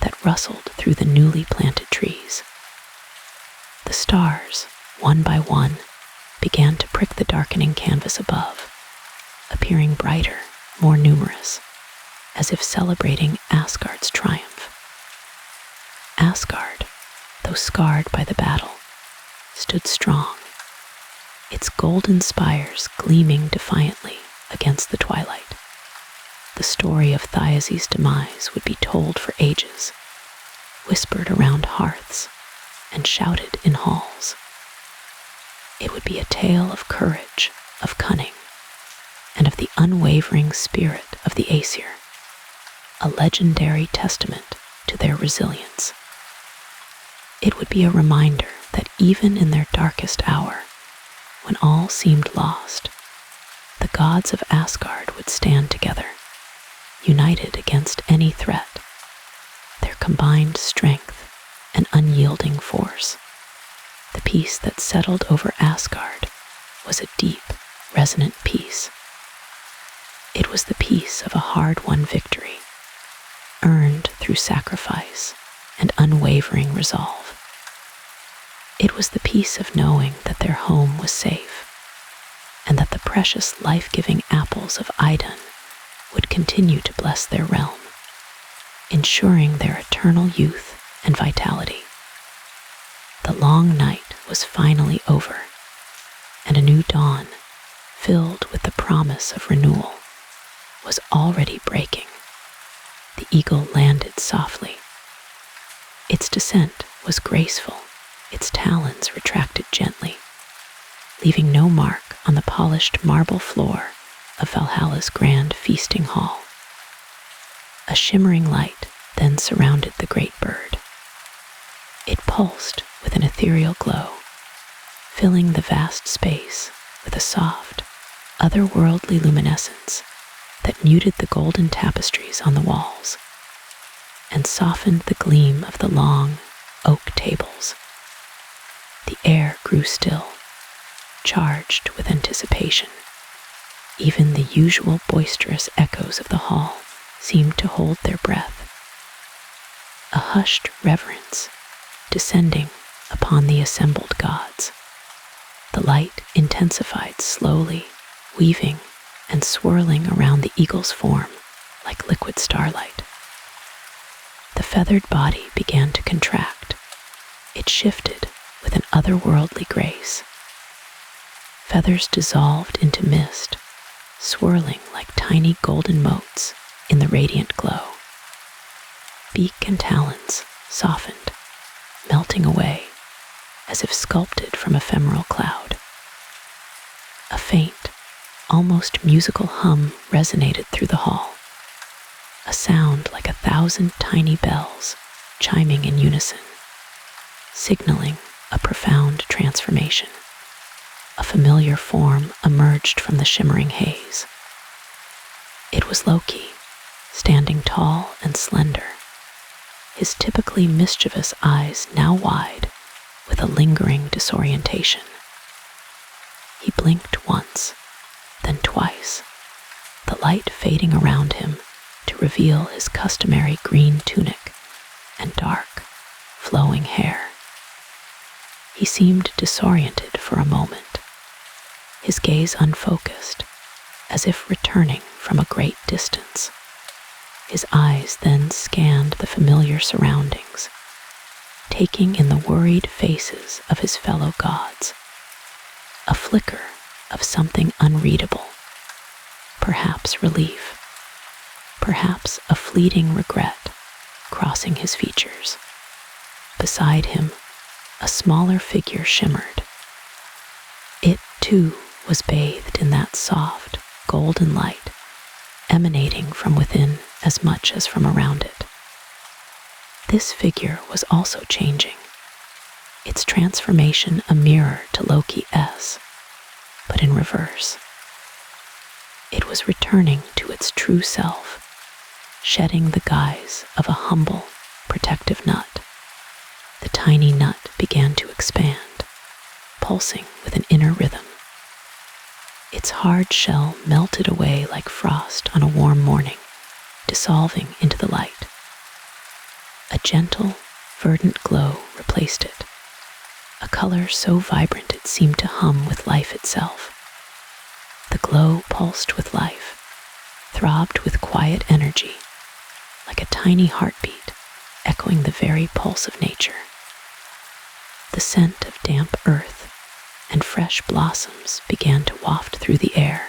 that rustled through the newly planted trees. The stars, one by one, began to prick the darkening canvas above, appearing brighter, more numerous, as if celebrating Asgard's triumph. Asgard, though scarred by the battle, stood strong, its golden spires gleaming defiantly against the twilight. The story of Thyes's demise would be told for ages, whispered around hearths and shouted in halls. It would be a tale of courage, of cunning, and of the unwavering spirit of the Aesir, a legendary testament to their resilience. It would be a reminder that even in their darkest hour, when all seemed lost, the gods of Asgard would stand together, united against any threat, their combined strength and unyielding force. The peace that settled over Asgard was a deep, resonant peace. It was the peace of a hard-won victory, earned through sacrifice and unwavering resolve. It was the peace of knowing that their home was safe, and that the precious life-giving apples of Idun would continue to bless their realm, ensuring their eternal youth and vitality. The long night was finally over, and a new dawn, filled with the promise of renewal, was already breaking. The eagle landed softly. Its descent was graceful, its talons retracted gently, leaving no mark on the polished marble floor of Valhalla's grand feasting hall. A shimmering light then surrounded the great bird. It pulsed with an ethereal glow, filling the vast space with a soft, otherworldly luminescence that muted the golden tapestries on the walls and softened the gleam of the long oak tables. The air grew still, charged with anticipation. Even the usual boisterous echoes of the hall seemed to hold their breath. A hushed reverence descending upon the assembled gods. The light intensified slowly, weaving and swirling around the eagle's form like liquid starlight. The feathered body began to contract. It shifted with an otherworldly grace. Feathers dissolved into mist, swirling like tiny golden motes in the radiant glow. Beak and talons softened, melting away as if sculpted from ephemeral cloud. A faint, almost musical hum resonated through the hall, a sound like 1,000 tiny bells chiming in unison, signaling a profound transformation. A familiar form emerged from the shimmering haze. It was Loki, standing tall and slender, his typically mischievous eyes now wide with a lingering disorientation. He blinked once, then twice, the light fading around him to reveal his customary green tunic and dark, flowing hair. He seemed disoriented for a moment, his gaze unfocused, as if returning from a great distance. His eyes then scanned the familiar surroundings, taking in the worried faces of his fellow gods. A flicker of something unreadable, perhaps relief, perhaps a fleeting regret crossing his features. Beside him, a smaller figure shimmered. It, too, was bathed in that soft, golden light, emanating from within as much as from around it. This figure was also changing, its transformation a mirror to Loki's, but in reverse. It was returning to its true self, shedding the guise of a humble, protective nut. The tiny nut began to expand, pulsing with an inner rhythm. Its hard shell melted away like frost on a warm morning, dissolving into the light. A gentle, verdant glow replaced it, a color so vibrant it seemed to hum with life itself. The glow pulsed with life, throbbed with quiet energy, like a tiny heartbeat echoing the very pulse of nature. The scent of damp earth and fresh blossoms began to waft through the air,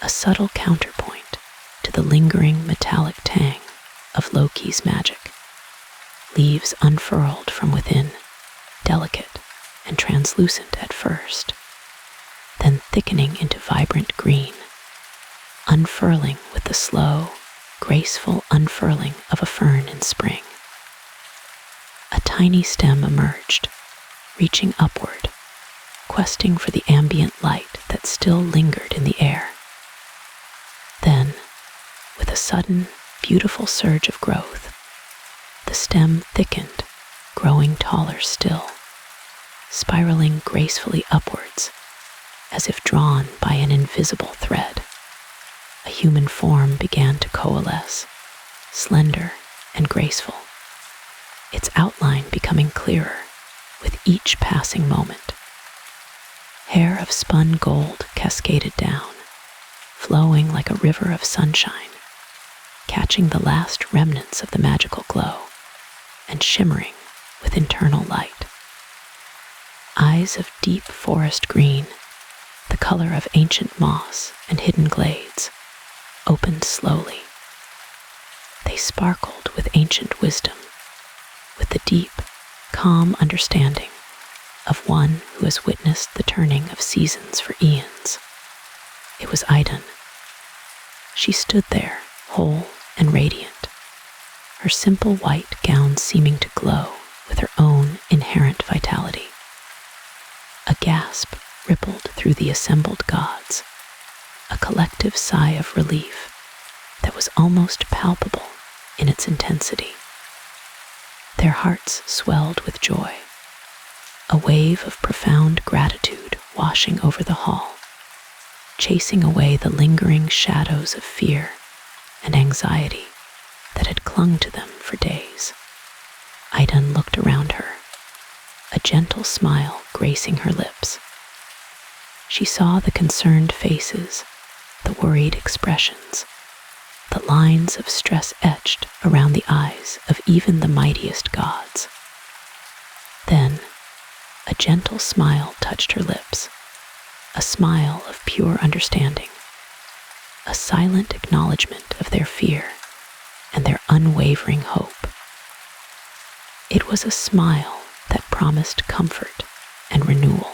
a subtle counterpoint to the lingering metallic tang of Loki's magic. Leaves unfurled from within, delicate and translucent at first, then thickening into vibrant green, unfurling with the slow, graceful unfurling of a fern in spring. A tiny stem emerged, reaching upward, questing for the ambient light that still lingered in the air. Then, with a sudden, beautiful surge of growth, the stem thickened, growing taller still, spiraling gracefully upwards, as if drawn by an invisible thread. A human form began to coalesce, slender and graceful, its outline becoming clearer with each passing moment. Hair of spun gold cascaded down, flowing like a river of sunshine, catching the last remnants of the magical glow and shimmering with internal light. Eyes of deep forest green, the color of ancient moss and hidden glades, opened slowly. They sparkled with ancient wisdom, with the deep, calm understanding of one who has witnessed the turning of seasons for eons. It was Idun. She stood there, whole and radiant, her simple white gown seeming to glow with her own inherent vitality. A gasp rippled through the assembled gods, a collective sigh of relief that was almost palpable in its intensity. Their hearts swelled with joy, a wave of profound gratitude washing over the hall, chasing away the lingering shadows of fear and anxiety that had clung to them for days. Idun looked around her, a gentle smile gracing her lips. She saw the concerned faces, the worried expressions, the lines of stress etched around the eyes of even the mightiest gods. Then, a gentle smile touched her lips, a smile of pure understanding, a silent acknowledgement of their fear and their unwavering hope. It was a smile that promised comfort and renewal.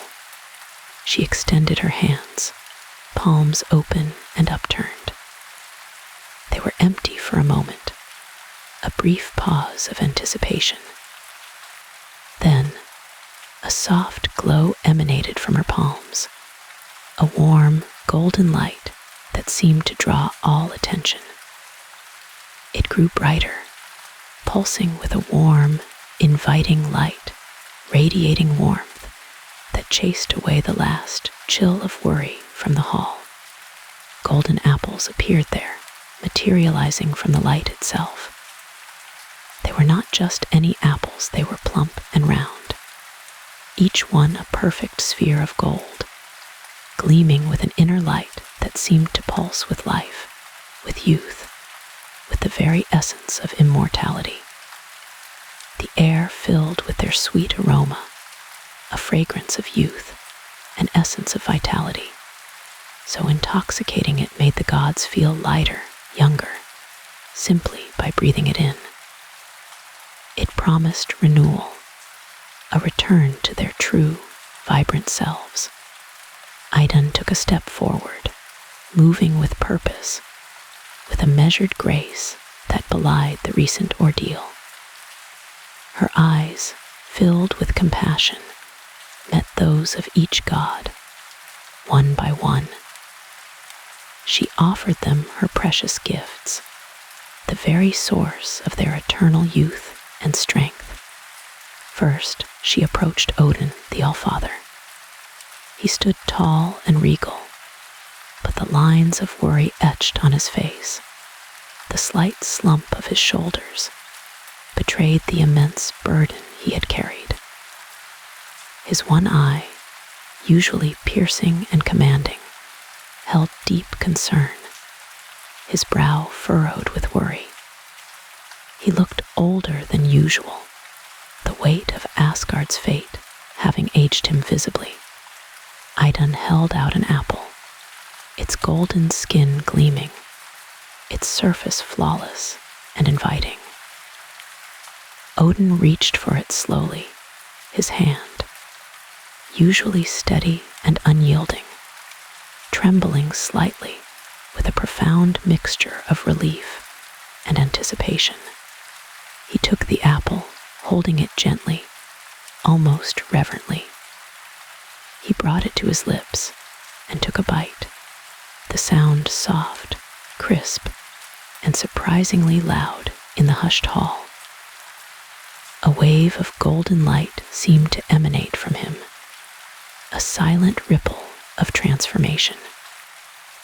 She extended her hands, palms open and upturned. They were empty for a moment, a brief pause of anticipation. Then, a soft glow emanated from her palms, a warm, golden light that seemed to draw all attention. It grew brighter, pulsing with a warm, inviting light, radiating warmth that chased away the last chill of worry from the hall. Golden apples appeared there, materializing from the light itself. They were not just any apples, they were plump and round, each one a perfect sphere of gold, gleaming with an inner light that seemed to pulse with life, with youth, with the very essence of immortality. The air filled with their sweet aroma, a fragrance of youth, an essence of vitality. So intoxicating it made the gods feel lighter, younger, simply by breathing it in. It promised renewal, a return to their true, vibrant selves. Idun took a step forward, moving with purpose, with a measured grace that belied the recent ordeal. Her eyes, filled with compassion, met those of each god, one by one. She offered them her precious gifts, the very source of their eternal youth and strength. First, she approached Odin, the Allfather. He stood tall and regal, but the lines of worry etched on his face, the slight slump of his shoulders, betrayed the immense burden he had carried. His one eye, usually piercing and commanding, held deep concern, his brow furrowed with worry. He looked older than usual, the weight of Asgard's fate having aged him visibly. Idun held out an apple, its golden skin gleaming, its surface flawless and inviting. Odin reached for it slowly, his hand, usually steady and unyielding, trembling slightly with a profound mixture of relief and anticipation. He took the apple, holding it gently, almost reverently. He brought it to his lips and took a bite, the sound soft, crisp, and surprisingly loud in the hushed hall. A wave of golden light seemed to emanate from him, a silent ripple of transformation.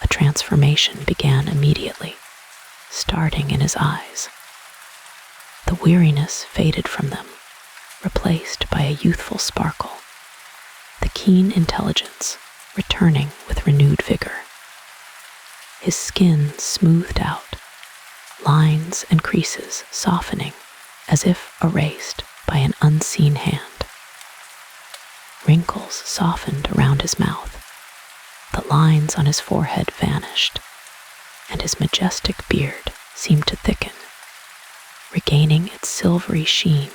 A transformation began immediately, starting in his eyes. The weariness faded from them, replaced by a youthful sparkle, the keen intelligence returning with renewed vigor. His skin smoothed out, lines and creases softening as if erased by an unseen hand. Wrinkles softened around his mouth, the lines on his forehead vanished, and his majestic beard seemed to thicken, regaining its silvery sheen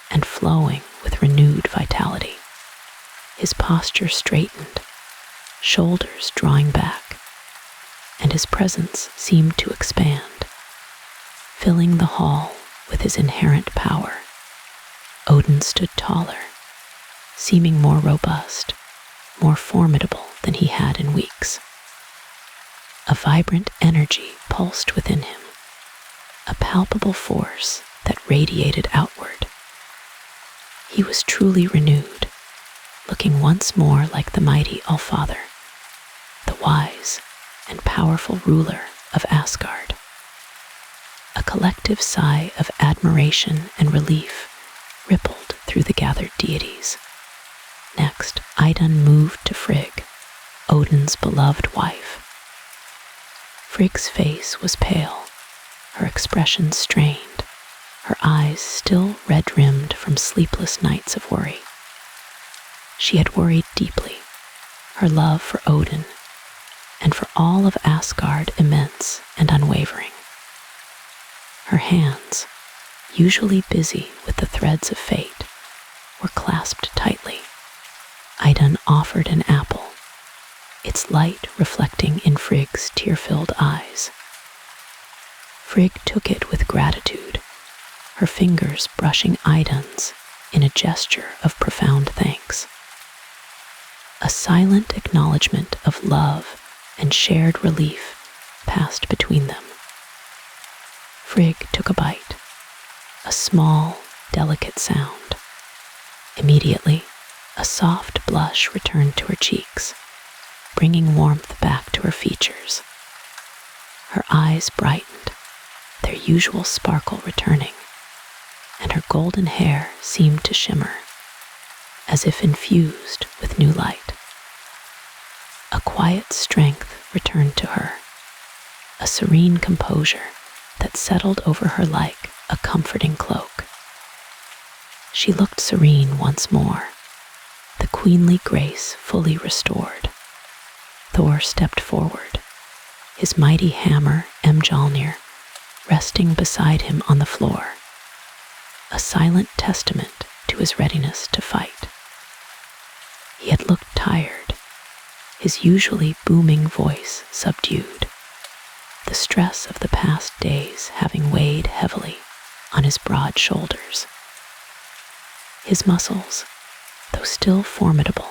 and flowing with renewed vitality. His posture straightened, shoulders drawing back, and his presence seemed to expand, filling the hall with his inherent power. Odin stood taller, seeming more robust, more formidable than he had in weeks. A vibrant energy pulsed within him, a palpable force that radiated outward. He was truly renewed, looking once more like the mighty Allfather, the wise and powerful ruler of Asgard. A collective sigh of admiration and relief rippled through the gathered deities. Next, Idun moved to Frigg, Odin's beloved wife. Frigg's face was pale, her expression strained, her eyes still red-rimmed from sleepless nights of worry. She had worried deeply, her love for Odin and for all of Asgard immense and unwavering. Her hands, usually busy with the threads of fate, were clasped tightly. Idun offered an apple, its light reflecting in Frigg's tear-filled eyes. Frigg took it with gratitude, her fingers brushing Idun's in a gesture of profound thanks. A silent acknowledgement of love and shared relief passed between them. Frigg took a bite, a small, delicate sound. Immediately, a soft blush returned to her cheeks, bringing warmth back to her features. Her eyes brightened, their usual sparkle returning, and her golden hair seemed to shimmer, as if infused with new light. A quiet strength returned to her, a serene composure that settled over her like a comforting cloak. She looked serene once more, the queenly grace fully restored. Thor stepped forward, his mighty hammer, Mjolnir, resting beside him on the floor, a silent testament to his readiness to fight. He had looked tired, his usually booming voice subdued, the stress of the past days having weighed heavily on his broad shoulders. His muscles, though still formidable,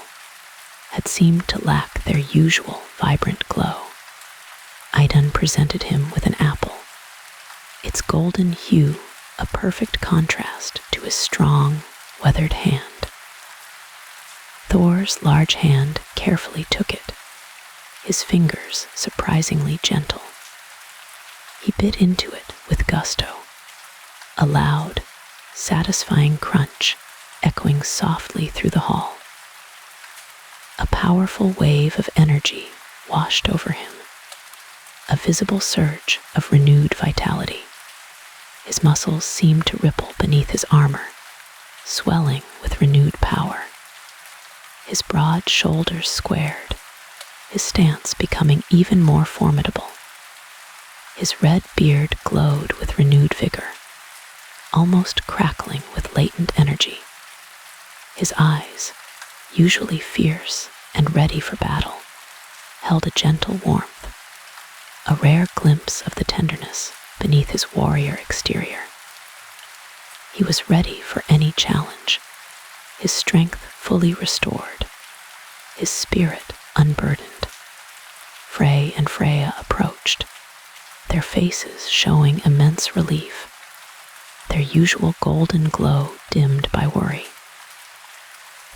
had seemed to lack their usual vibrant glow. Idun presented him with an apple, its golden hue a perfect contrast to his strong, weathered hand. Thor's large hand carefully took it, his fingers surprisingly gentle. He bit into it with gusto, a loud, satisfying crunch echoing softly through the hall. A powerful wave of energy washed over him, a visible surge of renewed vitality. His muscles seemed to ripple beneath his armor, swelling with renewed power. His broad shoulders squared, his stance becoming even more formidable. His red beard glowed with renewed vigor, almost crackling with latent energy. His eyes, usually fierce and ready for battle, held a gentle warmth, a rare glimpse of the tenderness beneath his warrior exterior. He was ready for any challenge, his strength fully restored, his spirit unburdened. Frey and Freya approached, their faces showing immense relief, their usual golden glow dimmed by worry.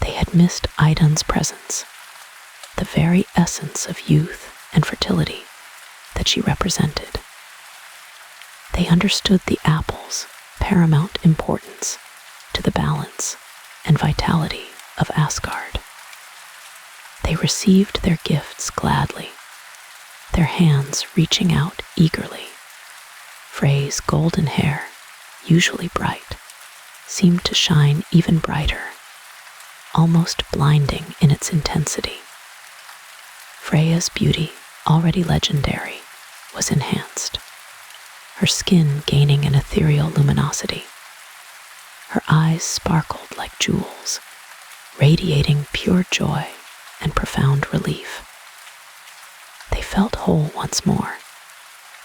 They had missed Idun's presence, the very essence of youth and fertility that she represented. They understood the apple's paramount importance to the balance and vitality of Asgard. They received their gifts gladly, their hands reaching out eagerly. Frey's golden hair, usually bright, seemed to shine even brighter, almost blinding in its intensity. Freya's beauty, already legendary, was enhanced, her skin gaining an ethereal luminosity. Her eyes sparkled like jewels, radiating pure joy and profound relief. They felt whole once more,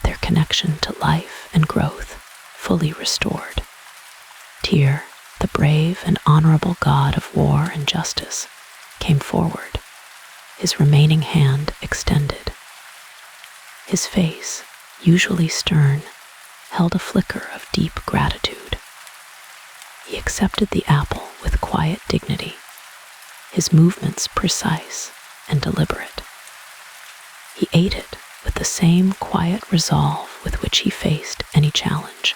their connection to life and growth fully restored. Tyr, the brave and honorable god of war and justice, came forward, his remaining hand extended. His face, usually stern, held a flicker of deep gratitude. He accepted the apple with quiet dignity, his movements precise and deliberate. He ate it with the same quiet resolve with which he faced any challenge.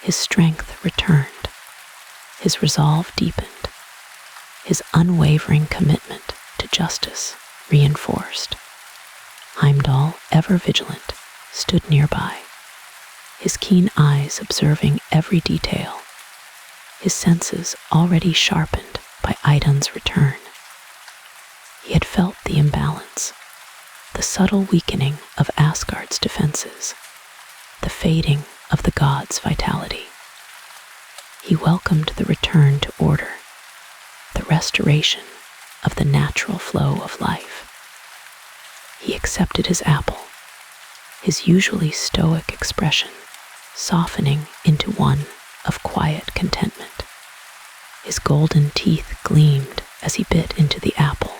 His strength returned, his resolve deepened, his unwavering commitment to justice reinforced. Heimdall, ever vigilant, stood nearby, his keen eyes observing every detail, his senses already sharpened by Idun's return. He had felt the imbalance, the subtle weakening of Asgard's defenses, the fading of the god's vitality. He welcomed the return to order, the restoration of the natural flow of life. He accepted his apple, his usually stoic expression softening into one of quiet contentment. His golden teeth gleamed as he bit into the apple,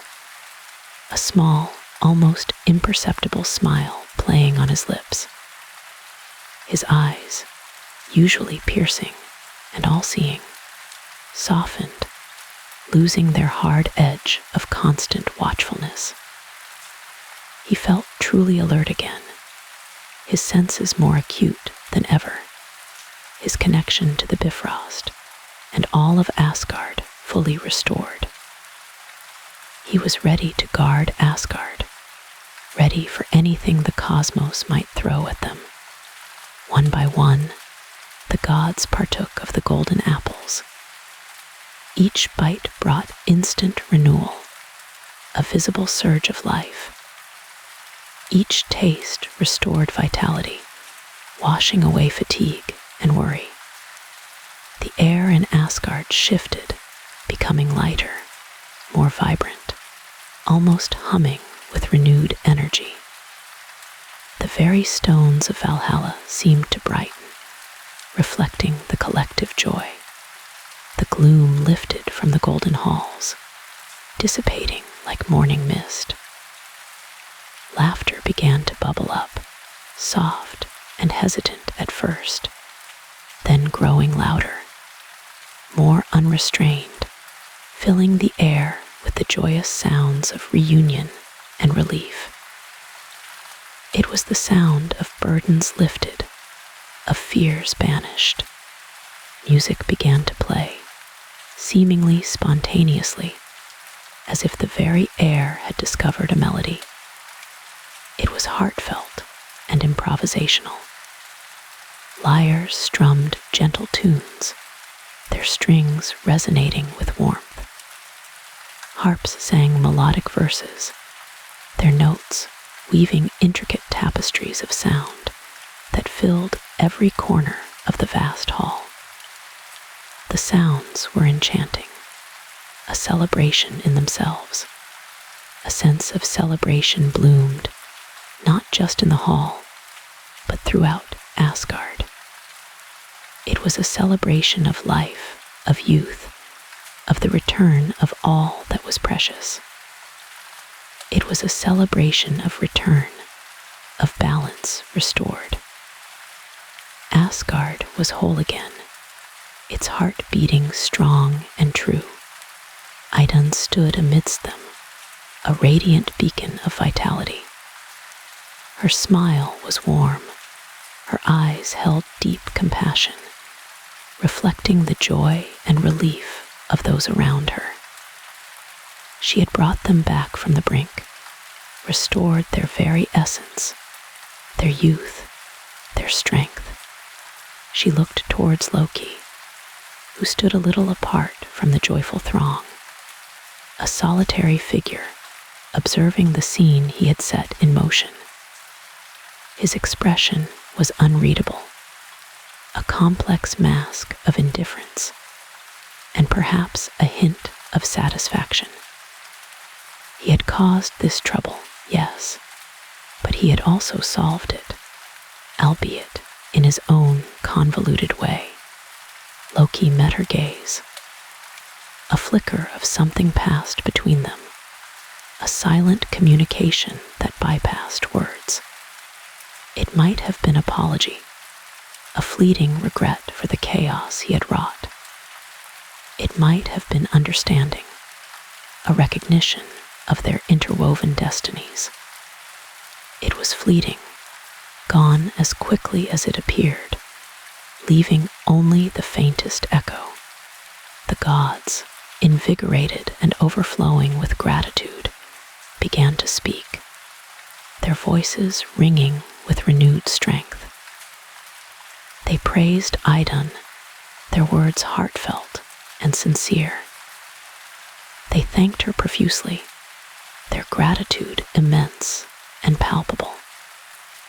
a small, almost imperceptible smile playing on his lips. His eyes, usually piercing and all-seeing, softened, losing their hard edge of constant watchfulness. He felt truly alert again, his senses more acute than ever, his connection to the Bifrost and all of Asgard fully restored. He was ready to guard Asgard, ready for anything the cosmos might throw at them, One by one, the gods partook of the golden apples. Each bite brought instant renewal, a visible surge of life. Each taste restored vitality, washing away fatigue and worry. The air in Asgard shifted, becoming lighter, more vibrant, almost humming with renewed energy. The very stones of Valhalla seemed to brighten, reflecting the collective joy. The gloom lifted from the golden halls, dissipating like morning mist. Laughter began to bubble up, soft and hesitant at first, then growing louder, more unrestrained, filling the air with the joyous sounds of reunion and relief. It was the sound of burdens lifted, of fears banished. Music began to play, seemingly spontaneously, as if the very air had discovered a melody. It was heartfelt and improvisational. Lyres strummed gentle tunes, their strings resonating with warmth. Harps sang melodic verses, their notes weaving intricate tapestries of sound that filled every corner of the vast hall. The sounds were enchanting, a celebration in themselves. A sense of celebration bloomed, not just in the hall, but throughout Asgard. It was a celebration of life, of youth, of the return of all that was precious. It was a celebration of return, of balance restored. Asgard was whole again, its heart beating strong and true. Idun stood amidst them, a radiant beacon of vitality. Her smile was warm, her eyes held deep compassion, reflecting the joy and relief of those around her. She had brought them back from the brink, restored their very essence, their youth, their strength. She looked towards Loki, who stood a little apart from the joyful throng, a solitary figure observing the scene he had set in motion. His expression was unreadable, a complex mask of indifference, and perhaps a hint of satisfaction. He had caused this trouble, yes, but he had also solved it, albeit in his own convoluted way. Loki met her gaze. A flicker of something passed between them, a silent communication that bypassed words. It might have been apology, a fleeting regret for the chaos he had wrought. It might have been understanding, a recognition of their interwoven destinies. It was fleeting, gone as quickly as it appeared, leaving only the faintest echo. The gods, invigorated and overflowing with gratitude, began to speak, their voices ringing with renewed strength. They praised Idun, their words heartfelt and sincere. They thanked her profusely, their gratitude immense and palpable.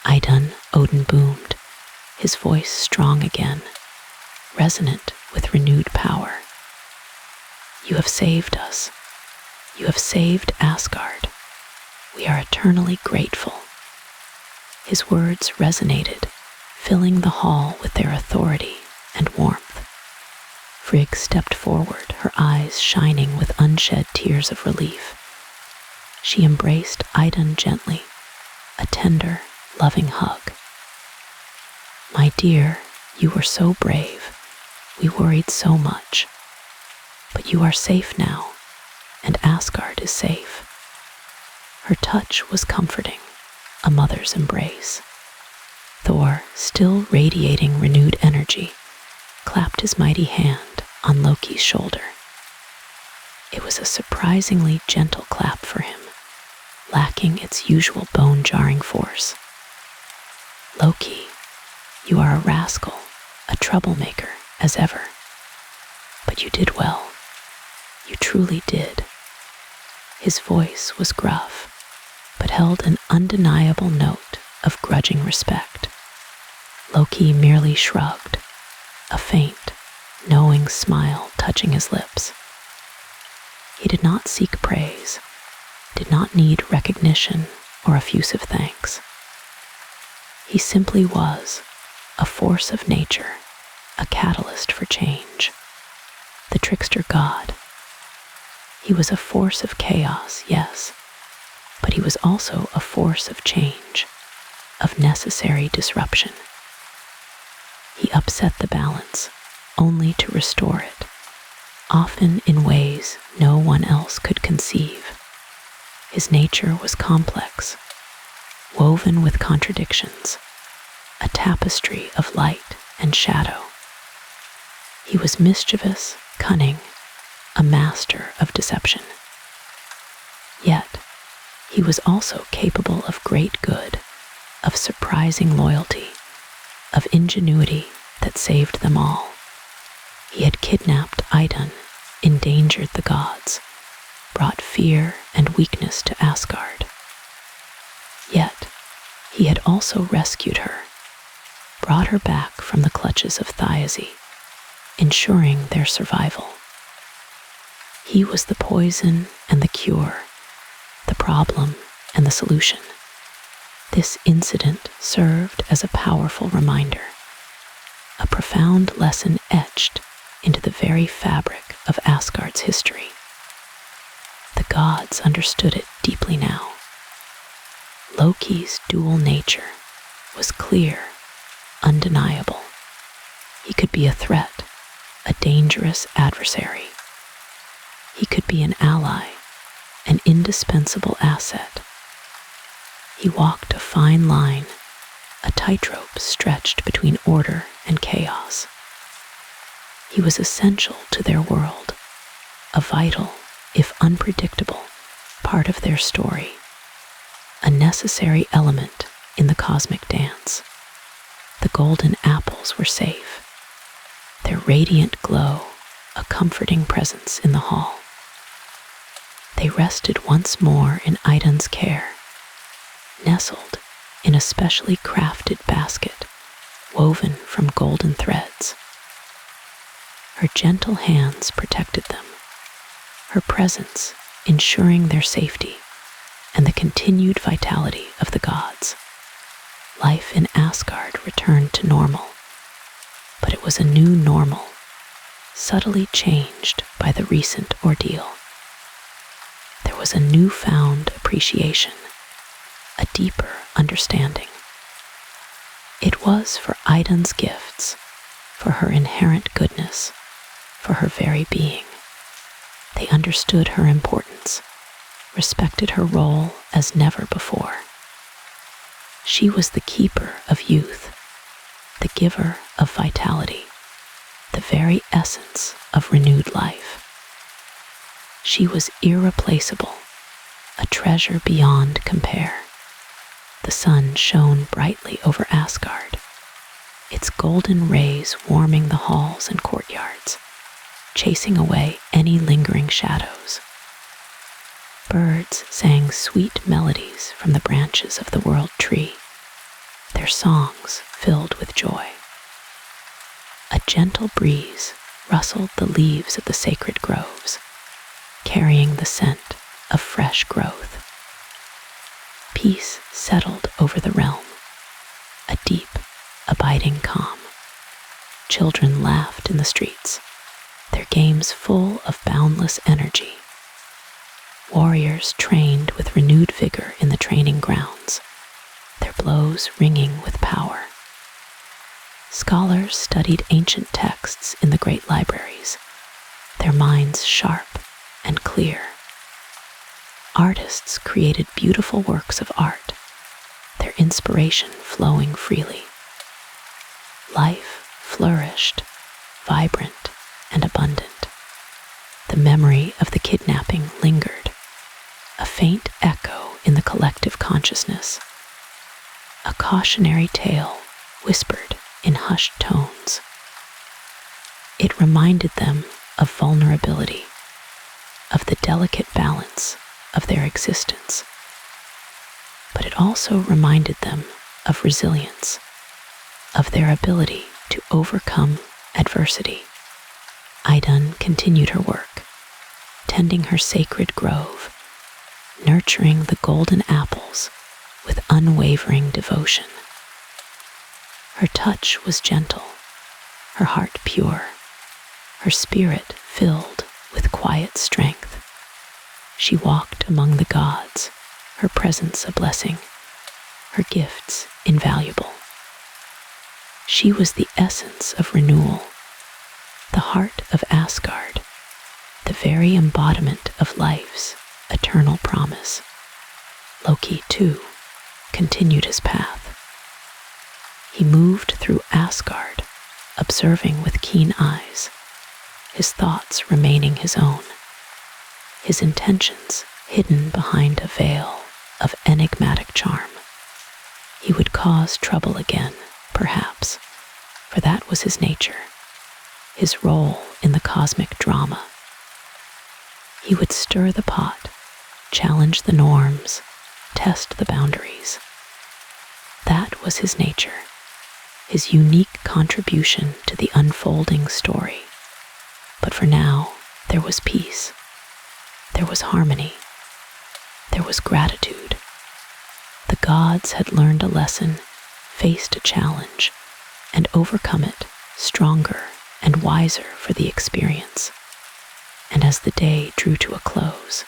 Idun, Odin boomed, his voice strong again, resonant with renewed power. You have saved us. You have saved Asgard. We are eternally grateful. His words resonated, filling the hall with their authority and warmth. Frigg stepped forward, her eyes shining with unshed tears of relief. She embraced Idun gently, a tender, loving hug. My dear, you were so brave. We worried so much. But you are safe now, and Asgard is safe. Her touch was comforting, a mother's embrace. Thor, still radiating renewed energy, clapped his mighty hand on Loki's shoulder. It was a surprisingly gentle clap for him, lacking its usual bone-jarring force. Loki, You are a rascal, a troublemaker, as ever. But you did well. You truly did. His voice was gruff, but held an undeniable note of grudging respect. Loki merely shrugged, a faint, knowing smile touching his lips. He did not seek praise, did not need recognition or effusive thanks. He simply was a force of nature, a catalyst for change, the trickster god. He was a force of chaos, yes, but he was also a force of change, of necessary disruption. He upset the balance only to restore it, often in ways no one else could conceive. His nature was complex, woven with contradictions, a tapestry of light and shadow. He was mischievous, cunning, a master of deception. Yet, he was also capable of great good, of surprising loyalty, of ingenuity that saved them all. He had kidnapped Idun, endangered the gods, brought fear and weakness to Asgard. Yet, he had also rescued her, brought her back from the clutches of Thiazi, ensuring their survival. He was the poison and the cure, the problem and the solution. This incident served as a powerful reminder, a profound lesson etched into the very fabric of Asgard's history. The gods understood it deeply now. Loki's dual nature was clear, undeniable. He could be a threat, a dangerous adversary. He could be an ally, an indispensable asset. He walked a fine line, a tightrope stretched between order and chaos. He was essential to their world, a vital, if unpredictable, part of their story, a necessary element in the cosmic dance. The golden apples were safe, their radiant glow a comforting presence in the hall. They rested once more in Idun's care, nestled in a specially crafted basket woven from golden threads. Her gentle hands protected them, her presence ensuring their safety and the continued vitality of the gods. Life in Asgard returned to normal, but it was a new normal, subtly changed by the recent ordeal. There was a newfound appreciation, a deeper understanding. It was for Idun's gifts, for her inherent goodness, for her very being. They understood her importance, respected her role as never before. She was the keeper of youth, the giver of vitality, the very essence of renewed life. She was irreplaceable, a treasure beyond compare. The sun shone brightly over Asgard, its golden rays warming the halls and courtyards, chasing away any lingering shadows. Birds sang sweet melodies from the branches of the world tree, their songs filled with joy. A gentle breeze rustled the leaves of the sacred groves, carrying the scent of fresh growth. Peace settled over the realm, a deep, abiding calm. Children laughed in the streets, their games full of boundless energy. Warriors trained with renewed vigor in the training grounds, their blows ringing with power. Scholars studied ancient texts in the great libraries, their minds sharp and clear. Artists created beautiful works of art, their inspiration flowing freely. Life flourished, vibrant and abundant. The memory of the kidnapping lingered, a faint echo in the collective consciousness. A cautionary tale whispered in hushed tones. It reminded them of vulnerability, of the delicate balance of their existence. But it also reminded them of resilience, of their ability to overcome adversity. Idun continued her work, tending her sacred grove, nurturing the golden apples with unwavering devotion. Her touch was gentle, her heart pure, her spirit filled with quiet strength. She walked among the gods, her presence a blessing, her gifts invaluable. She was the essence of renewal, the heart of Asgard, the very embodiment of life's eternal promise. Loki, too, continued his path. He moved through Asgard, observing with keen eyes, his thoughts remaining his own, his intentions hidden behind a veil of enigmatic charm. He would cause trouble again, perhaps, for that was his nature, his role in the cosmic drama. He would stir the pot, challenge the norms, test the boundaries. That was his nature, his unique contribution to the unfolding story. But for now, there was peace. There was harmony. There was gratitude. The gods had learned a lesson, faced a challenge, and overcome it, stronger and wiser for the experience. And as the day drew to a close,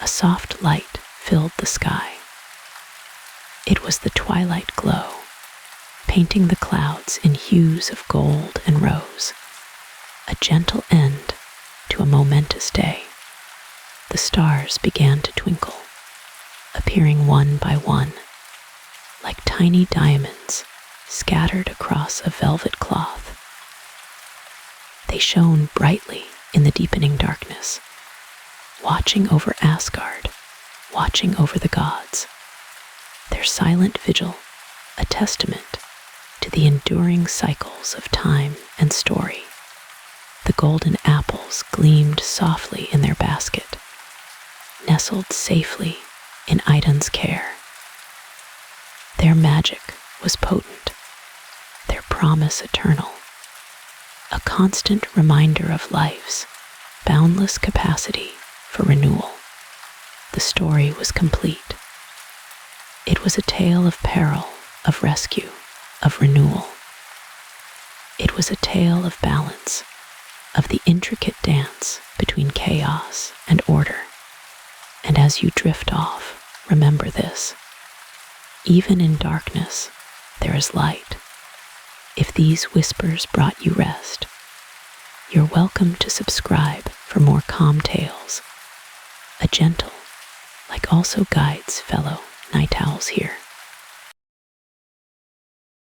a soft light filled the sky. It was the twilight glow, painting the clouds in hues of gold and rose, a gentle end to a momentous day. The stars began to twinkle, appearing one by one, like tiny diamonds scattered across a velvet cloth. They shone brightly in the deepening darkness, watching over Asgard, watching over the gods. Their silent vigil, a testament to the enduring cycles of time and story. The golden apples gleamed softly in their basket, nestled safely in Idun's care. Their magic was potent, their promise eternal, a constant reminder of life's boundless capacity for renewal. The story was complete. It was a tale of peril, of rescue, of renewal. It was a tale of balance, of the intricate dance between chaos and order. And as you drift off, remember this. Even in darkness, there is light. If these whispers brought you rest, you're welcome to subscribe for more calm tales. A gentle, like also guides fellow night owls here.